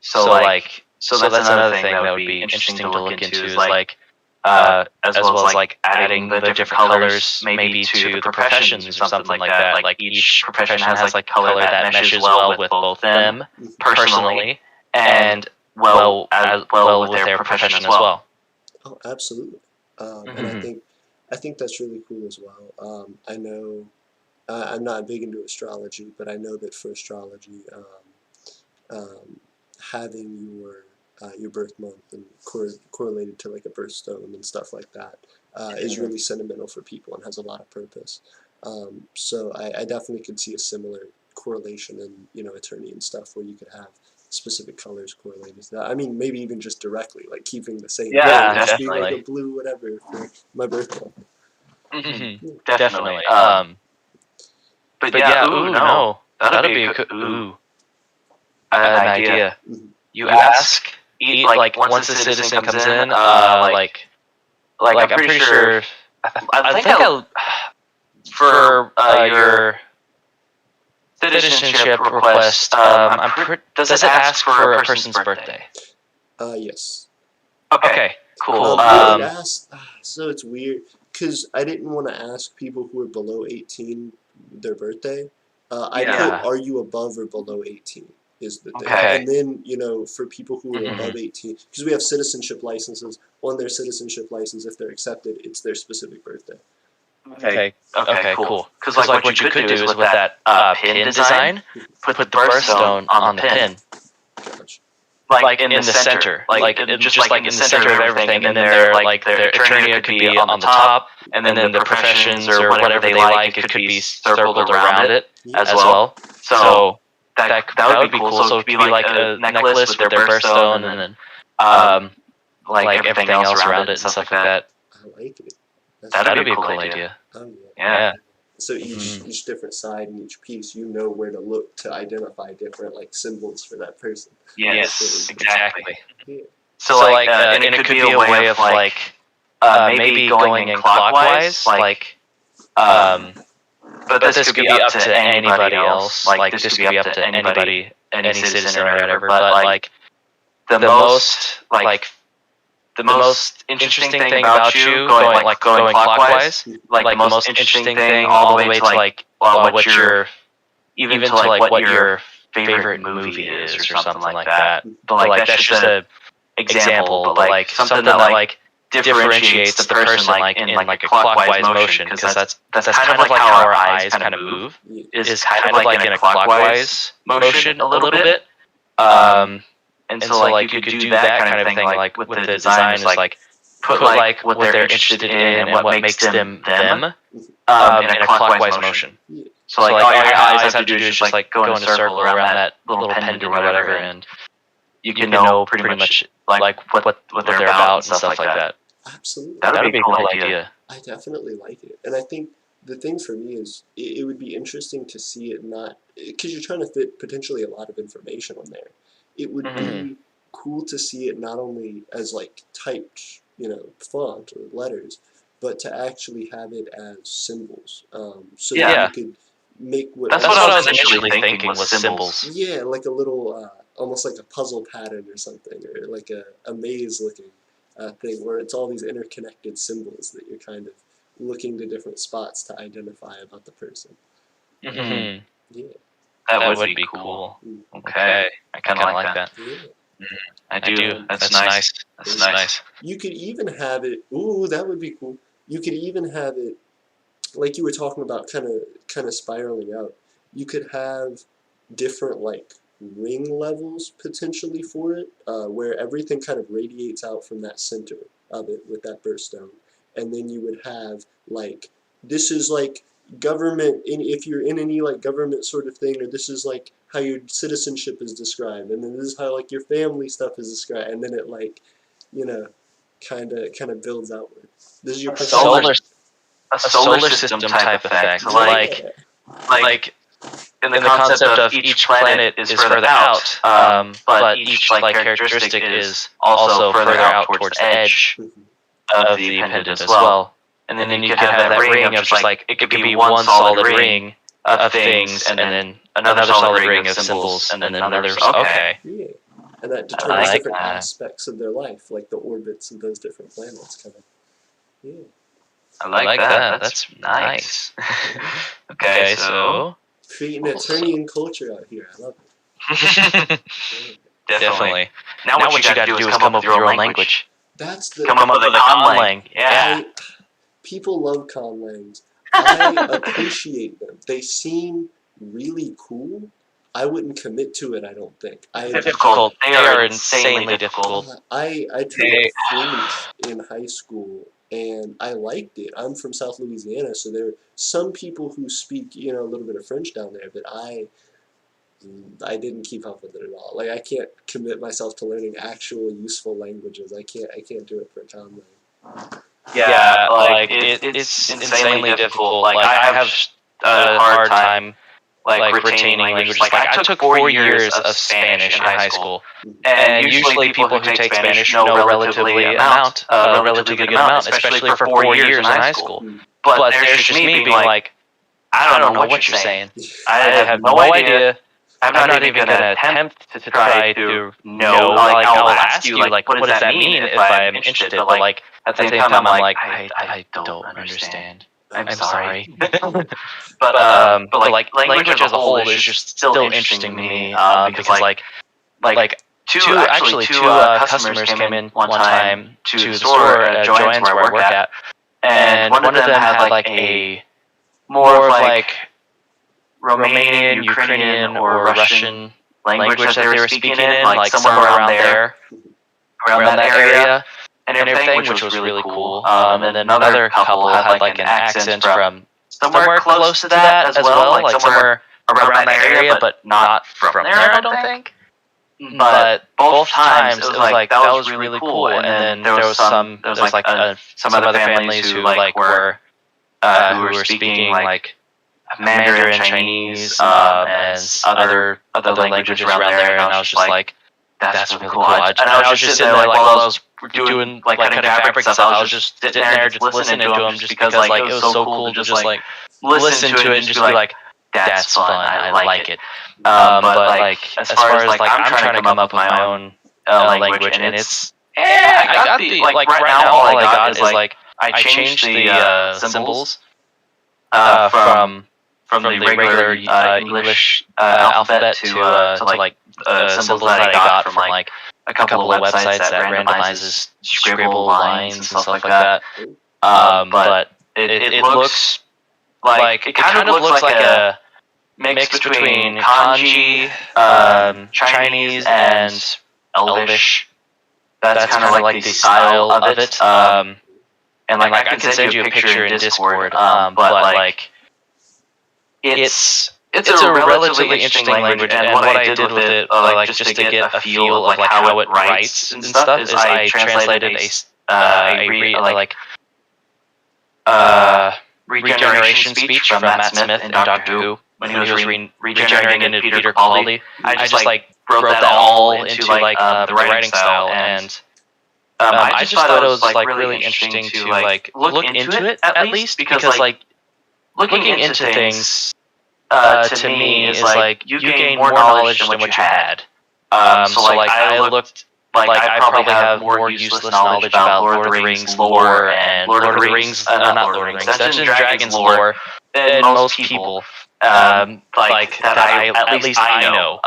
So that's another thing that would be interesting to look into is like as well as like adding the different colors maybe to the professions or something like that. Like each profession has like color that meshes well with both them personally and well with their profession as well. Oh, absolutely. And I think that's really cool as well. I know I'm not big into astrology, but I know that for astrology, having your birth month and correlated to like a birthstone and stuff like that is really sentimental for people and has a lot of purpose. So I definitely could see a similar correlation in Aeternia and stuff where you could have specific colors correlated to that. I mean, maybe even just directly, like keeping the same. Yeah, just definitely. being like a blue whatever for my birth month. Definitely. But yeah, no, that'd be an idea. You ask, like once the citizen comes in, like I'm pretty sure. I think for your citizenship request, does it ask for a person's birthday? Yes. Okay, cool. So it's weird because I didn't want to ask people who are below 18 their birthday. I put, are you above or below 18? Is the thing. Okay. And then, for people who are above 18, because we have citizenship licenses, on their citizenship license, if they're accepted, it's their specific birthday. Okay, cool. Because like what you could do is with that pin design, put the birthstone on the pin. Gotcha. Like in the center, like just like in the center of everything, and then their Aeternia could be on the top, and then the professions or whatever they like, it could be circled around it as well. So that would be cool. So it could be like a necklace with their birthstone, and then like everything else around it and stuff like that. I like it. That'd be a cool idea. Oh Yeah. So each different side and each piece, you know where to look to identify different like symbols for that person. Yes, exactly. Yeah. So like, and it could be a way of like maybe going in clockwise, like, but this could be up to anybody else. Like, this could be up to anybody, any citizen or whatever. But like, the most interesting thing about you going clockwise, like the most interesting thing all the way to like what your even to like what your favorite movie is or something like that. But like that's just a example, but like something that like differentiates the person like in like a clockwise motion, because that's kind of like how our eyes kind of move, is kind of like in a clockwise motion a little bit. And so like you could do that kind of thing like with the design, is like put like what they're interested in and what makes them them in a clockwise motion. So like all your eyes have to do is just like go in a circle around that little pendant or whatever, and you can know pretty much like what they're about and stuff like that. Absolutely. That would be a cool idea. I definitely like it. And I think the thing for me is it would be interesting to see it not, because you're trying to fit potentially a lot of information on there. It would be cool to see it not only as like typed, font or letters, but to actually have it as symbols. So that you could make That's what I was initially thinking was symbols. Yeah, like a little, almost like a puzzle pattern or something, or like a maze-looking thing where it's all these interconnected symbols that you're kind of looking to different spots to identify about the person. Yeah. That would be cool. Okay. I kind of like that. Yeah. I do. That's nice. That's nice. You could even have it. Ooh, that would be cool. You could even have it, like you were talking about, kind of spiraling out. You could have different like ring levels potentially for it, where everything kind of radiates out from that center of it with that birthstone, and then you would have like, this is like government, if you're in any like government sort of thing, or this is like how your citizenship is described, and then this is how like your family stuff is described, and then it like, kind of builds outward. This is your a solar system type effect, like in the concept of each planet is further out, but each like characteristic is also further out towards the edge of the pendant as well. And then you could have that ring of just like, it could be one solid ring of things, and then another solid ring of symbols, and then another. Okay. Yeah. And that determines different aspects of their life, like the orbits of those different planets, kind of. Yeah. I like that. That's nice. Okay, so creating Aeternian culture out here. I love it. Definitely. Now what you got to do is come up with your own language. That's the come up with a conlang. Yeah. People love conlangs. I appreciate them. They seem really cool. I wouldn't commit to it, I don't think. Difficult. They are insanely difficult. I took French in high school, and I liked it. I'm from South Louisiana, so there are some people who speak, a little bit of French down there, but I didn't keep up with it at all. Like, I can't commit myself to learning actual useful languages. I can't do it for a conlang. Yeah, like it's insanely difficult. Like I have a hard time like retaining languages. Like I took 4 years of Spanish in high school, and usually people who take Spanish know a relatively good amount, especially for 4 years in high school. But there's just me being like, I don't know what you're saying. I have no idea. I'm not even gonna attempt to try to know. Like I'll ask you like, what does that mean if I'm interested? But like at the same time, I'm like, I don't understand. I'm sorry. but like language as a whole is just still interesting to me, because like two customers came in one time to the store at Joanne's where I work at, and one of them had like a more of like Romanian, Ukrainian, or Russian language that they were speaking in, like somewhere around there, around that area, and everything, which was really cool. And then another couple had like an accent from somewhere close to that as well, like somewhere around that area, but not from there, I don't think. But both times it was like that was really cool. And then there was some other families who were speaking like Mandarin, Chinese, and other languages around there, and I was just like, that's really cool. And I was just sitting there like while I was doing like cutting fabric stuff, I was just sitting there just listening to them just because like it was so cool to just like listen to it and just be like, that's fun, I like it. But like as far as like I'm trying to come up with my own language, and it's I got the like right now all I got is like I changed the symbols from the regular English alphabet to like symbols that I got from like a couple of websites that randomizes scribble lines and stuff like that. But it looks like it kind of looks like a mix between kanji, Chinese, and Elvish. That's kind of like the style of it. And like I can send you a picture in Discord. But like it's a relatively interesting language, and what I did with it, like just to get a feel of like how it writes and stuff, is I translated a regeneration speech from Matt Smith in Doctor Who when he was regenerating into Peter Capaldi. I just like wrote that all into like the writing style, and I just thought it was like really interesting to like look into it at least, because like looking into things to me is like you gain more knowledge than what you had. So like I looked like I probably have more useless knowledge about Lord of the Rings lore and Lord of the Rings, not Lord of the Rings, Dungeons and Dragons lore than most people. Like that I at least I know.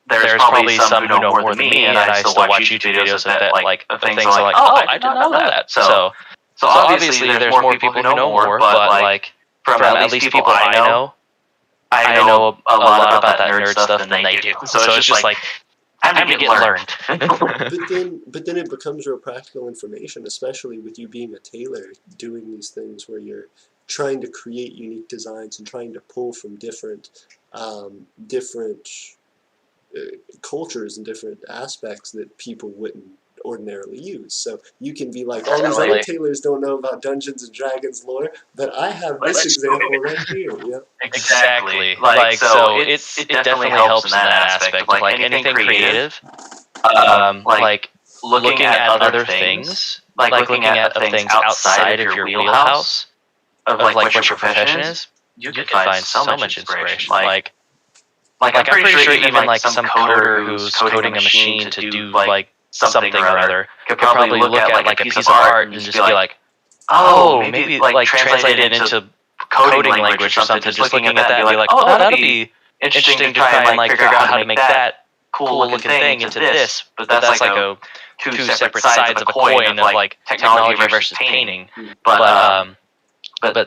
There's probably some who know more than me, and I still watch YouTube videos of things like, oh, I didn't know that. So obviously there's more people who know more, but like from at least people I know a lot about that nerd stuff than they do. So it's just like time to get learned. But then it becomes real practical information, especially with you being a tailor, doing these things where you're trying to create unique designs and trying to pull from different cultures and different aspects that people wouldn't ordinarily use. So you can be like, all these other tailors don't know about Dungeons and Dragons lore, but I have this example right here. Yep. Exactly. Like so it definitely helps in that aspect. Like anything creative, like looking at other things, like looking at things outside of your wheelhouse of like what your profession is, you can find so much inspiration. Like I'm pretty sure even like some coder who's coding a machine to do like something or other could probably look at like a piece of art and just be like, oh, maybe like translate it into coding language or something. Just looking at that and be like, oh, that'd be interesting to try and like figure out how to make that cool looking thing into this. But that's like a two separate sides of a coin of like technology versus painting. But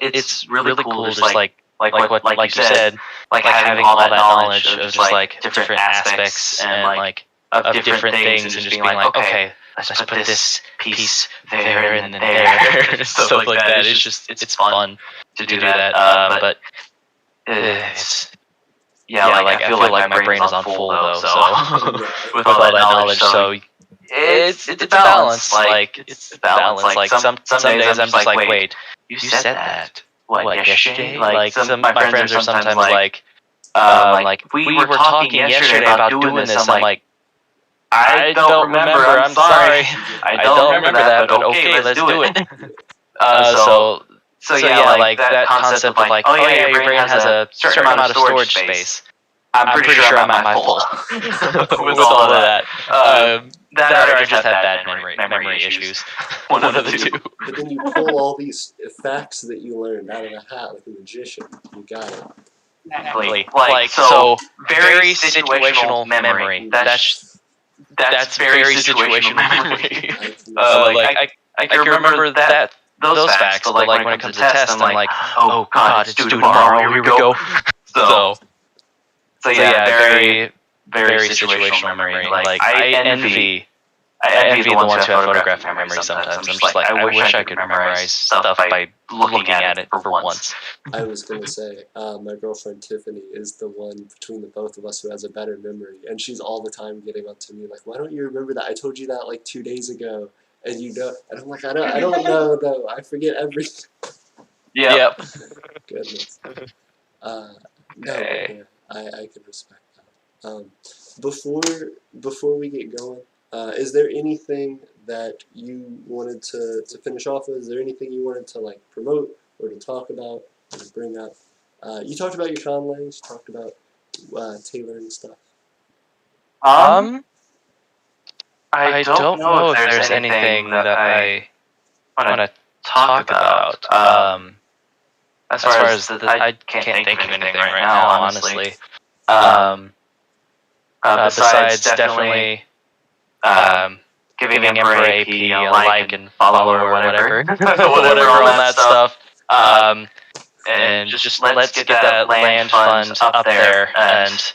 it's really cool, just like you said, like having all that knowledge of just like different aspects and like of different things, and just being like, okay, let's put this piece there and then there, stuff like that. It's fun to do that. But it's like I feel like my brain is on full though. So with all that knowledge, so it's a balance. Like it's a balance. Like some days I'm just like, wait, you said that. What, yesterday? Like my friends are sometimes like we were talking yesterday about doing this. I'm like, I don't remember. I'm sorry. I don't remember that. But okay, let's do it. So yeah, like that concept of like, oh yeah, your brain has a certain amount of storage space. I'm pretty sure I'm at my full with all of that. That or I just have bad memory issues. One of the two. But then you pull all these facts that you learned out of a hat like a magician. You got it. Exactly. Like so, very situational memory. That's very situational memory. I can remember those facts, but like when it comes to tests, I'm like, oh god, it's due tomorrow. Here we go. So yeah, very situational memory. Like I envy the ones who have photographic memory sometimes. I'm just like, I wish I could memorize stuff by looking at it for once. I was going to say, my girlfriend Tiffany is the one between the both of us who has a better memory. And she's all the time getting up to me like, why don't you remember that? I told you that like 2 days ago. And you know, and I'm like, I don't know though. I forget everything. Yep. Goodness. No, yeah, I can respect that. Before we get going, Is there anything that you wanted to finish off with? Is there anything you wanted to like promote or to talk about or to bring up? You talked about your conlays. You talked about tailoring stuff. I don't know if there's anything that I want to talk about. As far as I can't think of anything right now, honestly. Besides definitely giving Emperor AP a like and follow or whatever, whatever on that stuff. And just let's get that land fund up there and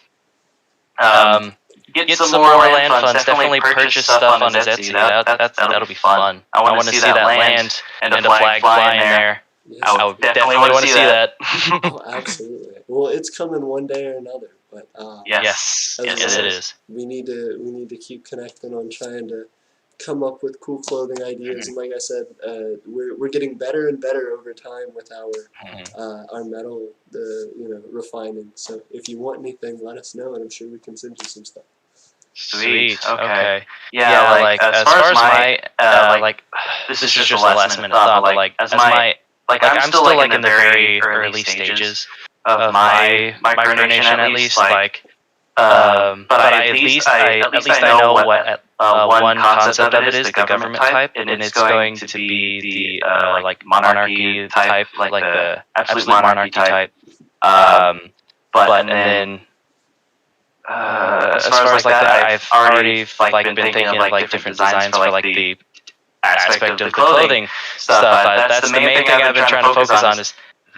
get some more land funds. Definitely purchase stuff on his Etsy. That'll be fun. I want to see that land and a flag flying there. Yes. I would definitely want to see that. Oh, absolutely. Well, it's coming one day or another, but yes, it is. We need to keep connecting on trying to come up with cool clothing ideas. And like I said, we're getting better and better over time with our metal, refining. So if you want anything, let us know, and I'm sure we can send you some stuff. Sweet. Okay. Yeah. Like as far as my this is just a last minute thought, but like as my I'm still like in the very early stages of my micronation at least. But at least I know what one concept of it is, the government type, and it's going to be the like monarchy type, like the absolute monarchy type. But and then as far as like that, I've already like been thinking of like different designs for like the aspect of the clothing stuff. That's the main thing I've been trying to focus on is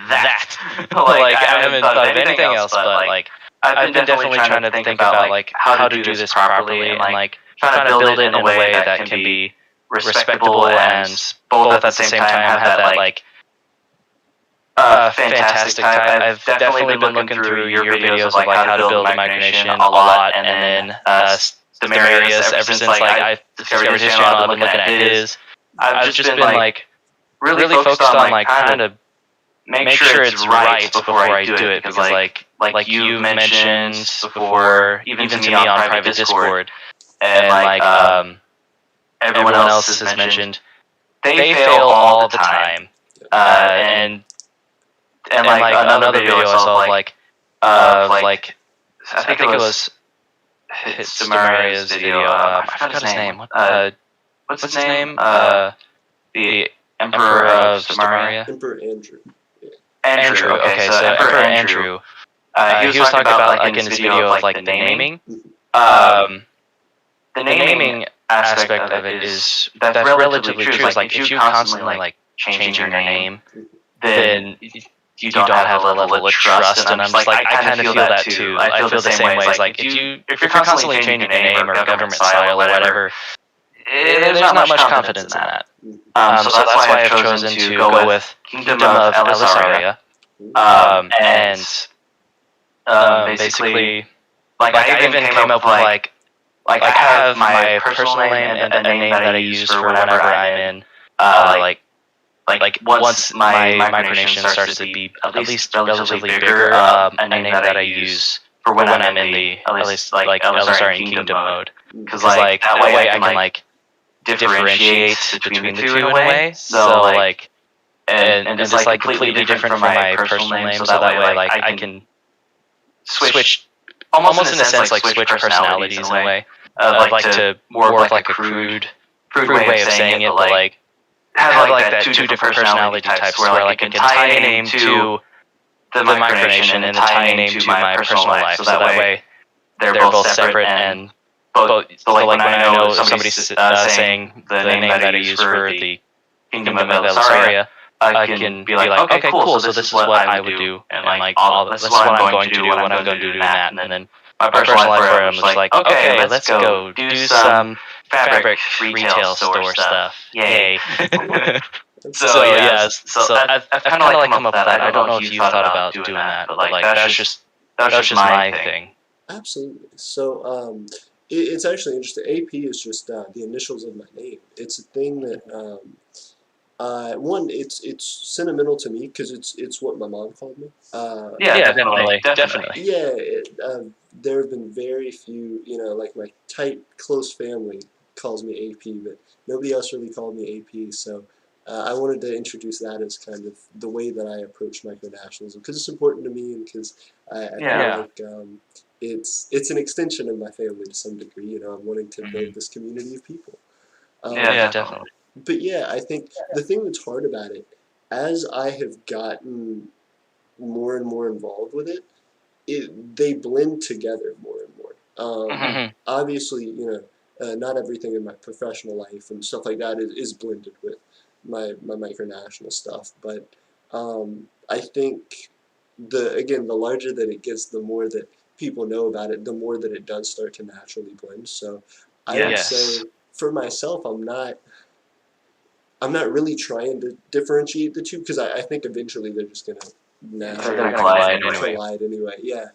that. Like I haven't thought of anything else, but like I've been definitely trying to think about like how to do this properly and like trying to build it in a way that can be respectable and both at the same time have that like fantastic type. I've definitely been looking through your videos of like how to build a micronation a lot, and then Demarius, ever since like I discovered his channel, I've been looking at his. I've just been like really focused on like trying to make sure it's right before I do it, because like you mentioned before, even to me on private Discord, and like everyone else has mentioned, they fail all the time. And like another video I saw like I think it was Demaria's video. I forgot his name. What's his name? The Emperor of Demaria. Emperor Andrew. Andrew. Okay, so Emperor Andrew. He was talking about like in his video of like the naming. The naming aspect of it is that's relatively true. It's like if you constantly like change your name, then you don't have a level of trust. And I'm just like I kind of feel that too. I feel the same way. It's like if you're constantly changing your name or government style or whatever, there's not much confidence in that. So that's why I've chosen to go with Kingdom of Aeternia. And basically, like I even came up with like I have my personal name and a name that I use for whenever I'm in like once my micronation starts to be at least relatively bigger, a name that I use for when I'm in the at least like Aeternia Kingdom mode, because like that way I can like differentiate between the two in a way. So like and it's like completely different from my personal name, so that way like I can switch almost in a sense like switch personalities in a way. Like to more of like a crude way of saying it, but like have like that two different personality types where like I can tie a name to the micronation and tie a name to my personal life, so that way they're both separate and both. So like when I know somebody's saying the name that I use for the Kingdom of Aeternia, I can be like, okay, cool. So this is what I would do, and like this is what I'm going to do, what I'm going to do in that, and then my personal life where I'm just like, okay, let's go do some fabric retail store stuff. Yay. So I've kind of like come up with that. I don't know if you thought about doing that, but like that's just my thing. Absolutely. So it's actually interesting. AP is just the initials of my name. It's a thing that one, it's sentimental to me because it's what my mom called me. Yeah, definitely. Yeah, there have been very few, like my tight, close family calls me AP, but nobody else really called me AP. So I wanted to introduce that as kind of the way that I approach micronationalism, because it's important to me, and because I feel like it's an extension of my family to some degree. You know, I'm wanting to build this community of people. Definitely. But yeah, I think the thing that's hard about it, as I have gotten more and more involved with it, they blend together more and more. Obviously, you know, not everything in my professional life and stuff like that is blended with my micronational stuff, but I think the larger that it gets, the more that people know about it, the more that it does start to naturally blend. So I would say for myself, I'm not really trying to differentiate the two, because I think eventually they're just gonna naturally collide anyway. Yeah.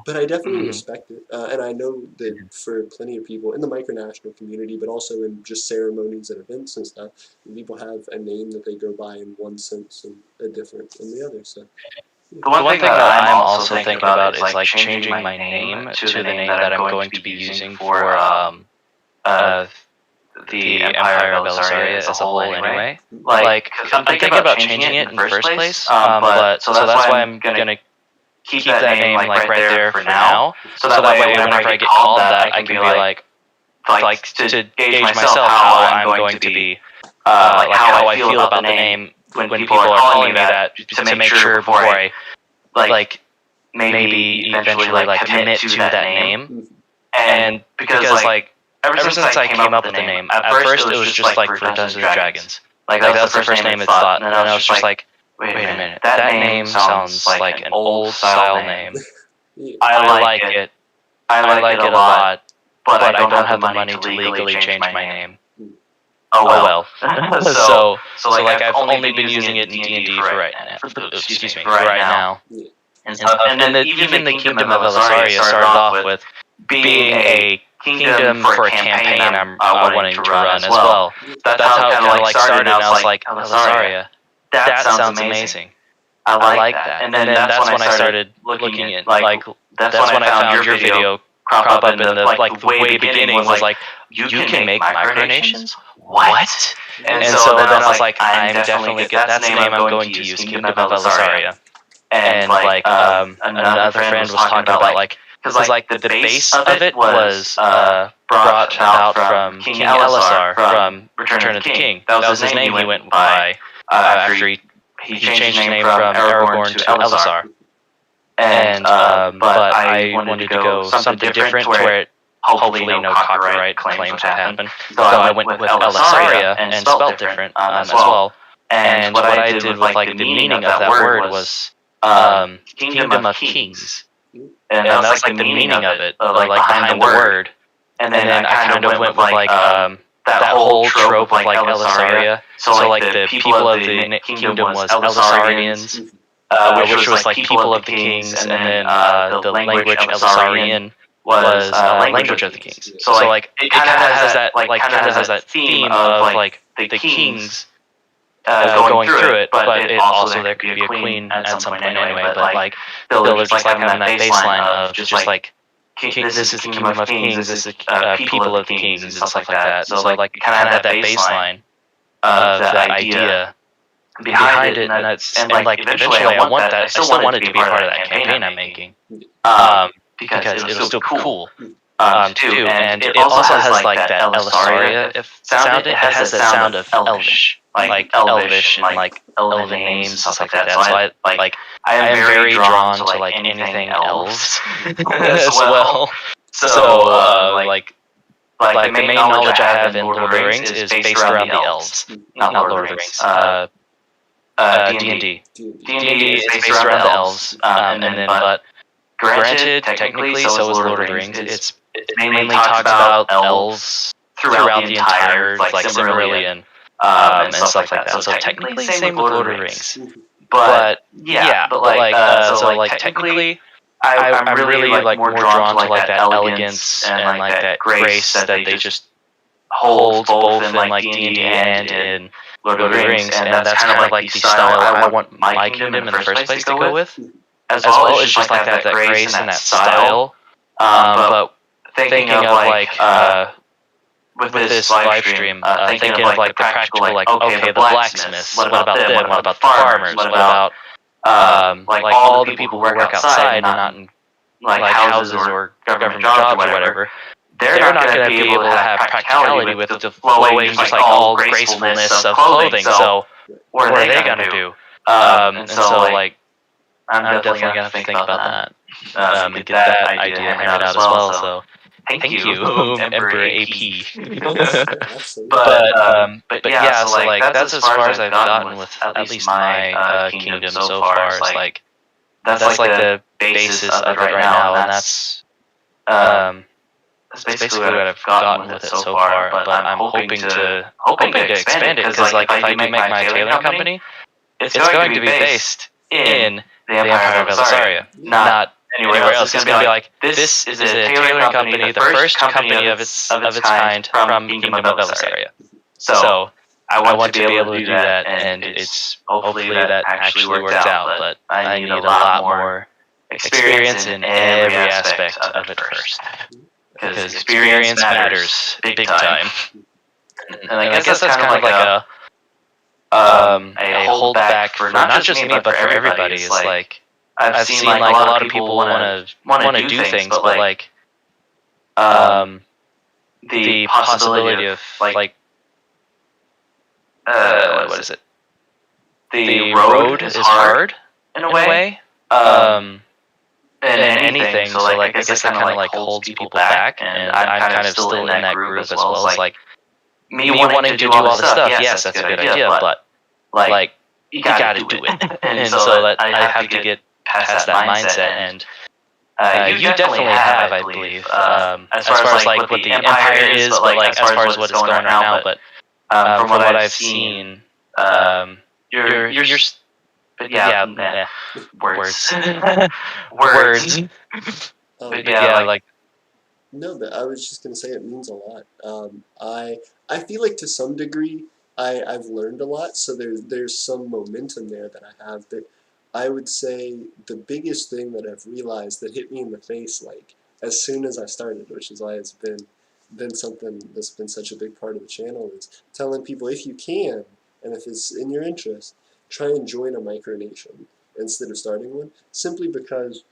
But I definitely respect it, and I know that for plenty of people in the micronational community, but also in just ceremonies and events and stuff, people have a name that they go by in one sense and a different in the other. So the one thing that I'm also thinking about is like changing my name to the name that I'm going to be using for the Empire of Aeternia as a whole anyway. Like, I'm thinking about changing it in the first place, but so that's why I'm gonna keep that name like right there for now, so that way whenever I get called that, I can be like to gauge myself how I'm going to be, like how I feel about the name when people are calling me that, to make sure before I like maybe eventually like commit to that name. And because like ever since I came up with the name, at first it was just like for Dungeons and Dragons. Like that's the first name it's thought, and then I was just like, wait a minute, that name sounds like an old style name. I like it. I like it a lot, but I don't have the money to legally change my name. Oh well. so like I've only been using it in D&D for right now. And then even the Kingdom of Aeternia started off with being a kingdom for a campaign I'm wanting to run as well. That's how it kind of like started, and I was like, Aeternia, that sounds amazing. I like that. And then that's when I started looking at, like, that's when I found your video crop up in the way beginning was like, you can make micronations? What? And so then I was like, I'm definitely that's the name I'm going to use, Kingdom of Aeternia. And like another friend was talking about like, because like the base of it was brought about from King Elisar from Return of the King. That was his name he went by after he changed his name from Aragorn to Elisar. And but I wanted to go something different to where it hopefully no copyright claims would happen. So I went with Elisaria and spelled different as well. And what I did with like the meaning of that word was Kingdom of Kings. And that's like the meaning of it, like behind the word. And then I kind of went with like that whole trope of like Elisaria. So like the people of the kingdom was Elisarians, which was like people of the kings, and then the language Elisarian was language of the kings. So like it kind of has that theme of like the kings going through it, but it also there could be a queen at some point anyway. But like still, there's just like having that baseline of just like this is the kingdom of kings, this is people of the kings and stuff like that. So like kind of have that baseline of that idea behind it, and like eventually I want that. I still want it to be part of that campaign I'm making, because it'll still be cool. Too, and it also has like that Elisaria sound. It has that sound of Elvish, like Elvish and like Elven names and stuff like that. So I am very drawn to like anything elves as well. So like the main knowledge I have in Lord of the Rings is based around the elves, not Lord of the Rings. D&D. D&D is based around the elves, and then but granted, technically, so is Lord of the Rings. It mainly talks about elves throughout the entire like Silmarillion and stuff like that. So technically, same with Lord of the Rings. But technically, I'm really like more drawn to like that elegance and like that grace that they just hold both in like D&D and in Lord of the Rings, and that's kind of like the style I want my kingdom in the first place to go with. As well, it's just like that grace and that style. But thinking of like with this live stream, thinking of like the practical, like, okay, the blacksmiths, what about them? What about the farmers? What about like all the people who work outside and not in like houses or government jobs or whatever? They're not going to be able to have practicality with the flowing, just like all gracefulness of clothing. So what are they going to do? And so like I'm definitely going to have to think about that and get that idea hammered out as well. So thank you, Emperor AP. But yeah, so like that's as far as I've gotten with at least my kingdom so far. Is like that's like the basis of it right now, and that's basically what I've gotten with it so far. But I'm hoping to expand it because like if I do make my tailoring company, it's going to be based in the Empire of Aeternia, not anywhere else. It's going to be like this is a tailoring company, the first company of its kind from Kingdom of Aeternia. So I want to be able to do that, and it's hopefully that actually works out. But I need a lot more experience in every aspect of it first, because experience matters big time. And I guess that's kind of like a holdback for not just me, but for everybody. Is like I've seen like a lot of people want to do things, but like the possibility of like what is it? The road is hard in a way. And anything, so like I guess that kind of like holds people back, and I'm kind of still in that group as well as like me wanting to do all the stuff. Yes, that's a good idea, but like you gotta do it, and so that I have to get past that mindset. And you definitely have, I believe, as far as like what the Empire is, but like as far as what is going on now. But from what I've seen, you're but words. Words. But yeah, like No, but I was just gonna say it means a lot. I feel like to some degree I've learned a lot, so there's some momentum there that I have. But I would say the biggest thing that I've realized that hit me in the face like as soon as I started, which is why it's been something that's been such a big part of the channel, is telling people if you can and if it's in your interest, try and join a micronation instead of starting one, simply because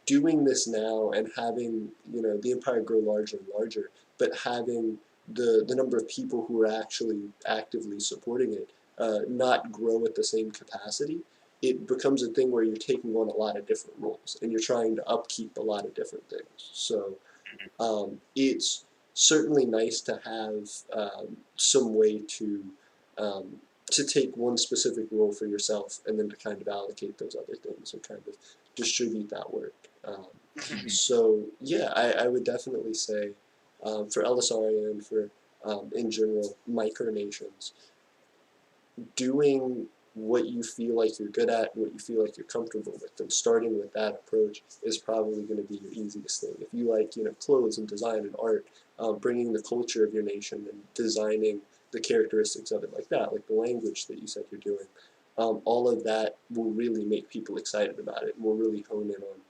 doing this now and having the empire grow larger and larger, but having the number of people who are actually actively supporting it not grow at the same capacity, it becomes a thing where you're taking on a lot of different roles and you're trying to upkeep a lot of different things. So it's certainly nice to have some way to take one specific role for yourself and then to kind of allocate those other things and kind of distribute that work. So yeah, I would definitely say for Aeternia and for in general micronations, doing what you feel like you're good at, what you feel like you're comfortable with, and starting with that approach is probably going to be your easiest thing. If you like clothes and design and art, bringing the culture of your nation and designing the characteristics of it like that, like the language that you said you're doing, all of that will really make people excited about it and will really hone in on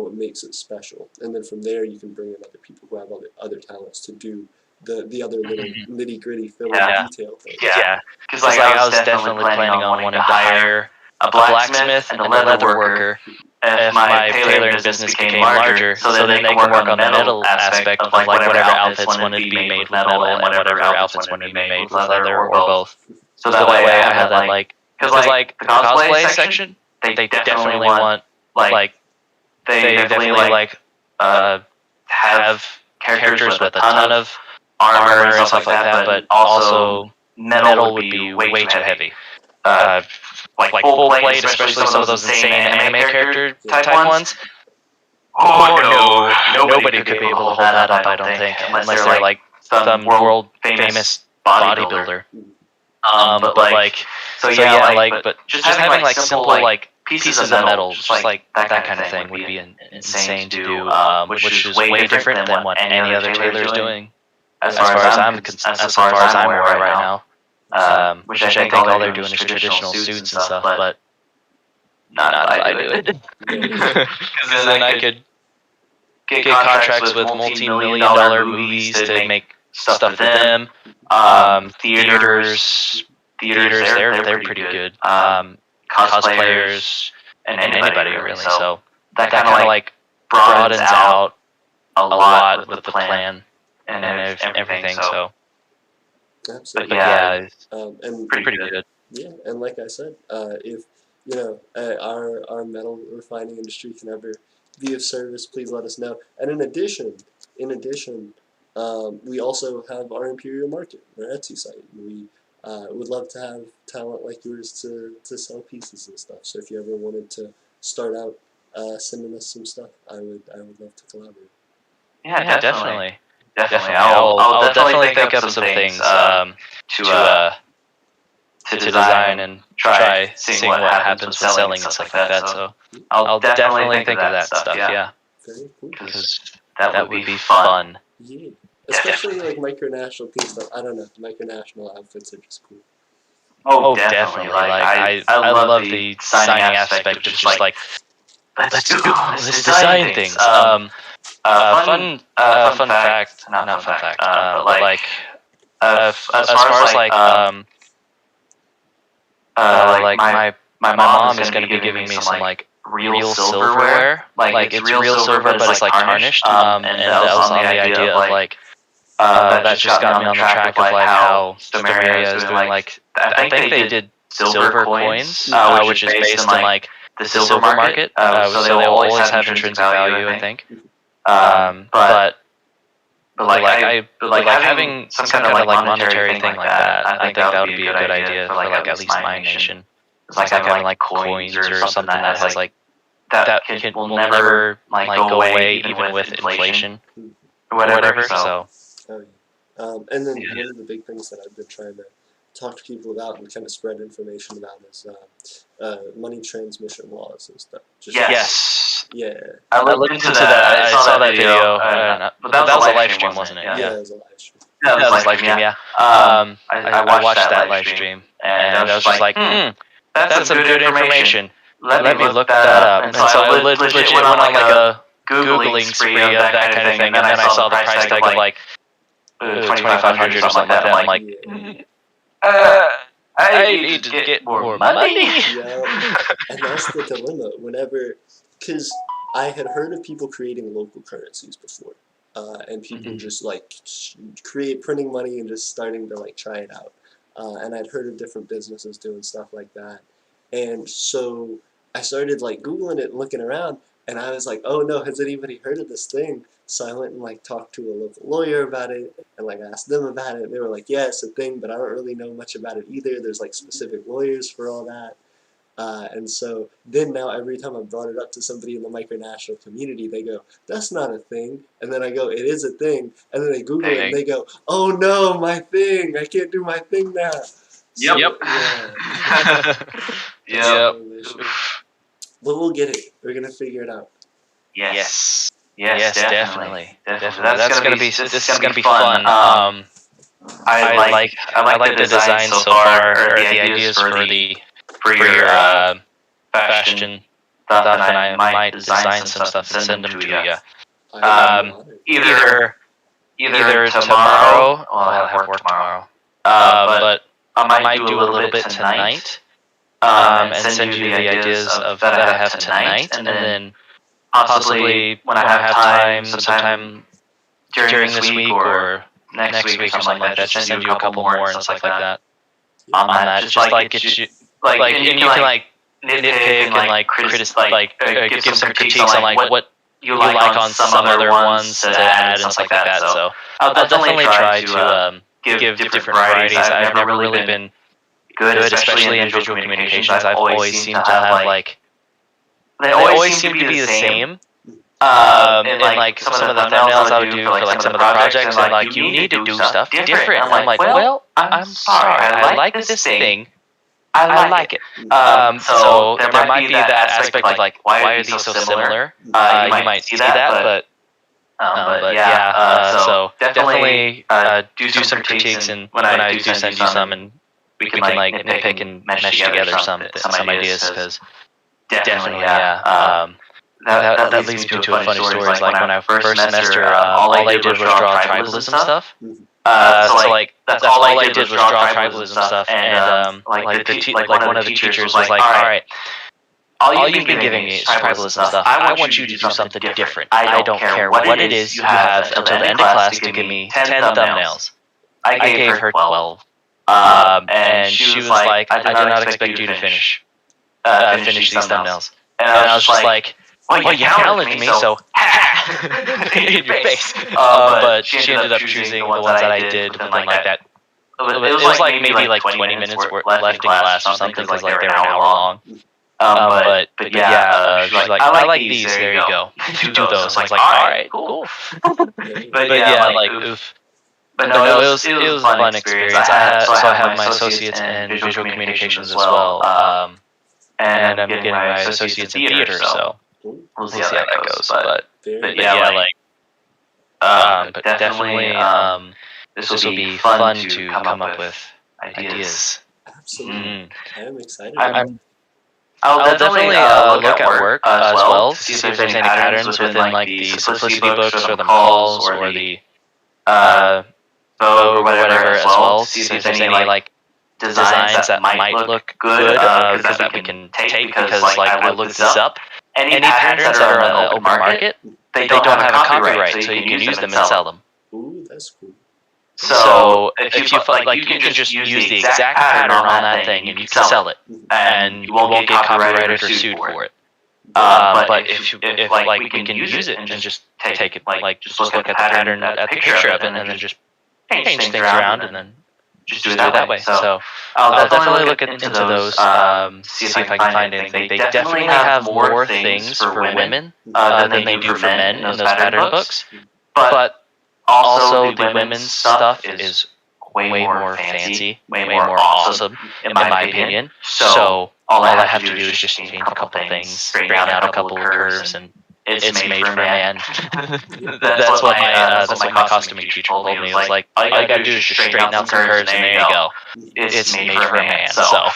what makes it special. And then from there you can bring in other people who have other talents to do the other little nitty gritty filler detail things. Yeah, because like I was definitely planning on wanting to hire a blacksmith and a leather worker if my tailoring business became larger, so then they can work on the metal aspect of like whatever outfits wanted to be made with metal and whatever outfits wanted to be made with leather or both. So that way I have that like, because like the cosplay section, they definitely want like they definitely like have characters with a ton of armor and stuff like that, but also metal would be way too heavy. Like full plate, especially some of those insane anime character type ones. Oh no, nobody could be able to hold that up, I don't think, unless they're like some world famous bodybuilder. But like, so yeah, but just having like simple like pieces of metal, just like that kind of thing would be insane to do, which is way different than what any other tailor is doing. As far as I'm aware right now, which I think all they're doing is traditional suits and stuff, but not if I do it. Because then I could get contracts with multi-million-dollar movies to make stuff for them. Theaters, they're pretty good. Cosplayers, and anybody really. So that kind of like broadens out a lot with the plan and everything. So, Absolutely. but yeah, and pretty good. Yeah, and like I said, if our metal refining industry can ever be of service, please let us know. And in addition, we also have our Imperial Market, our Etsy site. We would love to have talent like yours to sell pieces and stuff. So if you ever wanted to start out sending us some stuff, I would love to collaborate. Yeah, definitely. I'll definitely think up some things to design and try seeing what happens with selling and stuff like that. So I'll definitely think of that stuff. Yeah, Very cool. because that would be fun. Yeah. Especially like micronational theme stuff. I don't know. Micronational outfits are just cool. Oh, definitely. Like I love the designing aspect of just like let's do let's design things. Fun fact, not fun fact, but like as far as like my mom is going to be giving me some like real silverware. Like it's real silver, but it's like tarnished. And that was on the idea of like that just got me on the track of like how Stomeria is doing like I think they did silver coins, which is based in like the silver market. So they will always have intrinsic value, I think. But having some kind of like monetary thing like that, I think that would be a good idea for like at least my nation. It's like having like coins or something that has like that will never like go away even with inflation or whatever. So. And then one of the big things that I've been trying to talk to people about and kind of spread information about is money transmission laws and stuff. Yes. Yeah. I looked into that. I saw that video. But that was a live stream, wasn't it? Yeah, it was a live stream. That was a live stream, yeah. I watched that live stream, and I was just like, that's some good information. Let me look that up. And so I legit went on like a Googling spree of that kind of thing, and then I saw the price tag of like $2,500 or something like that. I'm like, I need to get more money. Yeah, and that's the dilemma. Because I had heard of people creating local currencies before, and people just like printing money and just starting to like try it out. And I'd heard of different businesses doing stuff like that, and so I started like Googling it and looking around, and I was like, oh no, has anybody heard of this thing? So I went and like talked to a local lawyer about it and like asked them about it. And they were like, yeah, it's a thing, but I don't really know much about it either. There's like specific lawyers for all that. And so then now every time I brought it up to somebody in the micronational community, they go, that's not a thing. And then I go, it is a thing. And then they Google it and they go, oh no, my thing. I can't do my thing now. So, Yep. Yeah. But we'll get it. We're going to figure it out. Yes, definitely. That's gonna be fun. I like the design so far, or the ideas for your fashion stuff, and I might design some stuff and send them to you. Either tomorrow. Well, I'll have work tomorrow. But I might do a little bit tonight, and send you the ideas of that I have tonight, and then. Possibly when I have time, sometime during this week or next week or something like that, just send you a couple more and stuff like that. On that, just like get you like, and you can like nitpick and like give some critiques on like what you like on some other ones to add and stuff like that. So I'll definitely try to give different varieties. I've never really been good, especially in visual communications. I've always seemed to have like. They always seem to be the same. And like some of the thumbnails I would do for like some of the projects, and like you need to do stuff different. And I'm like, well, I'm sorry. I like this thing. I like it. So there might be that aspect of like, why are these so similar? You might see that, but yeah. So definitely do some critiques, and when I do send you some, and we can like nitpick and mesh together some ideas, because. Definitely, yeah. that leads me to a funny story. Is like when I first semester, all I did was draw tribalism stuff. So like that's all I did was draw tribalism stuff, and like one of the teachers was like, all right, all you've been giving me is tribalism stuff. I want you to do something different. I don't care what it is. You have until the end of class to give me 10 thumbnails. I gave her 12, and she was like, I did not expect you to finish these thumbnails. And I was just like, well, you challenged me, so in your face. But she ended up choosing the ones that I did within like that. It was like maybe like 20 minutes left in class or something, because like they were an hour long. But yeah, she's like, I like these. There you go. Do those. I was like, all right, cool. But yeah, like oof. But no, it was a fun experience. I have my associates in visual communications as well, and I'm getting my associates in theater. So we'll see how that goes. But yeah, like, but definitely, this will be fun to come up with ideas. Absolutely, I am excited. I'll definitely look at work as well to see if there's any patterns within like the Simplicity books or the McCalls or the Vogue or whatever as well. See if there's any like designs that might look good because that we can take, because like I looked this up. Any patterns that are on the open market, they don't have a copyright, so you can use them and sell them. Ooh, that's cool. So if you like, you can just use the exact pattern on that thing and you can sell it, and you won't get copyrighted or sued for it. But if like we can use it and just take it, like just look at the pattern, at the picture of it, and then just change things around and then just do it that way. So I'll definitely look into those, see if I can find anything. They definitely have more things for women than they do for men in those pattern books, but also the women's stuff is way more fancy, way more awesome, in my opinion. So all I have to do is just change a couple things, straighten out a couple of curves, and it's made for a man. That's what my costuming teacher told me. It was like, all you gotta do is just straighten out some curves, and there you go. It's made for a man. So,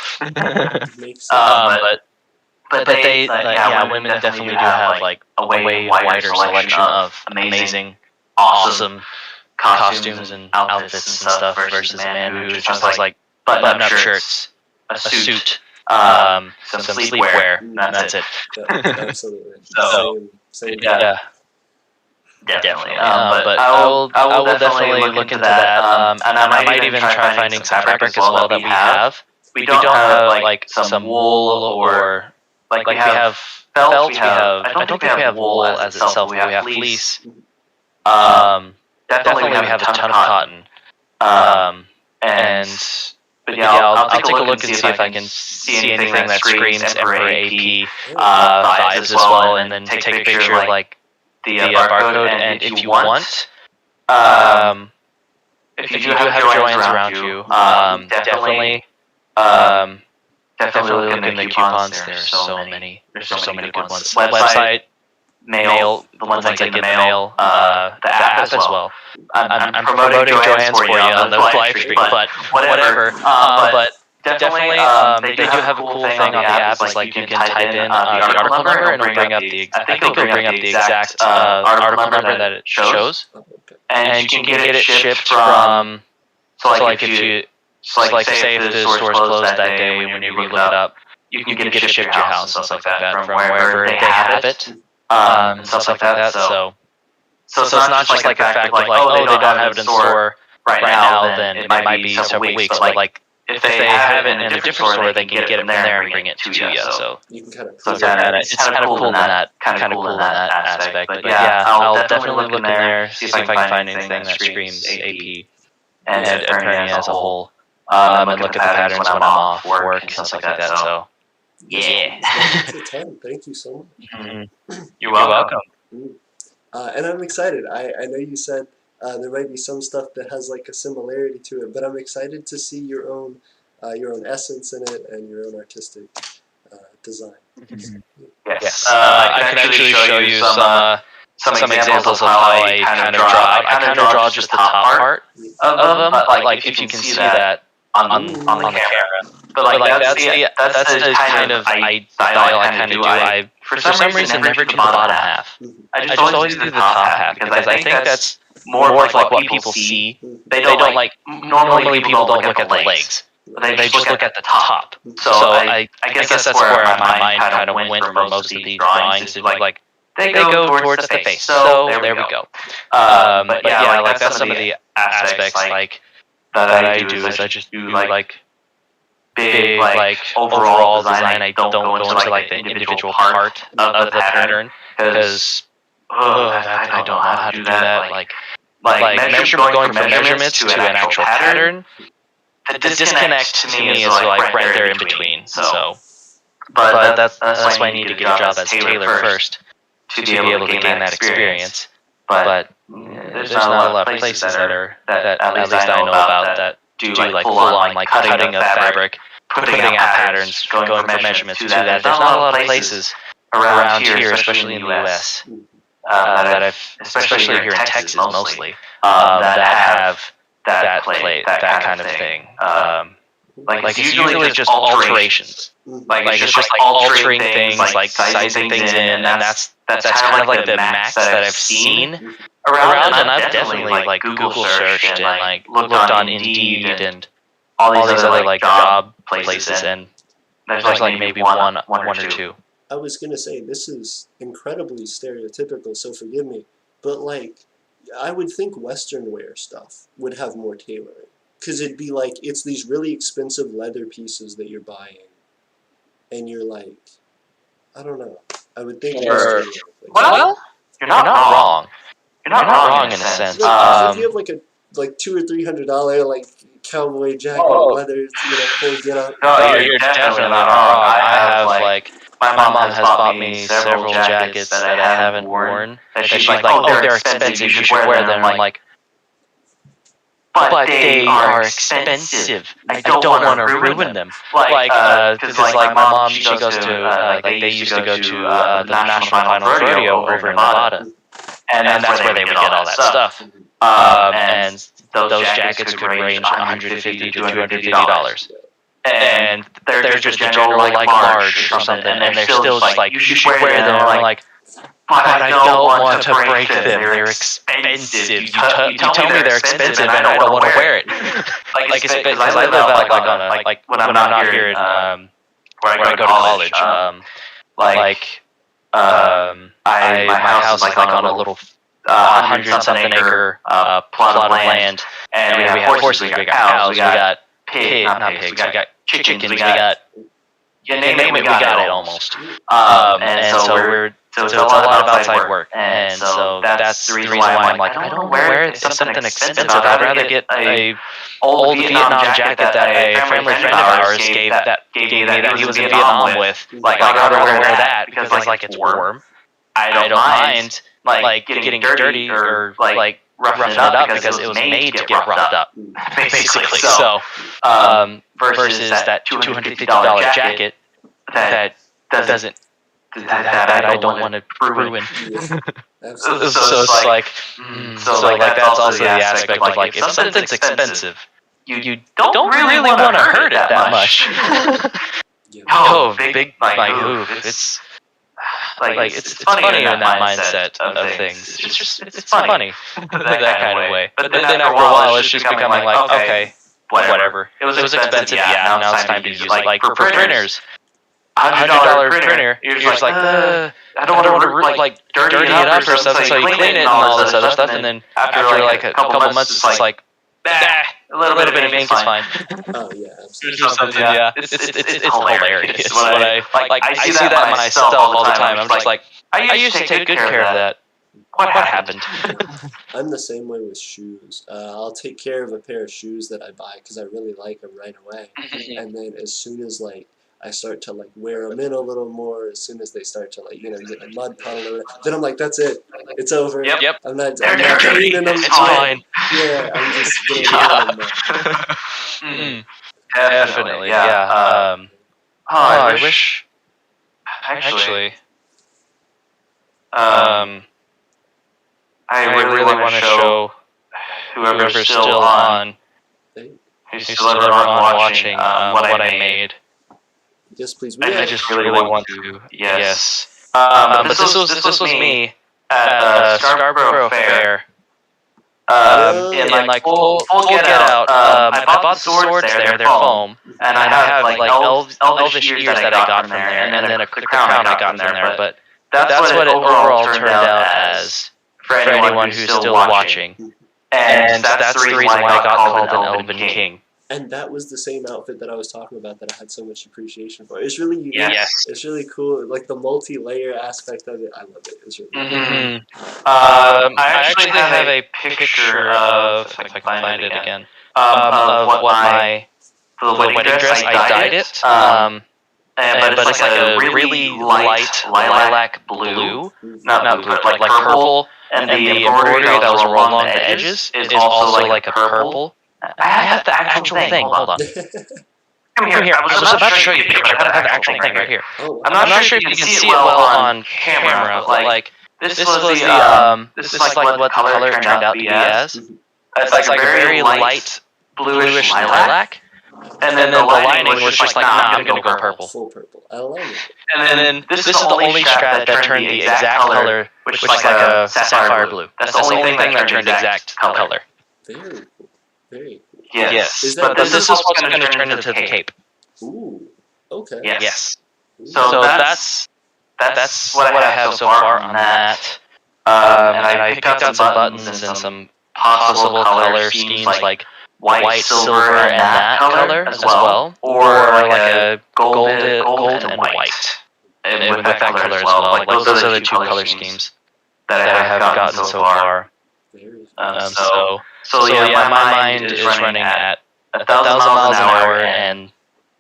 but they, yeah, women definitely do have like a way wider selection of amazing, awesome costumes and outfits and stuff versus a man who just has like button-up shirts, a suit, some sleepwear, and that's it. Absolutely. Same. Yeah. Definitely. But I will definitely look into that. And I might even try finding some fabric as well that we have. We don't have like some wool, or like we have felt. I don't think we have wool as itself. We have fleece. Definitely we have a ton of cotton. But yeah, I'll take a look and see if I can see anything that screams Empire AP vibes as well, and then take a picture of like the barcode. And if you want, if you do have Joanne's around you, definitely look in the coupons. There's so many good ones. Website, mail, the ones I get in the mail, the app as well. I'm promoting Joanne's for you on the live stream, but whatever. But definitely, they do have a cool thing on the app. It's like you can type in the article number, and it'll bring up the exact article number that it shows, and you can get it shipped from. So like if you say if the store's closed that day when you look it up, you can get it shipped to your house and stuff like that from wherever they have it. And stuff like that. So it's not just like a fact of like, oh, they don't have it in store right now, then it might be several weeks. But like, if they have it in a different store, they can get it from there and bring it to you. So you can kind of it's kind of cool in that aspect. But yeah, I'll definitely look in there, see if I can find anything that screams AP and Aeternia as a whole, and look at the patterns when I'm off work and stuff like that. So. Yeah. Thank you so much. Mm-hmm. You're welcome. And I'm excited. I know you said there might be some stuff that has like a similarity to it, but I'm excited to see your own essence in it and your own artistic design. Mm-hmm. Yes. I can actually show you some examples of how I kind of draw. I kind of draw just the top part of them, but like if you can see that on the camera. But like that's the kind of style I kind of do. for some reason never do the bottom half. I just always do the top half because I think that's more of like what people see. They don't like normally people don't look at the legs. They just look at the top. So I guess that's where my mind kind of went for most of these drawings. Is like they go towards the face. So there we go. But yeah, like that's some of the aspects like that I do is I just do like big like overall design. I don't go into like the individual part of the pattern because I don't know how to do that. Like going from measurements to an actual pattern. The disconnect to me is like right there in between. So, but that's why I need to get a job as tailor first to be able to gain that experience. But there's not a lot of places that at least I know about that do like full on like cutting of fabric, putting out patterns, going from measurements to that. There's not a lot of places around here, especially in the U.S. That I've, especially here in Texas mostly, that have that kind of thing. Like it's usually just alterations. Like it's just like altering things, like sizing things in, and that's kind of like the max that I've seen around. And I've definitely like Google searched and like looked on Indeed and all these other like job places, and there's like maybe one or two. I was gonna say this is incredibly stereotypical, so forgive me, but like I would think Western wear stuff would have more tailoring, because it'd be like it's these really expensive leather pieces that you're buying, and you're like, I don't know. I would think. Well, you're not wrong. You're not wrong in a sense. If you have like a $200 or $300 like cowboy jacket, leather, full get up. No, you're definitely not wrong. I have like. My mom has bought me several jackets that I haven't worn. That she's like, oh, they're expensive, you should wear them. I'm like, but they are expensive. I don't want to ruin them. Like, because like my mom, she goes to, like they used to go to the National Finals Rodeo over in Nevada. And that's where they would get all that stuff. And those jackets could range $150 to $250. And they're just a general like large or something, and they're still just like, you should wear them. I'm like, but I don't want to break them. They're expensive. You tell me they're expensive, and I don't want to wear it. Like because I live out like on a like when I'm not here in where I go to college. My house is like on a little 100-something acre plot of land, and we have horses, we got cows, we got pigs, we got chickens, we got you name it, we got it almost. And so it's a lot of outside work, and so that's the reason why I'm like, I don't wear something expensive. I'd rather get a old Vietnam jacket that a family friend of ours gave me that he was in Vietnam with. Like I'd rather wear that because like it's warm. I don't mind like getting dirty or like roughing it up because it was made to get roughed up, basically. So versus that $250 jacket that doesn't. That I don't want to ruin. So it's like, that's also the aspect of like, if something's expensive, you don't really want to hurt it that much. Oh, big like oof! It's it's funny in that mindset of things. It's funny that kind of way. But then after a while, it's just becoming like, okay, whatever. It was expensive, yeah. Now it's time to use it. Like for printers. $100 printer, you're just like, I don't want to like dirty it up or something, so you clean it and all this other stuff, and then after like a couple months, it's just like, a little bit of ink is fine. Oh yeah, absolutely. Yeah, it's hilarious. When I see that myself all the time. I'm just like, I used to take good care of that. What happened? I'm the same way with shoes. I'll take care of a pair of shoes that I buy because I really like them right away, and then as soon as like I start to like wear them in a little more, as soon as they start to like get a mud puddle, then I'm like, that's it, it's over. Yep. I'm not cleaning them. It's fine. Yeah, I'm just getting rid of them. Definitely, yeah. I wish. Actually, I really want to show whoever's still on, who's still on watching what I made. Yes, please. I just really want to. Yes. But this was me at Scarborough Fair. In like full get out. I bought the swords there. They're foam, and I have like elvish ears that I got from there, and then the crown I got from there. But that's what it overall turned out as for anyone who's still watching. And that's the reason why I got called an Elven King. And that was the same outfit that I was talking about that I had so much appreciation for. It's really unique. Yes. It's really cool. Like the multi-layer aspect of it, I love it. It's really cool. I actually have a picture of, if I can find it again, of what my the wedding dress, I dyed it. But it's like a really light lilac blue, not blue, but like purple. And the embroidery that was along the edges is also like a purple. I have the actual thing. Hold on. Come here. I was about to show you a picture, but I have the actual thing right here. Oh, I'm not sure if you can see it well on camera, but like this is like what the color turned out to be as. It's like a very light bluish lilac. And then the lining was just like, nah, I'm gonna go purple. Full purple. I love it. And then this is the only strap that turned the exact color, which is like a sapphire blue. That's the only thing that turned the exact color. Very cool. Very cool. Yes. But this is what's going to turn into the cape. Ooh. Okay. Yes. So that's what I have so far on that. And I picked out some buttons and some possible color schemes like white, silver, and that color as well, or like a gold and white, and with that color as well. Like those are the two color schemes that I have gotten so far. So yeah, my mind is running at 1,000 miles an hour, and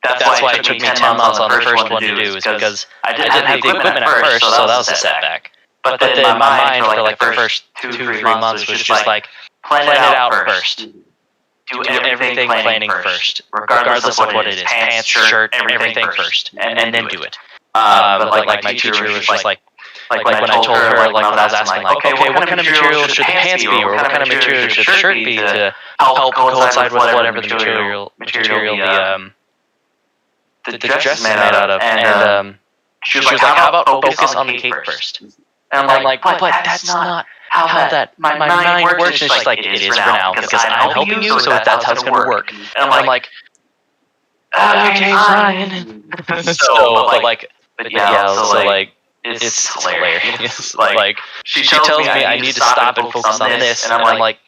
that's why it took me 10 months on the first one to do, is because I didn't have the equipment at first, so that was a setback. But then my mind for like the first 2-3 months was just like, plan it out first. Do everything planning first, regardless of what it is. Pants, shirt, everything first, and then do it. But like my teacher was just like when I told her, like when I was asking, like, okay, what kind of material should the pants be, or what kind of material should the shirt be to help coincide with whatever the material the dress is made out of. And she was like, how about focus on the cape first? And I'm like, but that's not how that my mind works. It's just like, it is for now, because I'm helping you, so that's how it's going to work. And I'm like, okay, fine. But it's hilarious. Like she tells me I need to stop and focus on this, and I'm like,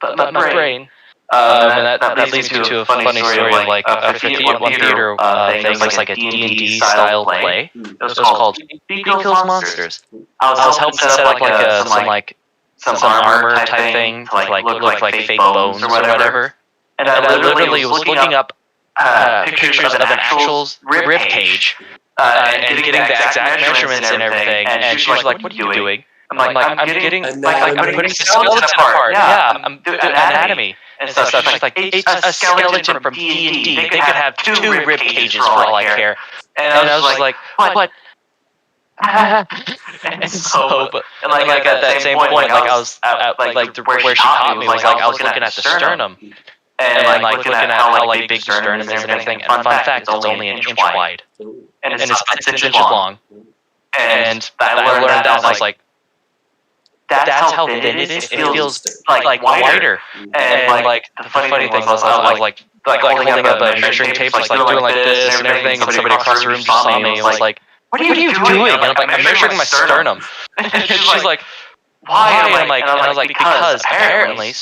but my brain. And that leads me to a funny story of like one theater thing was like a D&D style play. It was called Bee Kills Monsters. I was helping set up like some armor type thing to like look like fake bones or whatever. And I literally was looking up pictures of an actual rib cage and getting the exact measurements and everything. And she was like, "What are you doing?" I'm like, I'm putting the skeleton apart. Yeah, I'm doing anatomy and stuff. She's like, a skeleton from D&D. They could have 2 rib cages for all I care. And I was like, what? And so, like at that same point, like I was at like where she caught me was like I was looking at the sternum. And like looking at how like big the sternum is and everything. And fun fact, it's only an inch wide. And it's 6 inches long. And I learned that, and I was like, that's how thin it is. It feels like wider. And like the funny thing was, I was like holding up a measuring tape, like doing like this and everything. And somebody across the room just saw me and was like, "What are you doing?" And I'm like, "I'm measuring my sternum." And she's like, "Why?" And I was like, "Because apparently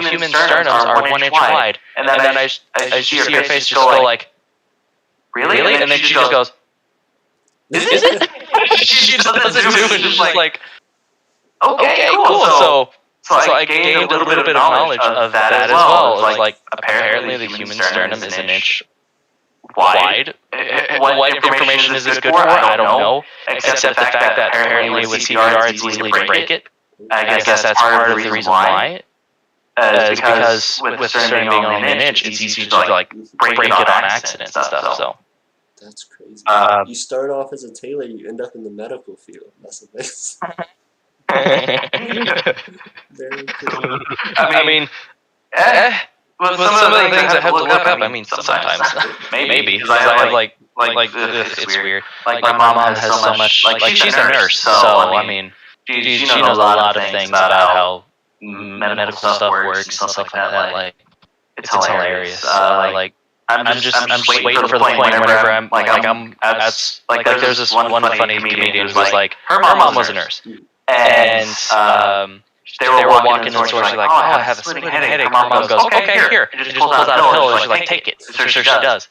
human sternums are 1 inch wide." And then I see her face just go like, "Really?" And then she just goes, "Is it?" She just doesn't do it. Just like, okay, cool. So I gained a little bit of knowledge of that as well. It was like, apparently the human sternum is an inch wide. What information is this good for? I don't know. Except the fact that apparently with CPR it's easy to break it. I guess that's part of the reason why. Is because with sternum being only an inch, it's easy to like break it on accident and stuff. So that's crazy. You start off as a tailor, you end up in the medical field. That's amazing. Very cool. I mean, Well, some of the things I have to look up. I mean, sometimes maybe because I have like it's weird. Like my mom has so much. Like she's a nurse, so I mean, she knows a lot of things about how medical stuff works and stuff like that. Like it's hilarious. Like I'm just waiting for the point whenever I'm at there's this one funny comedian who was like her mom was a nurse, and they were walking in the store. She's like, "Oh, I have a splitting headache." Her mom goes, "Okay, here." And just pulls out a pill, and she's like, "Take it." So she does.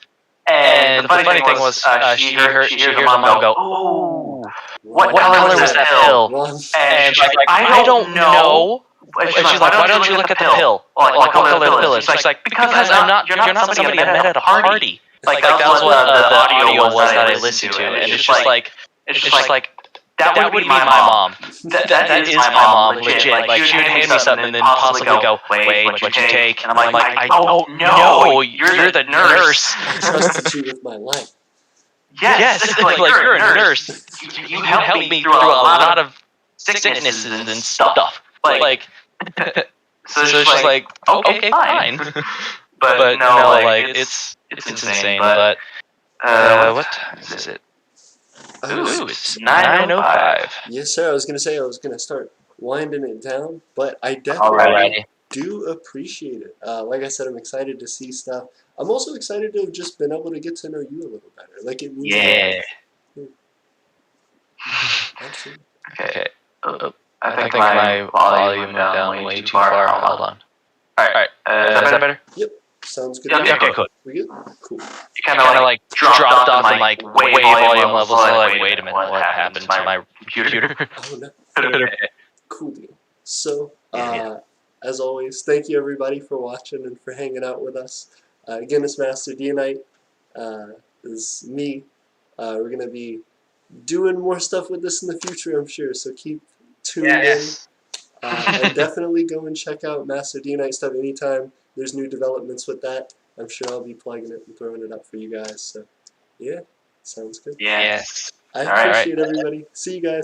And the funny thing was, she hears the mom go, "Oh, what color was that pill?" And she's like, "I don't know." And she's like, "Why don't you look at the pill? Like, what color the pill is?" She's like, "Because you're not somebody I met at a party." Like that was what the audio was that I listened to, and it's just like that would be my mom. That is my mom, legit. Like she would hand me something and then possibly go, "Wait, what'd you take?" And I'm like, "I don't know. You're the nurse." I trusted you with my life. Yes, like you're a nurse. You helped me through a lot of sicknesses and stuff. Like, so she's like, "Okay, fine." But no, like it's insane. But what time is it? Ooh, it's 9:05. Yes, sir. I was gonna start winding it down, but I definitely do appreciate it. Like I said, I'm excited to see stuff. I'm also excited to have just been able to get to know you a little better. Like it means Absolutely. Okay. I think my volume went down way too far. Hold on. All right. Is that better? Yep. Sounds good. Yeah, okay, cool. We good? Cool. You kind of like dropped off in like way volume levels. So like, wait a minute, what happened to my computer? Oh no. Cool deal. So, as always, thank you everybody for watching and for hanging out with us. Again, it's Master Dianite. This is me. We're gonna be doing more stuff with this in the future, I'm sure. So keep tuned in. And definitely go and check out Master Dianite stuff anytime there's new developments with that. I'm sure I'll be plugging it and throwing it up for you guys. So, yeah, sounds good. Yes. I appreciate everybody. See you guys.